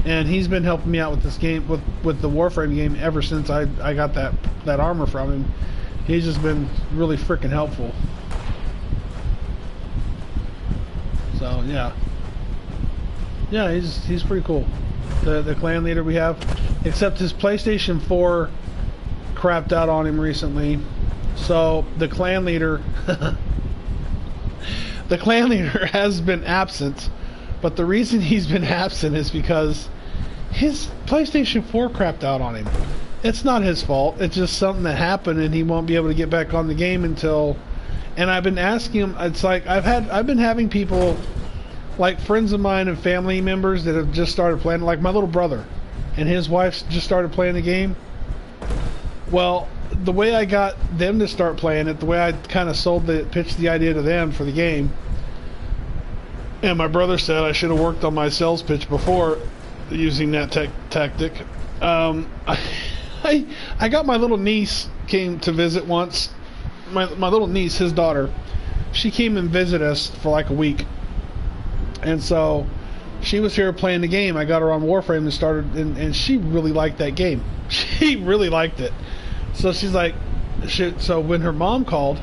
And he's been helping me out with this game, with the Warframe game, ever since I got that armor from him. He's just been really freaking helpful. So yeah, he's pretty cool. The clan leader we have, except his PlayStation 4 crapped out on him recently. So the clan leader, has been absent. But the reason he's been absent is because his PlayStation 4 crapped out on him. It's not his fault. It's just something that happened, and he won't be able to get back on the game until. And I've been asking him. It's like I've been having people, like friends of mine and family members that have just started playing. Like my little brother, and his wife just started playing the game. Well, the way I got them to start playing it, the way I kind of pitched the idea to them for the game. And my brother said I should have worked on my sales pitch before using that tactic. I got my little niece came to visit once. My little niece, his daughter, she came and visited us for like a week. And so She was here playing the game. I got her on Warframe and started, and she really liked that game. She really liked it. So she's like, so when her mom called,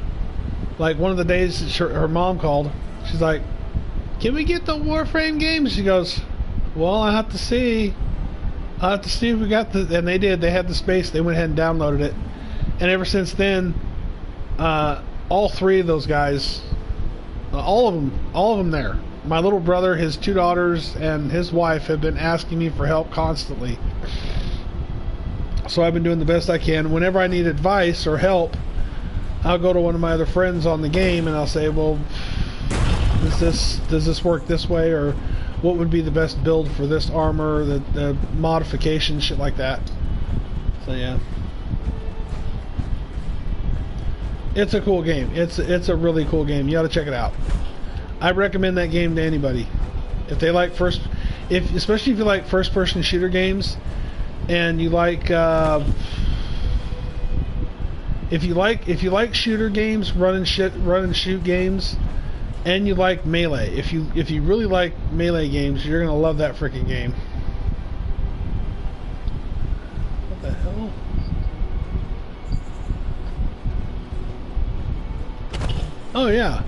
like one of the days her mom called, she's like, can we get the Warframe game? She goes, well, I have to see. I have to see if we got the, and they did. They had the space. They went ahead and downloaded it. And ever since then, all three of those guys, all of them there. My little brother, his two daughters, and his wife have been asking me for help constantly. So I've been doing the best I can. Whenever I need advice or help, I'll go to one of my other friends on the game and I'll say, well, does this work this way, or what would be the best build for this armor, the modification, shit like that. So yeah, it's a cool game. It's a really cool game. You ought to check it out. I recommend that game to anybody if they like especially if you like first-person shooter games, and you like if you like shooter games, run and shoot games, and you like melee. If you really like melee games, you're gonna love that freaking game. What the hell? Oh yeah.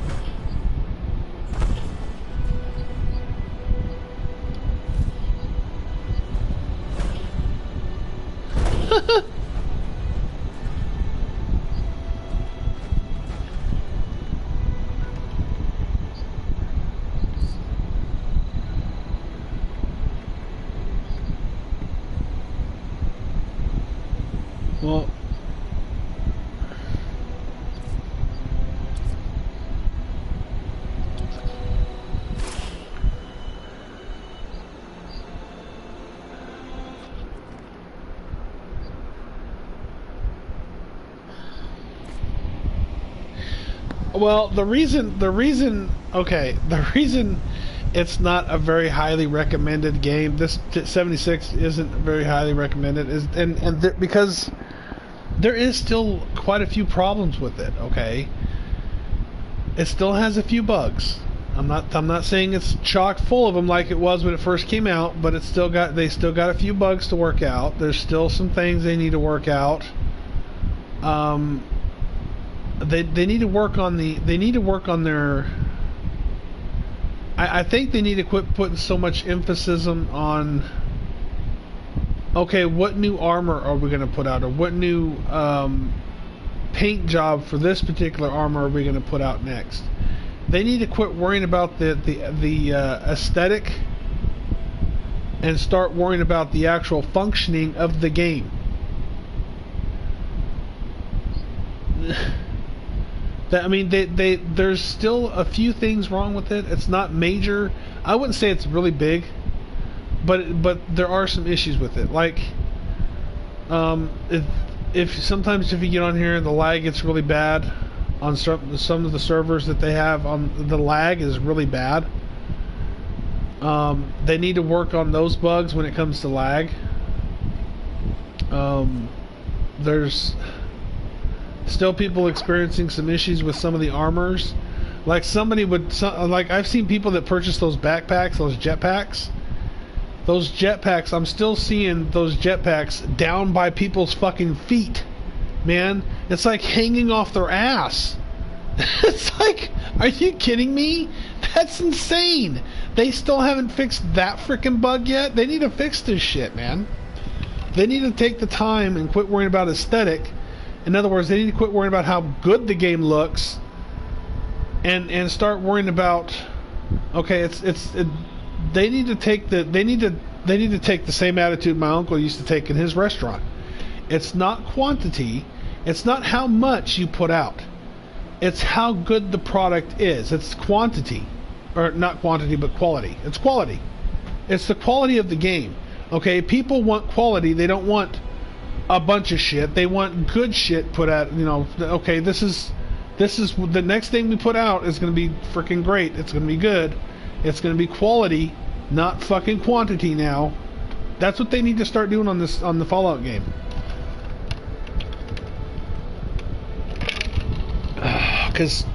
Well, the reason it's not a very highly recommended game. This 76 isn't very highly recommended, because there is still quite a few problems with it. Okay, it still has a few bugs. I'm not saying it's chock full of them like it was when it first came out, but they still got a few bugs to work out. There's still some things they need to work out. They need to work on their. I think they need to quit putting so much emphasis on, okay, what new armor are we going to put out, or what new paint job for this particular armor are we going to put out next. They need to quit worrying about the aesthetic and start worrying about the actual functioning of the game. There's still a few things wrong with it. It's not major. I wouldn't say it's really big, but there are some issues with it. Like, if sometimes if you get on here, the lag gets really bad on some of the servers that they have. The lag is really bad. They need to work on those bugs when it comes to lag. There's still people experiencing some issues with some of the armors. Like I've seen people that purchase those backpacks, those jetpacks. Those jetpacks, I'm still seeing those jetpacks down by people's fucking feet. Man, it's like hanging off their ass. It's like, are you kidding me? That's insane. They still haven't fixed that freaking bug yet. They need to fix this shit, man. They need to take the time and quit worrying about aesthetic. In other words, they need to quit worrying about how good the game looks, and start worrying about, okay, they need to take the same attitude my uncle used to take in his restaurant. It's not quantity, it's not how much you put out, it's how good the product is. It's quantity, or not quantity, but quality. It's quality. It's the quality of the game. Okay, people want quality. They don't want a bunch of shit. They want good shit put out. Okay, this is the next thing we put out is going to be freaking great. It's going to be good. It's going to be quality, not fucking quantity. Now, that's what they need to start doing on the Fallout game. Because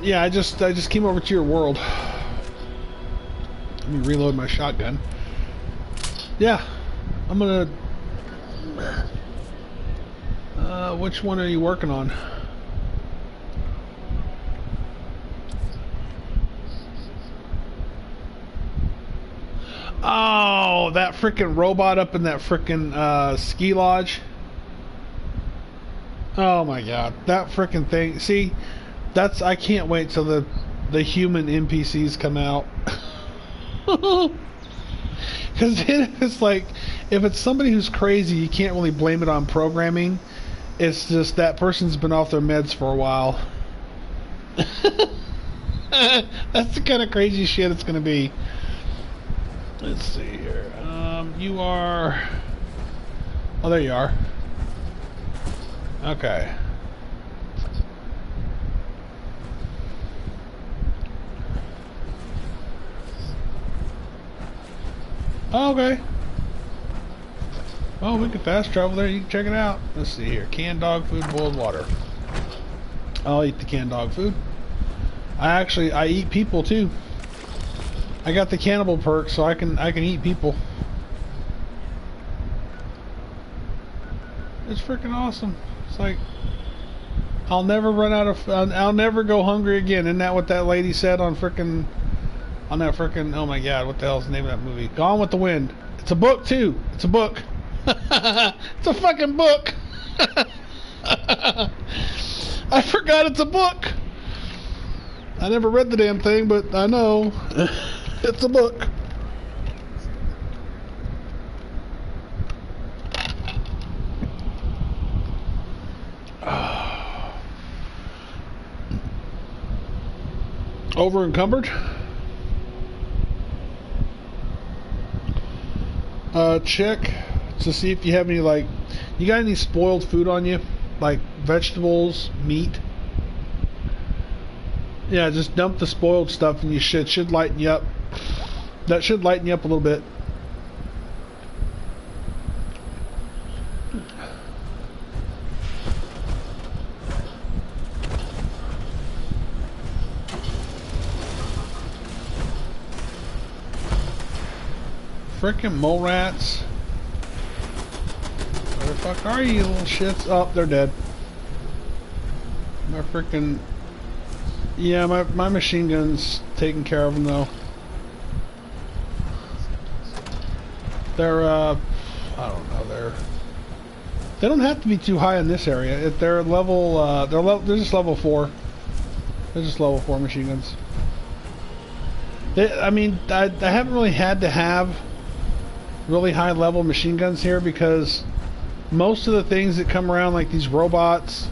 Yeah, I just came over to your world. Let me reload my shotgun. Yeah, I'm gonna. Which one are you working on? Oh, that freaking robot up in that freaking ski lodge. Oh my god, that freaking thing. See, I can't wait till the human NPCs come out. Because it's like, if it's somebody who's crazy, you can't really blame it on programming. It's just that person's been off their meds for a while. That's the kind of crazy shit it's gonna be. Let's see here. You are. Oh, there you are. Okay. Oh, okay. Oh, we can fast travel there. You can check it out. Let's see here. Canned dog food, boiled water. I'll eat the canned dog food. I eat people too. I got the cannibal perk, so I can eat people. It's freaking awesome. It's like, I'll never run out of. I'll never go hungry again. Isn't that what that lady said on freaking? On that freaking. Oh my god! What the hell's the name of that movie? Gone with the Wind. It's a book too. It's a book. It's a fucking book. I forgot it's a book. I never read the damn thing, but I know it's a book. Over encumbered? Check to see if you have any, like, you got any spoiled food on you? Like vegetables, meat? Yeah, just dump the spoiled stuff and you should lighten you up. That should lighten you up a little bit. Frickin' mole rats. Where the fuck are you, little shits? Oh, they're dead. My frickin'... Yeah, my machine gun's taking care of them, though. They're, I don't know, they don't have to be too high in this area. If they're level, they're just level 4. They're just level 4 machine guns. I mean, I haven't really had to have really high level machine guns here because most of the things that come around, like these robots,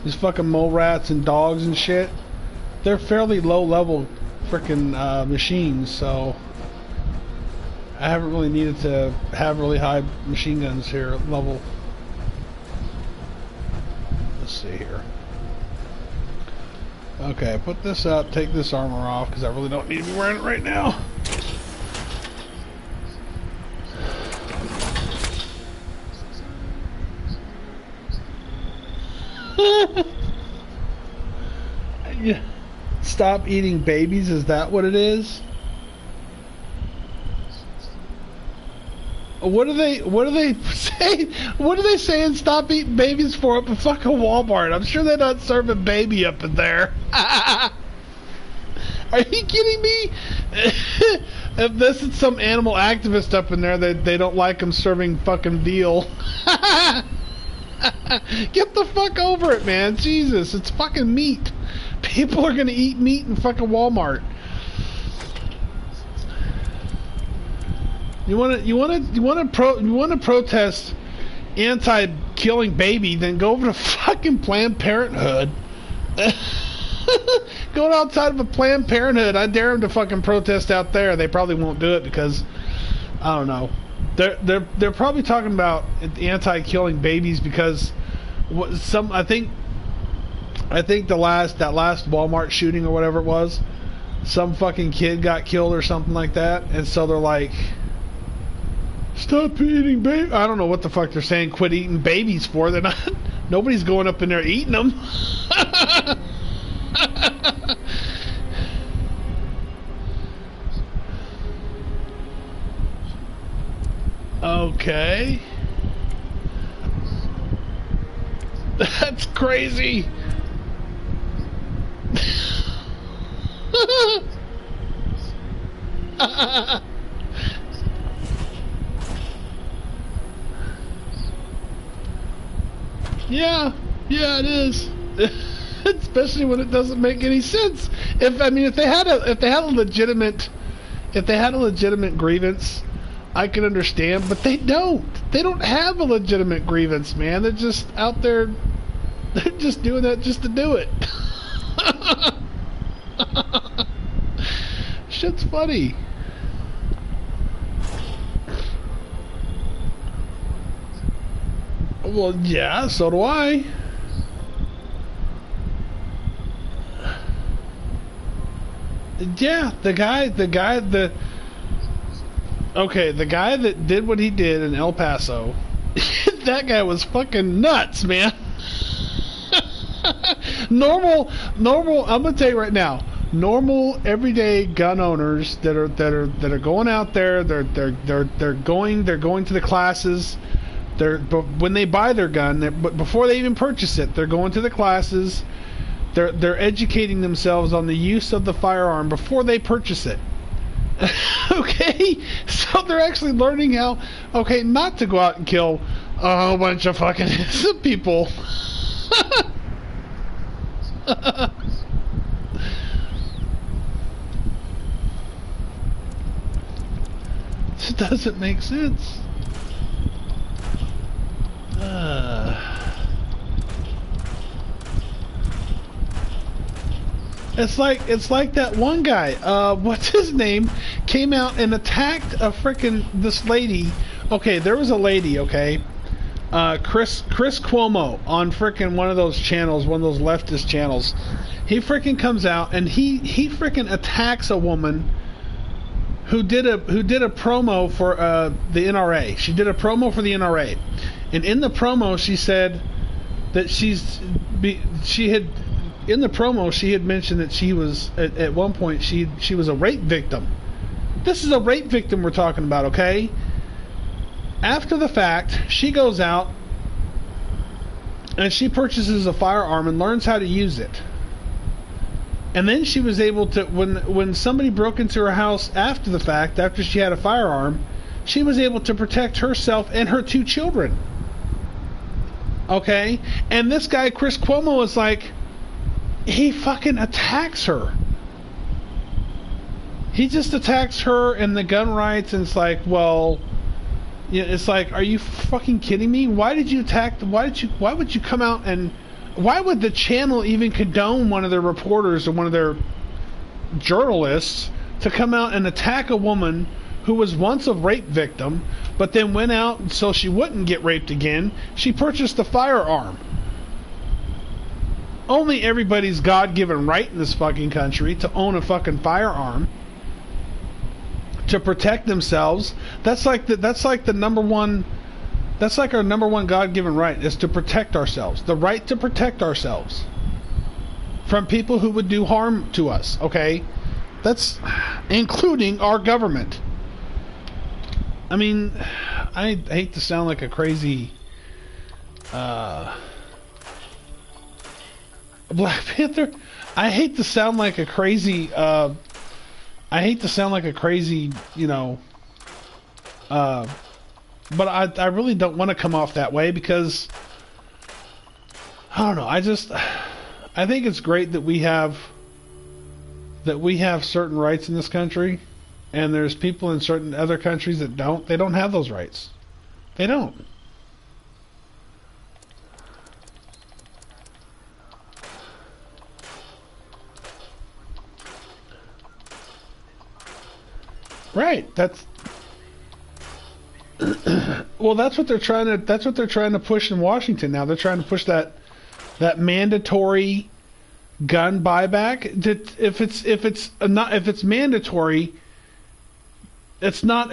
these fucking mole rats and dogs and shit, they're fairly low level freaking machines, so I haven't really needed to have really high machine guns here level. Let's see here. Okay, put this up, take this armor off because I really don't need to be wearing it right now. Stop eating babies, is that what it is? What are they saying? What are they saying stop eating babies for up at fucking Walmart? I'm sure they're not serving baby up in there. Are you kidding me? If this is some animal activist up in there, they don't like them serving fucking veal. Get the fuck over it, man. Jesus, it's fucking meat. People are gonna eat meat in fucking Walmart. You wanna protest anti-killing baby, then go over to fucking Planned Parenthood. Go outside of a Planned Parenthood. I dare them to fucking protest out there. They probably won't do it because I don't know. They're probably talking about anti-killing babies because I think that last Walmart shooting or whatever it was, some fucking kid got killed or something like that, and so they're like, stop eating baby. I don't know what the fuck they're saying. Quit eating babies for. They're not. Nobody's going up in there eating them. Okay. That's crazy. Yeah, it is. Especially when it doesn't make any sense. If they had a legitimate grievance, I can understand, but they don't. They don't have a legitimate grievance, man. They're just out there. They're just doing that just to do it. Shit's funny. Well, yeah, so do I. Yeah, the guy that did what he did in El Paso, that guy was fucking nuts, man. normal, I'm gonna tell you right now, normal everyday gun owners that are going out there, they're going to the classes. When they buy their gun, but before they even purchase it, they're going to the classes. They're educating themselves on the use of the firearm before they purchase it. Okay, so they're actually learning how, not to go out and kill a whole bunch of fucking innocent people. It doesn't make sense. It's like that one guy, what's his name, came out and attacked this lady. Okay, there was a lady, Chris Cuomo on one of those channels, one of those leftist channels. He comes out and he attacks a woman who did a promo for the NRA. She did a promo for the NRA, and in the promo she said that she had mentioned that she was at one point she was a rape victim. This is a rape victim we're talking about, okay? After the fact, she goes out and she purchases a firearm and learns how to use it. And then she was able to, when somebody broke into her house after the fact, after she had a firearm, she was able to protect herself and her 2 children. Okay? And this guy, Chris Cuomo, is like, he fucking attacks her. He just attacks her and the gun rights, and it's like, well, it's like, are you fucking kidding me? Why would you come out and why would the channel even condone one of their reporters or one of their journalists to come out and attack a woman who was once a rape victim, but then went out so she wouldn't get raped again? She purchased a firearm. Only everybody's God-given right in this fucking country to own a fucking firearm to protect themselves. That's like our number one God-given right, is to protect ourselves. The right to protect ourselves from people who would do harm to us, okay? That's including our government. I mean, I hate to sound like a crazy Black Panther. I hate to sound like a crazy but I really don't want to come off that way, because I don't know. I think it's great that we have certain rights in this country, and there's people in certain other countries that don't. They don't have those rights. They don't. Right. That's well, that's what they're trying to push in Washington now. They're trying to push that mandatory gun buyback. That if it's mandatory, it's not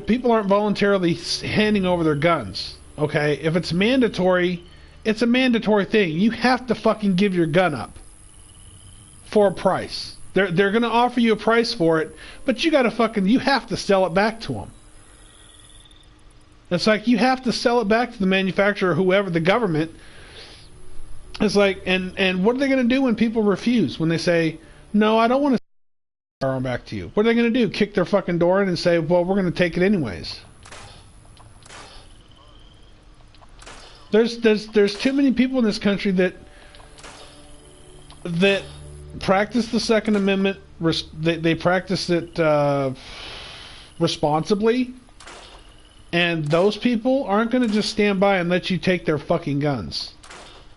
people aren't voluntarily handing over their guns. Okay? If it's mandatory, it's a mandatory thing. You have to fucking give your gun up for a price. They're going to offer you a price for it, but you have to sell it back to them. It's like you have to sell it back to the manufacturer, whoever, the government. It's like, and what are they going to do when people refuse? When they say, no, I don't want to sell the firearm back to you. What are they going to do? Kick their fucking door in and say, well, we're going to take it anyways. There's too many people in this country that practice the Second Amendment. They practice it responsibly, and those people aren't going to just stand by and let you take their fucking guns.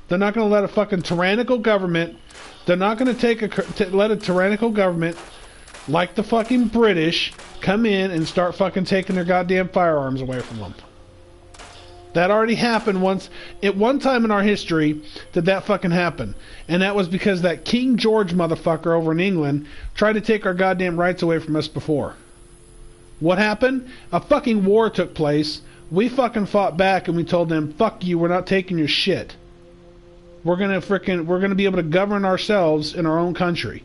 They're not going to let a fucking tyrannical government. They're not going to let a tyrannical government like the fucking British come in and start fucking taking their goddamn firearms away from them. That already happened once. At one time in our history did that fucking happen. And that was because that King George motherfucker over in England tried to take our goddamn rights away from us before. What happened? A fucking war took place. We fucking fought back and we told them, fuck you, we're not taking your shit. We're gonna be able to govern ourselves in our own country.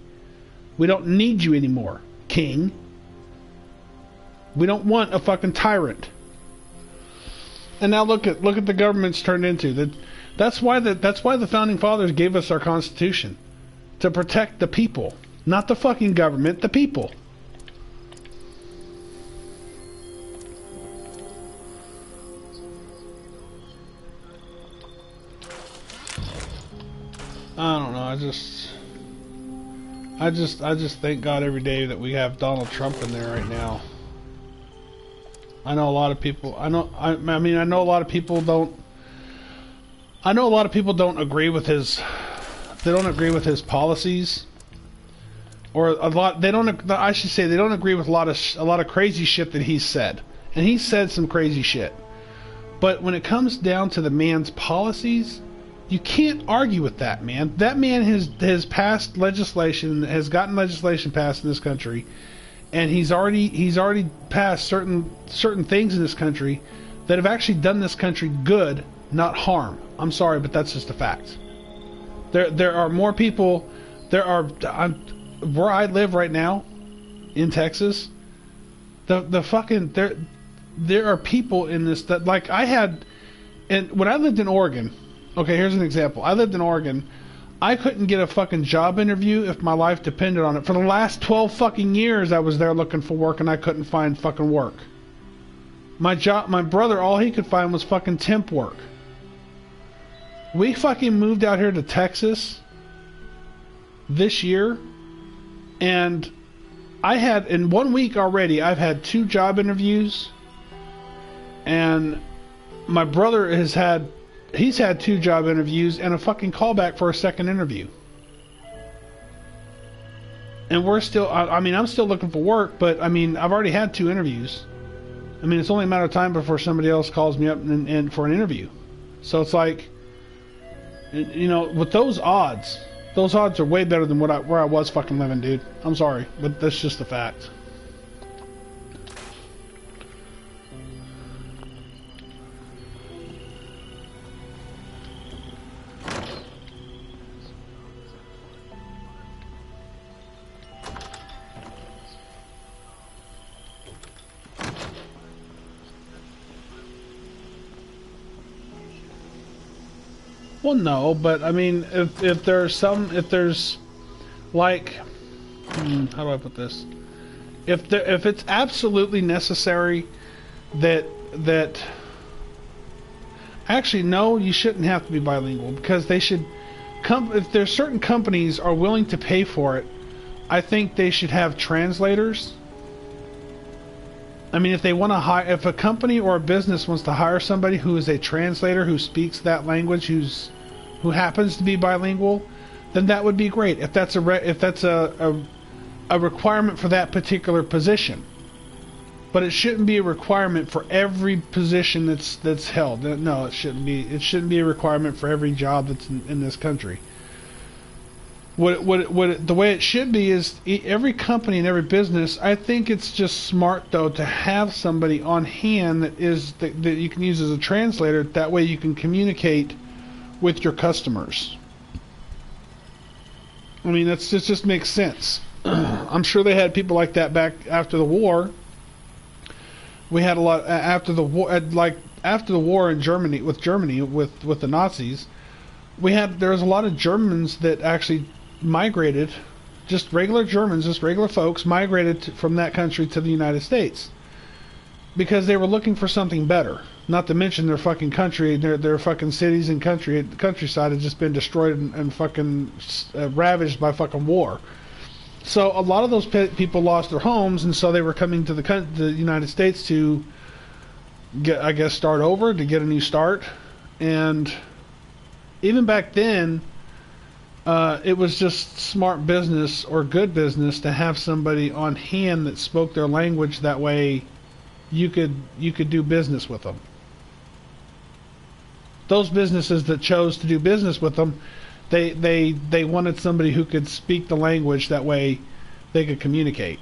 We don't need you anymore, King. We don't want a fucking tyrant. And now look at the government's turned into. That's why the founding fathers gave us our Constitution, to protect the people, not the fucking government, the people. I don't know. I just thank God every day that we have Donald Trump in there right now. I know a lot of people. I know a lot of people don't. I know a lot of people don't agree with his. They don't agree with his policies, or a lot. They don't. I should say they don't agree with a lot of crazy shit that he's said, and he said some crazy shit. But when it comes down to the man's policies, you can't argue with that man. That man has passed legislation, has gotten legislation passed in this country. And he's already passed certain things in this country that have actually done this country good, not harm. I'm sorry, but that's just a fact. There are more people. Where I live right now, in Texas. There are people in this that, like, I had, and when I lived in Oregon. Okay, here's an example. I lived in Oregon. I couldn't get a fucking job interview if my life depended on it. For the last 12 fucking years I was there looking for work and I couldn't find fucking work. My brother, all he could find was fucking temp work. We fucking moved out here to Texas this year, and I had, in 1 week already, I've had 2 job interviews, and my brother he's had 2 job interviews and a fucking callback for a second interview. And we're still, I'm still looking for work, but I've already had 2 interviews. It's only a matter of time before somebody else calls me up and for an interview. So it's like, with those odds are way better than where I was fucking living, dude. I'm sorry, but that's just a fact. Well, no, but if there's like, how do I put this? If it's absolutely necessary that actually, no, you shouldn't have to be bilingual, because they should if there's certain companies are willing to pay for it, I think they should have translators. If they want to hire, if a company or a business wants to hire somebody who is a translator, who speaks that language, who happens to be bilingual, then that would be great. If that's a requirement for that particular position, but it shouldn't be a requirement for every position that's held. No, it shouldn't be. It shouldn't be a requirement for every job that's in this country. The way it should be is every company and every business. I think it's just smart, though, to have somebody on hand that you can use as a translator. That way you can communicate with your customers. That just makes sense. I'm sure they had people like that back after the war, We had a lot after the war, like after the war in Germany with the Nazis. There was a lot of Germans that actually migrated, just regular Germans, just regular folks migrated from that country to the United States because they were looking for something better. Not to mention their fucking country, their fucking cities and countryside had just been destroyed and fucking ravaged by fucking war. So a lot of those people lost their homes, and so they were coming to the United States to get, I guess, start over, to get a new start. And even back then, it was just smart business or good business to have somebody on hand that spoke their language. That way, you could do business with them. Those businesses that chose to do business with them, they wanted somebody who could speak the language. That way, they could communicate.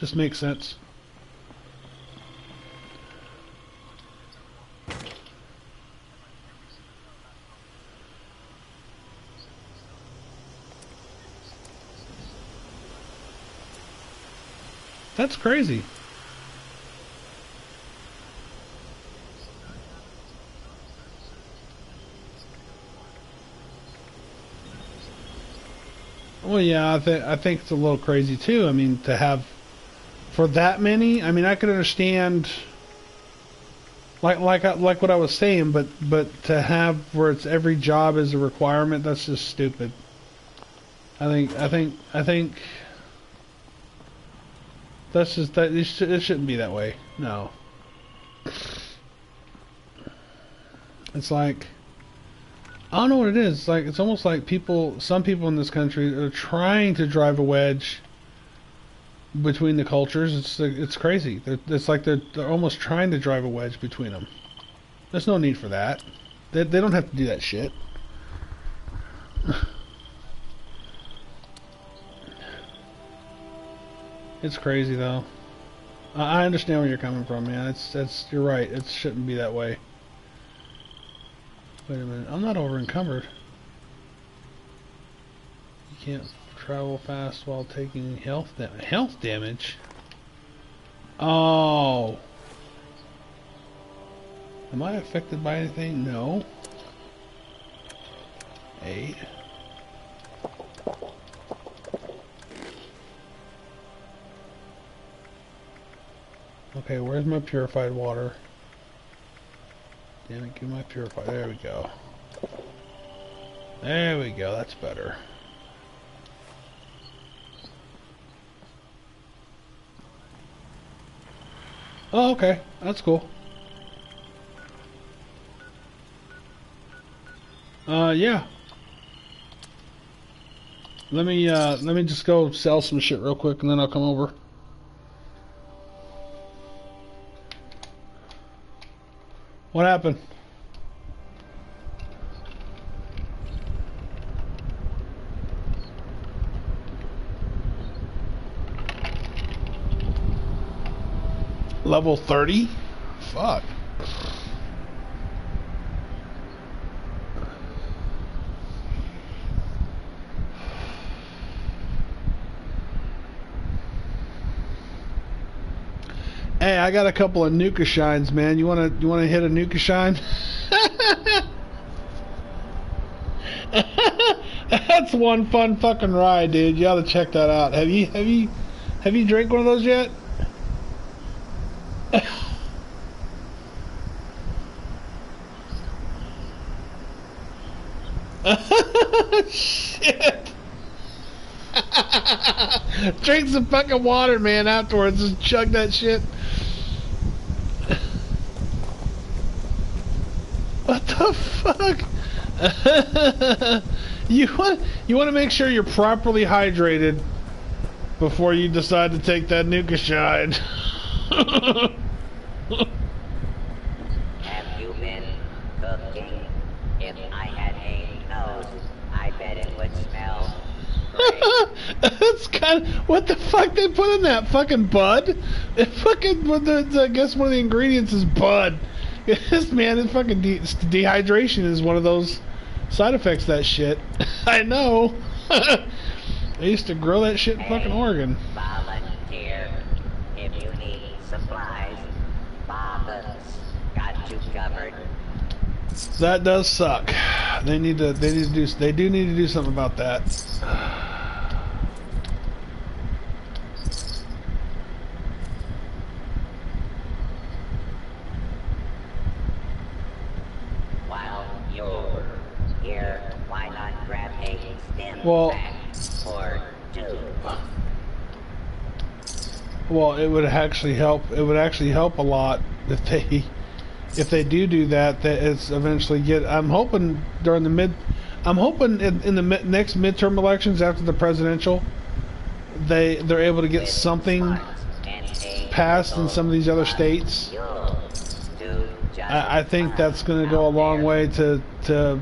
Just makes sense. That's crazy. Well, yeah, I think it's a little crazy too. I mean, to have for that many. I mean, I could understand like what I was saying, but to have where it's every job is a requirement, that's just stupid. I think that's just that it shouldn't be that way. No. It's like, I don't know what it is. It's like, it's almost like some people in this country are trying to drive a wedge between the cultures. It's crazy. It's like they're almost trying to drive a wedge between them. There's no need for that. They don't have to do that shit. It's crazy though. I understand where you're coming from, man. You're right. It shouldn't be that way. Wait a minute. I'm not over encumbered. You can't travel fast while taking health damage. Oh. Am I affected by anything? No. 8. Okay, where's my purified water? Damn it, give my purified. There we go. There we go, that's better. Oh, okay, that's cool. Yeah. Let me just go sell some shit real quick and then I'll come over. What happened? Level 30? Fuck. Hey, I got a couple of Nuka Shines, man. You wanna hit a Nuka Shine? That's one fun fucking ride, dude. You ought to check that out. Have you drank one of those yet? Shit. Drink some fucking water, man, afterwards. Just chug that shit. What the fuck? You want to make sure you're properly hydrated before you decide to take that Nuka Shine. Have you been cooking? If I had a nose, I bet it would smell great. That's kind of what the fuck they put in that fucking bud. It fucking I guess one of the ingredients is bud. This man is fucking dehydration is one of those side effects of that shit. I know. I used to grow that shit in fucking Oregon. Volunteer. If you need supplies, got you covered. That does suck. They do need to do something about that. While you're here, why not grab a stim Well- pack or two? Well, it would actually help. It would actually help a lot if they do that. That it's eventually get. I'm hoping during the mid. I'm hoping in the next midterm elections after the presidential, they're able to get something passed in some of these other states. I think that's going to go a long way to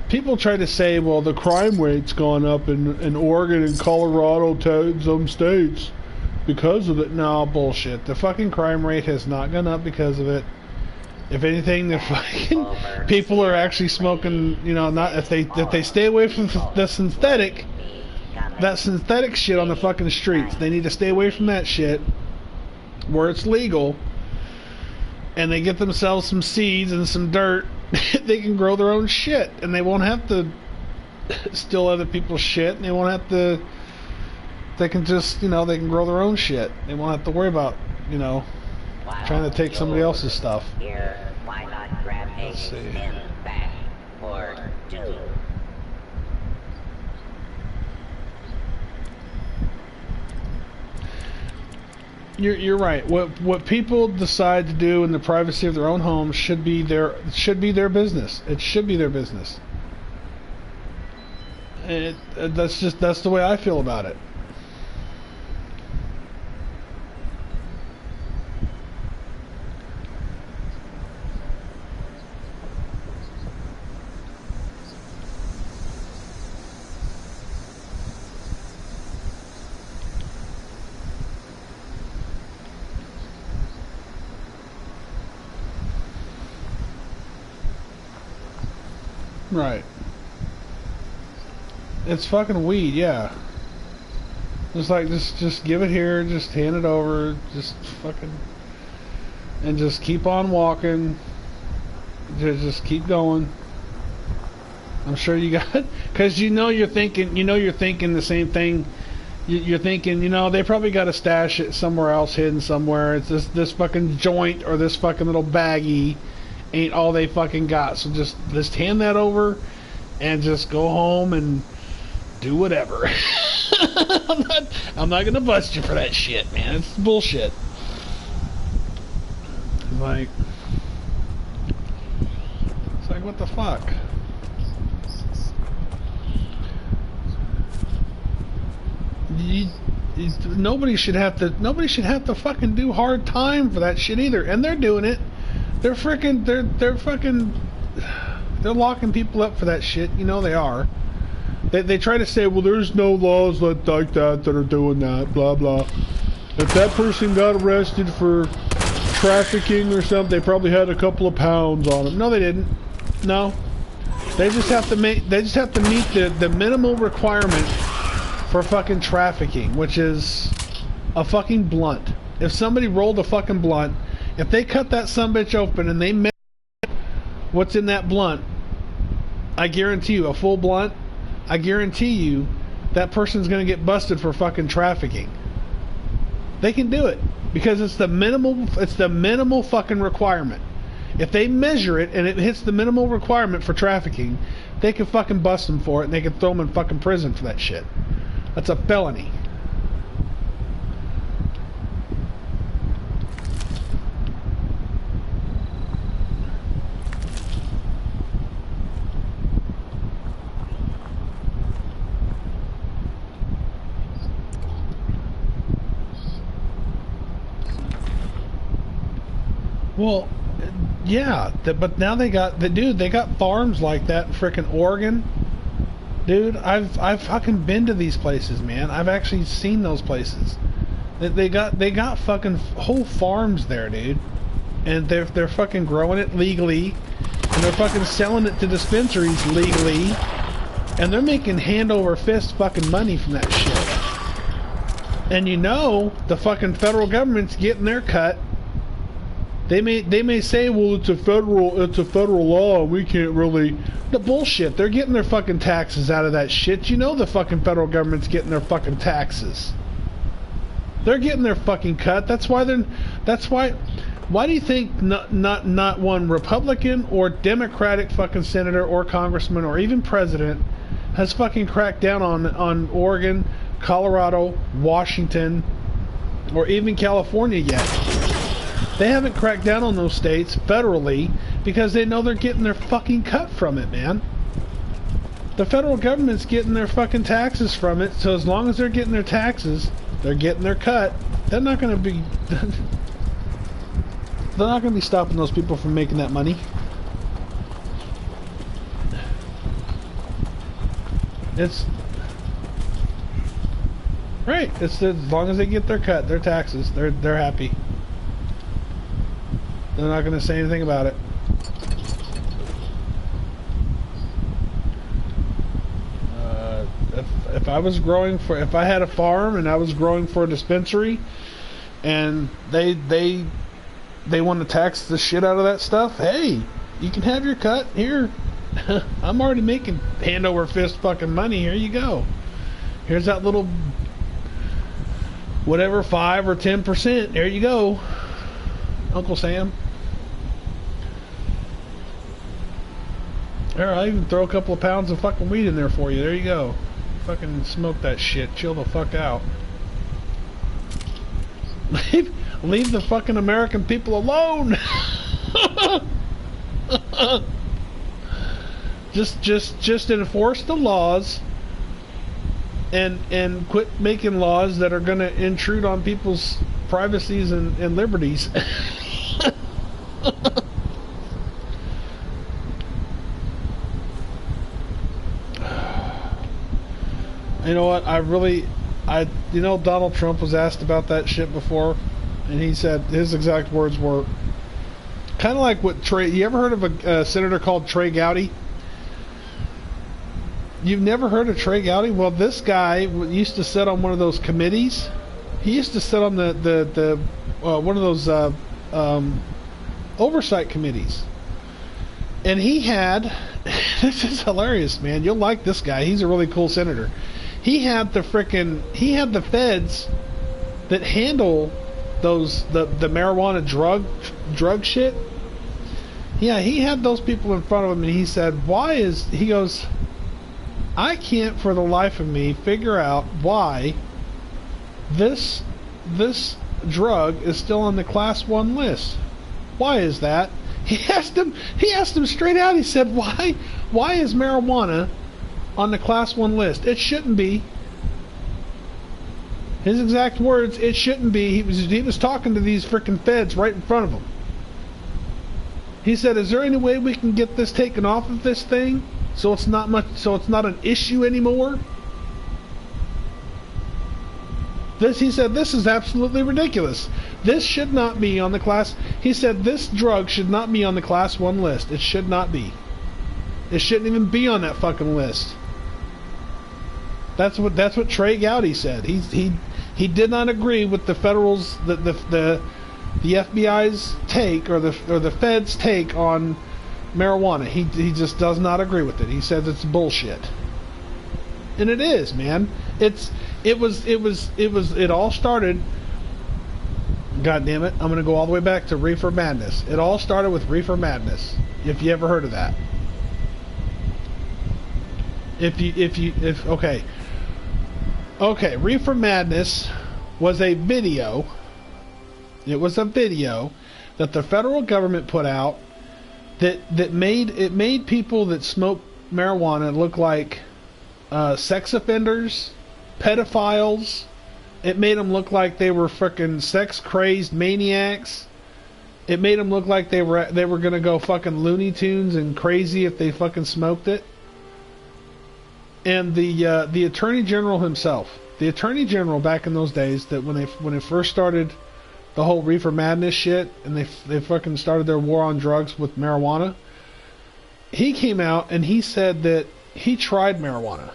people try to say, well, the crime rate's gone up in Oregon and Colorado, some states, because of it. No, bullshit. The fucking crime rate has not gone up because of it. If anything, the fucking people are actually smoking. You know, not if they stay away from the synthetic shit on the fucking streets. They need to stay away from that shit where it's legal, and they get themselves some seeds and some dirt. They can grow their own shit, and they won't have to steal other people's shit, and they won't have to. They can just, you know, they can grow their own shit. They won't have to worry about, you know, trying to take somebody else's stuff. Here, why not grab a stim pack or two? You're right. What people decide to do in the privacy of their own homes should be their business. It should be their business. That's the way I feel about it. Right. It's fucking weed, yeah. It's like, just give it here, just hand it over, just fucking, and just keep on walking. Just keep going. I'm sure you got, because you're thinking the same thing. You're thinking, they probably got to stash it somewhere else, hidden somewhere. It's this fucking joint or this fucking little baggie ain't all they fucking got. So just hand that over and just go home and do whatever. I'm not gonna bust you for that shit, man. It's bullshit. It's like what the fuck? Nobody should have to fucking do hard time for that shit either, and they're doing it. They're locking people up for that shit. They are. They try to say, well, there's no laws like that are doing that, blah blah. If that person got arrested for trafficking or something, they probably had a couple of pounds on them. No, they didn't. No, they just have to meet the minimal requirement for fucking trafficking, which is a fucking blunt. If somebody rolled a fucking blunt, if they cut that sumbitch open and they measure what's in that blunt, I guarantee you, a full blunt, I guarantee you that person's going to get busted for fucking trafficking. They can do it because it's the minimal fucking requirement. If they measure it and it hits the minimal requirement for trafficking, they can fucking bust them for it and they can throw them in fucking prison for that shit. That's a felony. Well, yeah, but now they got farms like that in frickin' Oregon. Dude, I've fucking been to these places, man. I've actually seen those places. They got fucking whole farms there, dude. And they're fucking growing it legally, and they're fucking selling it to dispensaries legally, and they're making hand over fist fucking money from that shit. And the fucking federal government's getting their cut. They may say, well, it's a federal law, we can't really. The bullshit. They're getting their fucking taxes out of that shit. You know the fucking federal government's getting their fucking taxes. They're getting their fucking cut. That's why they're. That's why. Why do you think not one Republican or Democratic fucking senator or congressman or even president has fucking cracked down on Oregon, Colorado, Washington, or even California yet? They haven't cracked down on those states federally because they know they're getting their fucking cut from it, man. The federal government's getting their fucking taxes from it, so as long as they're getting their taxes, they're getting their cut. They're not going to be... They're not going to be stopping those people from making that money. It's... Right. It's as long as they get their cut, their taxes, they're happy. They're not going to say anything about it. If I was growing for, if I had a farm and I was growing for a dispensary, and they want to tax the shit out of that stuff, hey, you can have your cut here. I'm already making hand over fist fucking money. Here you go. Here's that little whatever 5 or 10%. There you go, Uncle Sam. There, I'll even throw a couple of pounds of fucking weed in there for you. There you go. Fucking smoke that shit. Chill the fuck out. Leave the fucking American people alone. just enforce the laws and quit making laws that are going to intrude on people's privacies and liberties. You know what? You know, Donald Trump was asked about that shit before, and he said his exact words were kind of like what Trey. You ever heard of a senator called Trey Gowdy? You've never heard of Trey Gowdy? Well, this guy used to sit on one of those committees. He used to sit on the one of those oversight committees, and he had. This is hilarious, man. You'll like this guy. He's a really cool senator. He had the feds that handle those the marijuana drug shit. Yeah, he had those people in front of him, and he said, he goes, I can't for the life of me figure out why this drug is still on the class 1 list. Why is that? He asked him straight out. He said, why is marijuana on the class 1 list? It shouldn't be. His exact words, it shouldn't be. He was talking to these freaking feds right in front of him. He said, is there any way we can get this taken off of this thing so it's not an issue anymore? He said, this is absolutely ridiculous. This should not be on the class. He said, this drug should not be on the class 1 list. It should not be. It shouldn't even be on that fucking list. That's what Trey Gowdy said. He did not agree with the federals, the FBI's take or the Fed's take on marijuana. He just does not agree with it. He says it's bullshit. And it is, man. It all started. God damn it! I'm gonna go all the way back to Reefer Madness. It all started with Reefer Madness. If you ever heard of that. Okay, Reefer Madness was a video. It was a video that the federal government put out that made people that smoke marijuana look like sex offenders, pedophiles. It made them look like they were freaking sex crazed maniacs. It made them look like they were gonna go fucking Looney Tunes and crazy if they fucking smoked it. And the Attorney General himself, the Attorney General back in those days, that when they first started the whole Reefer Madness shit, and they fucking started their war on drugs with marijuana, he came out and he said that he tried marijuana,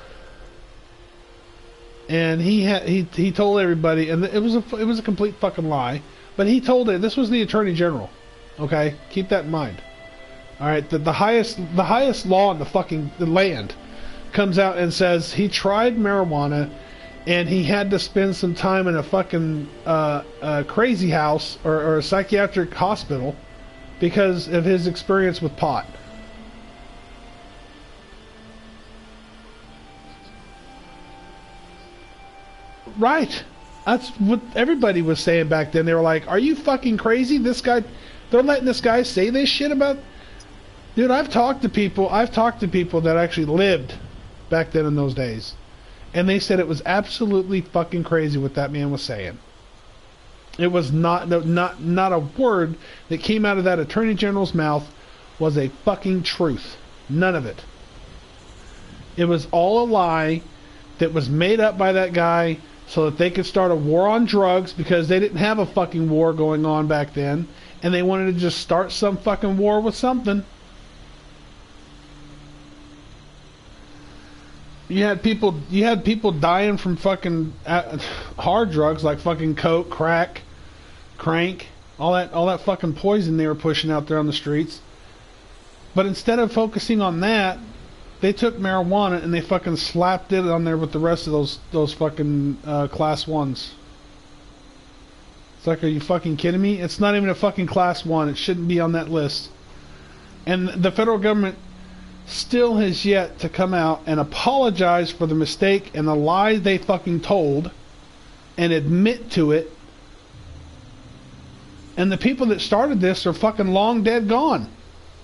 and he told everybody, and it was a complete fucking lie, but he told it. This was the Attorney General. Okay, keep that in mind. All right, the highest law in the land comes out and says he tried marijuana, and he had to spend some time in a fucking crazy house or a psychiatric hospital because of his experience with pot. Right. That's what everybody was saying back then. They were like, "Are you fucking crazy? This guy, they're letting this guy say this shit about." Dude, I've talked to people that actually lived back then in those days, and they said it was absolutely fucking crazy what that man was saying. It was not a word that came out of that attorney general's mouth was a fucking truth. None of it. It was all a lie that was made up by that guy so that they could start a war on drugs because they didn't have a fucking war going on back then, and they wanted to just start some fucking war with something. You had people dying from fucking hard drugs like fucking coke, crack, crank, all that fucking poison they were pushing out there on the streets. But instead of focusing on that, they took marijuana and they fucking slapped it on there with the rest of those fucking class 1s. It's like, are you fucking kidding me? It's not even a fucking class 1. It shouldn't be on that list. And the federal government still has yet to come out and apologize for the mistake and the lie they fucking told and admit to it. And the people that started this are fucking long dead gone.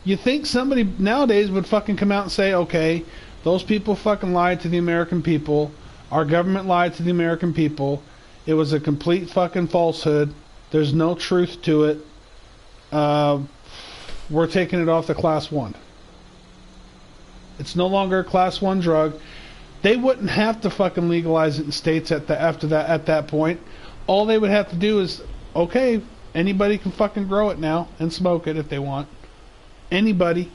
You think somebody nowadays would fucking come out and say, okay, those people fucking lied to the American people. Our government lied to the American people. It was a complete fucking falsehood. There's no truth to it. We're taking it off the class 1. It's no longer a class 1 drug. They wouldn't have to fucking legalize it in states at that point. All they would have to do is, okay, anybody can fucking grow it now and smoke it if they want. Anybody.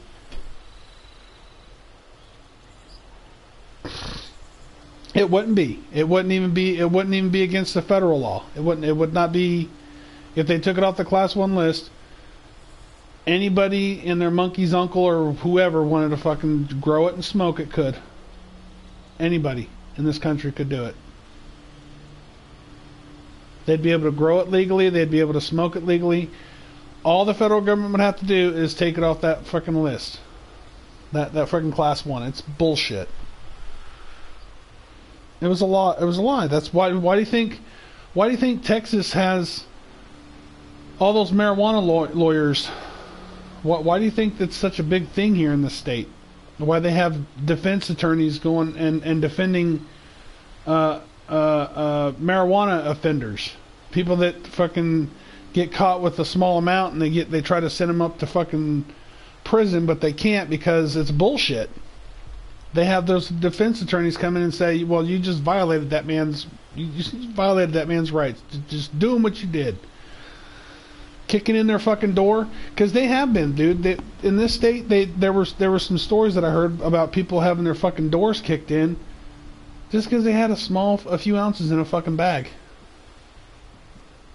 It wouldn't be. It wouldn't even be against the federal law. It would not be if they took it off the class 1 list. Anybody and their monkey's uncle or whoever wanted to fucking grow it and smoke it could. Anybody in this country could do it. They'd be able to grow it legally. They'd be able to smoke it legally. All the federal government would have to do is take it off that fucking list. That fucking class 1. It's bullshit. It was a lie. It was a lie. That's why do you think Texas has all those marijuana lawyers? Why do you think that's such a big thing here in the state? Why they have defense attorneys going and defending marijuana offenders, people that fucking get caught with a small amount and they try to send them up to fucking prison, but they can't because it's bullshit. They have those defense attorneys come in and say, "Well, you just violated that man's rights. Just doing what you did." Kicking in their fucking door, because they have been, dude. In this state, there were some stories that I heard about people having their fucking doors kicked in just because they had a few ounces in a fucking bag,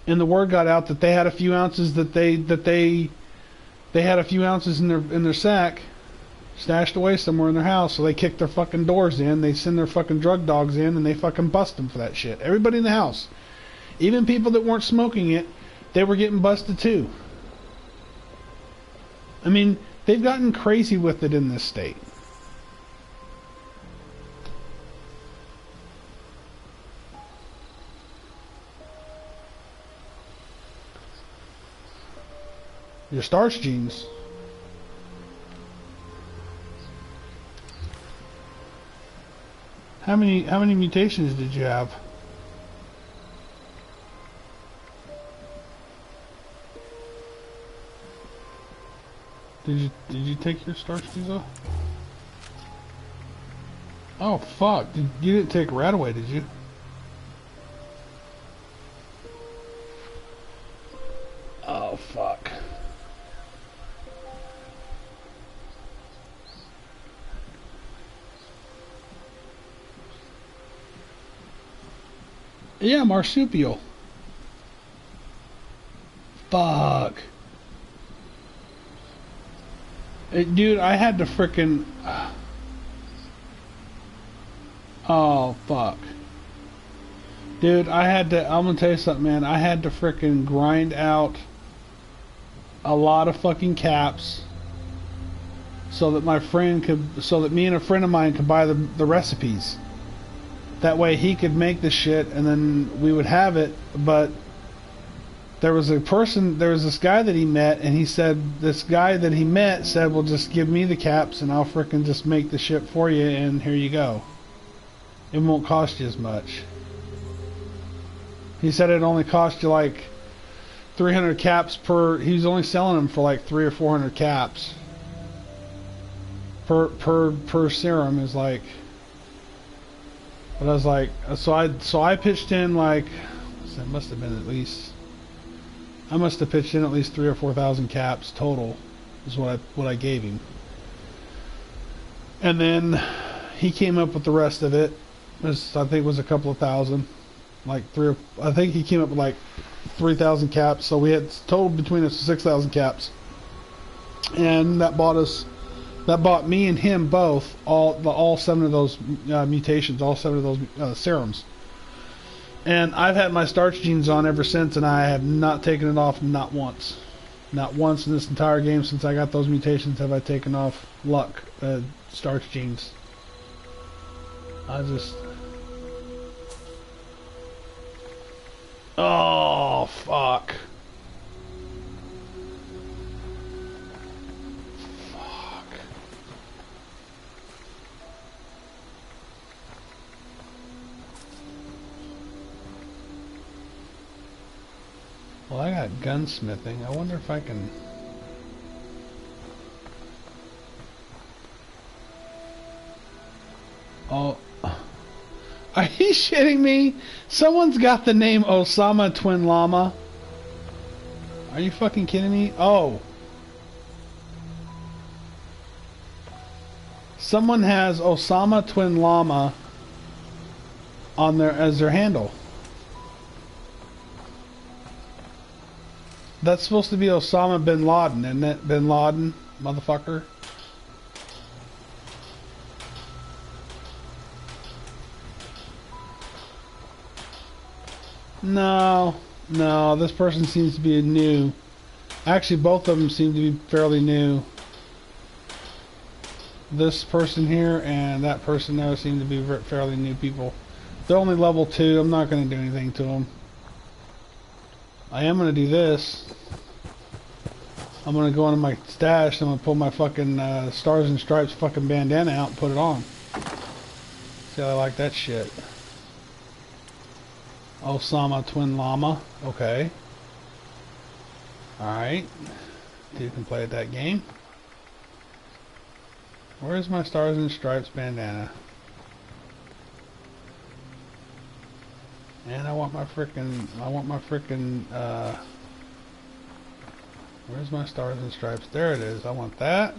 and the word got out that they had a few ounces they had a few ounces in their sack stashed away somewhere in their house. So they kick their fucking doors in. They send their fucking drug dogs in, and they fucking bust them for that shit. Everybody in the house, even people that weren't smoking it. They were getting busted too. I mean, they've gotten crazy with it in this state. Your starch genes. How many mutations did you have? Did you take your starch genes off? Oh fuck! You didn't take rat away, did you? Oh fuck! Yeah, marsupial. Fuck. Dude, I had to frickin'... Oh, fuck. Dude, I'm gonna tell you something, man. I had to frickin' grind out a lot of fucking caps so that me and a friend of mine could buy the recipes. That way he could make the shit and then we would have it, but there was this guy that he met, and this guy that he met said, well, just give me the caps and I'll frickin' just make the shit for you, and here you go. It won't cost you as much. He said it only cost you like 300 caps he was only selling them for like 300 or 400 caps. Per serum is like, but I was like, so I pitched in like, it must have been I must have pitched in at least 3,000 or 4,000 caps total, is what I gave him. And then he came up with the rest of it. I think it was a couple of thousand, I think he came up with like 3,000 caps. So we had total between us 6,000 caps, and that bought me and him both all 7 of those mutations, all 7 of those serums. And I've had my starch genes on ever since, and I have not taken it off, not once. Not once in this entire game since I got those mutations have I taken off starch genes. Oh, fuck. Well, I got gunsmithing. I wonder if I can... Oh. Are you shitting me? Someone's got the name Osama Twin Llama. Are you fucking kidding me? Oh. Someone has Osama Twin Llama on there as their handle. That's supposed to be Osama bin Laden, isn't it? Bin Laden, motherfucker. No, this person seems to be new. Actually, both of them seem to be fairly new. This person here and that person there seem to be fairly new people. They're only level 2. I'm not going to do anything to them. I am going to do this. I'm going to go into my stash and I'm going to pull my fucking Stars and Stripes fucking bandana out and put it on. See how I like that shit. Osama Twin Llama. Okay. Alright. You can play at that game. Where's my Stars and Stripes bandana? And I want my frickin' where's my Stars and Stripes? There it is. I want that.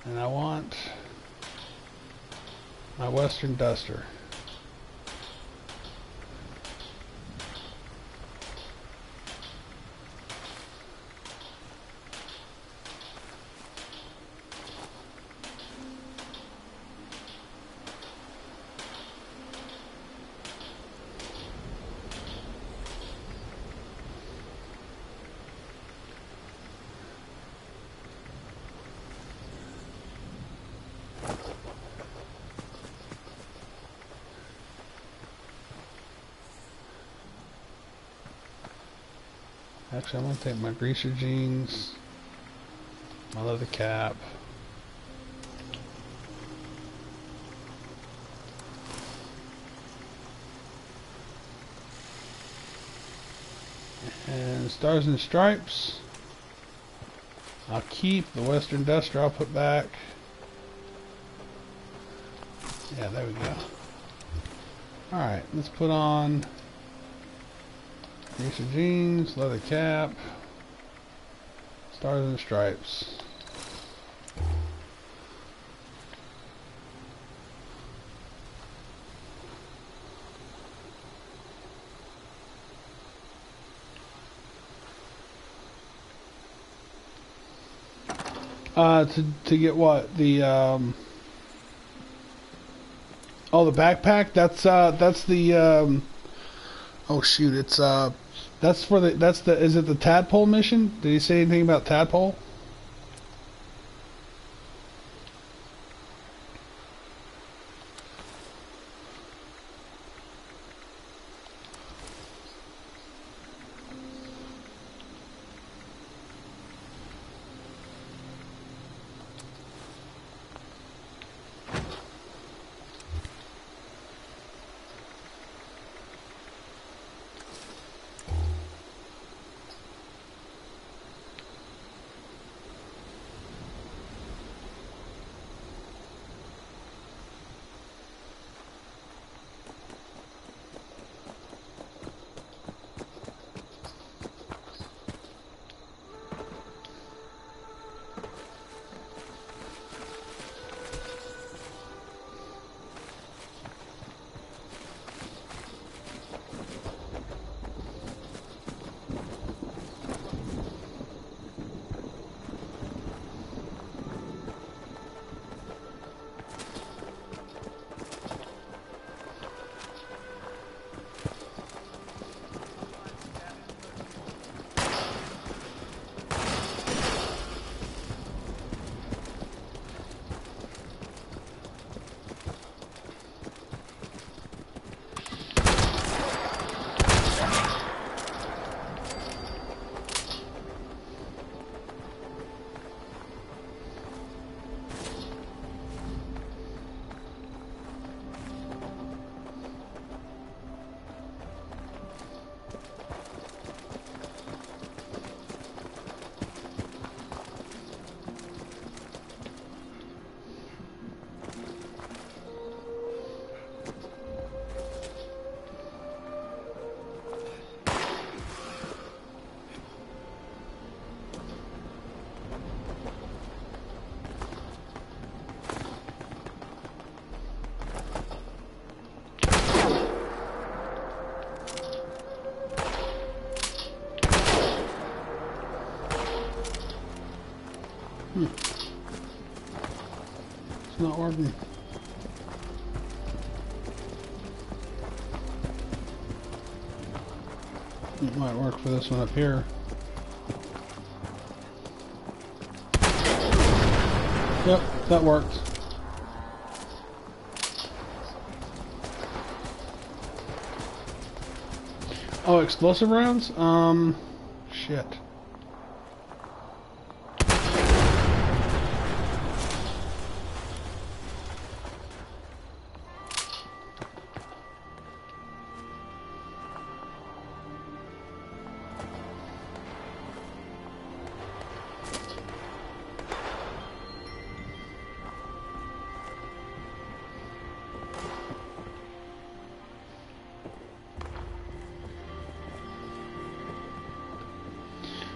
And I want my Western Duster. Actually, I'm going to take my greaser jeans, my leather cap, and Stars and Stripes. I'll keep the Western Duster. I'll put back. Yeah, there we go. Alright, let's put on greaser jeans, leather cap, Stars and Stripes. To get what? The oh, the backpack? That's the oh shoot, it's that's for the is it the tadpole mission? Did he say anything about tadpole? It's not working. It might work for this one up here. Yep, that worked. Oh, explosive rounds? Shit.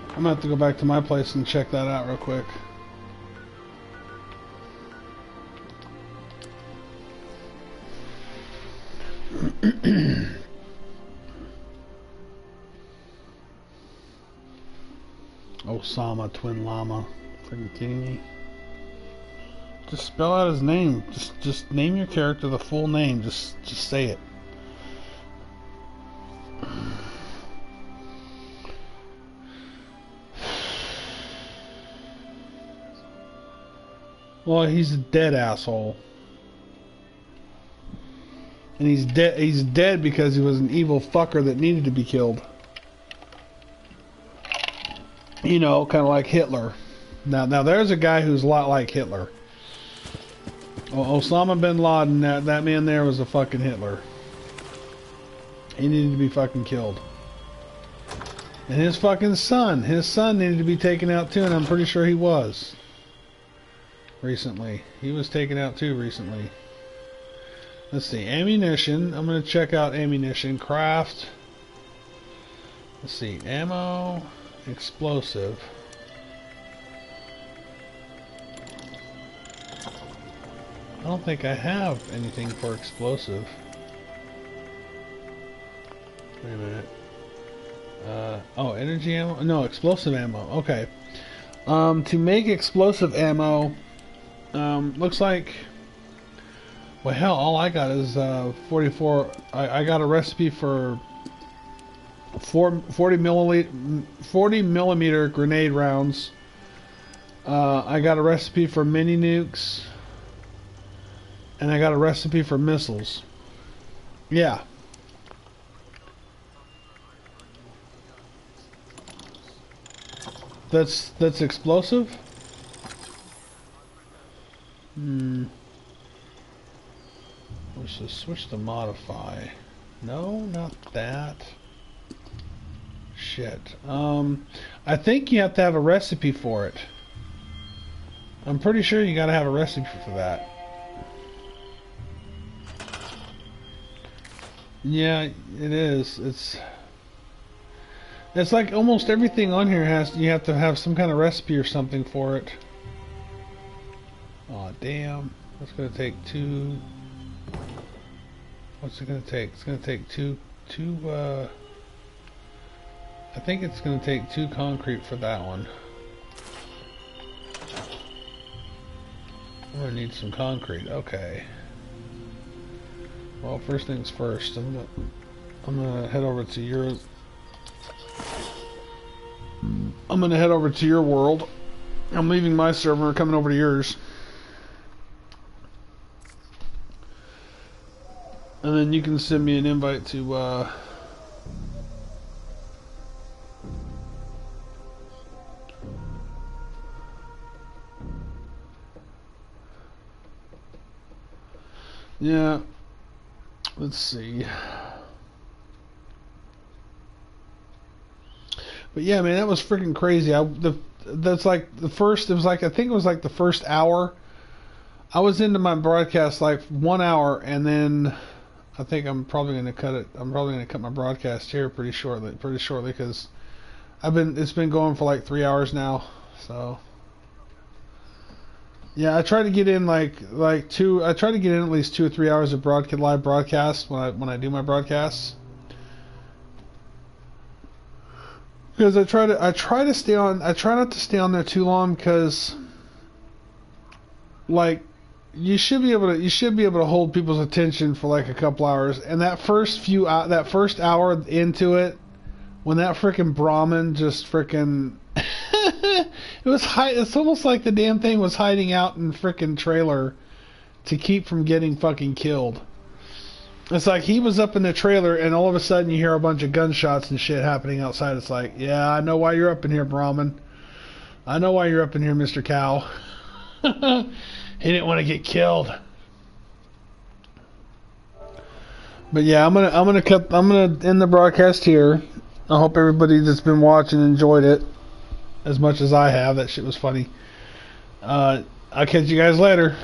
I'm gonna have to go back to my place and check that out real quick. Osama Twin Llama. Freaking kidding me? Just spell out his name. Just name your character the full name. Just say it. Well, he's a dead asshole. And he's dead because he was an evil fucker that needed to be killed. You know, kind of like Hitler. Now there's a guy who's a lot like Hitler. Osama bin Laden, that man there was a fucking Hitler. He needed to be fucking killed. And his son needed to be taken out too, and I'm pretty sure he was. Recently. He was taken out too recently. Let's see, ammunition. I'm going to check out ammunition. Craft. Let's see, ammo, explosive. I don't think I have anything for explosive. Wait a minute. Oh, energy ammo? No, explosive ammo. Okay. To make explosive ammo, looks like, well, hell, all I got is 44. I got a recipe for 40 millimeter grenade rounds. I got a recipe for mini nukes, and I got a recipe for missiles. Yeah. That's explosive? Switch to modify. No, not that. Shit. I think you have to have a recipe for it. I'm pretty sure you gotta have a recipe for that. Yeah, it is. It's like almost everything on here you have to have some kind of recipe or something for it. Aw, damn. That's gonna take two. What's it gonna take? It's gonna take two, I think it's gonna take 2 concrete for that one. I'm gonna need some concrete. Okay. Well, first things first. I'm gonna head over to your. I'm gonna head over to your world. I'm leaving my server, coming over to yours. And then you can send me an invite to yeah. Let's see. But yeah, man, that was freaking crazy. That's like the first. It was like, I think it was like the first hour. I was into my broadcast like 1 hour, and then I think I'm probably going to cut it. I'm probably going to cut my broadcast here pretty shortly, because it's been going for like 3 hours now. So yeah, I try to get in like two. I try to get in at least 2 or 3 hours of live broadcast when I do my broadcasts. Because I try not to stay on there too long, because like you should be able to hold people's attention for like a couple hours, and that first hour into it, when that freaking Brahmin just freaking it's almost like the damn thing was hiding out in freaking trailer to keep from getting fucking killed. It's like he was up in the trailer, and all of a sudden you hear a bunch of gunshots and shit happening outside. It's like, yeah, I know why you're up in here, Brahmin. I know why you're up in here, Mr. Cow. He didn't want to get killed. But yeah, I'm gonna end the broadcast here. I hope everybody that's been watching enjoyed it as much as I have. That shit was funny. I'll catch you guys later.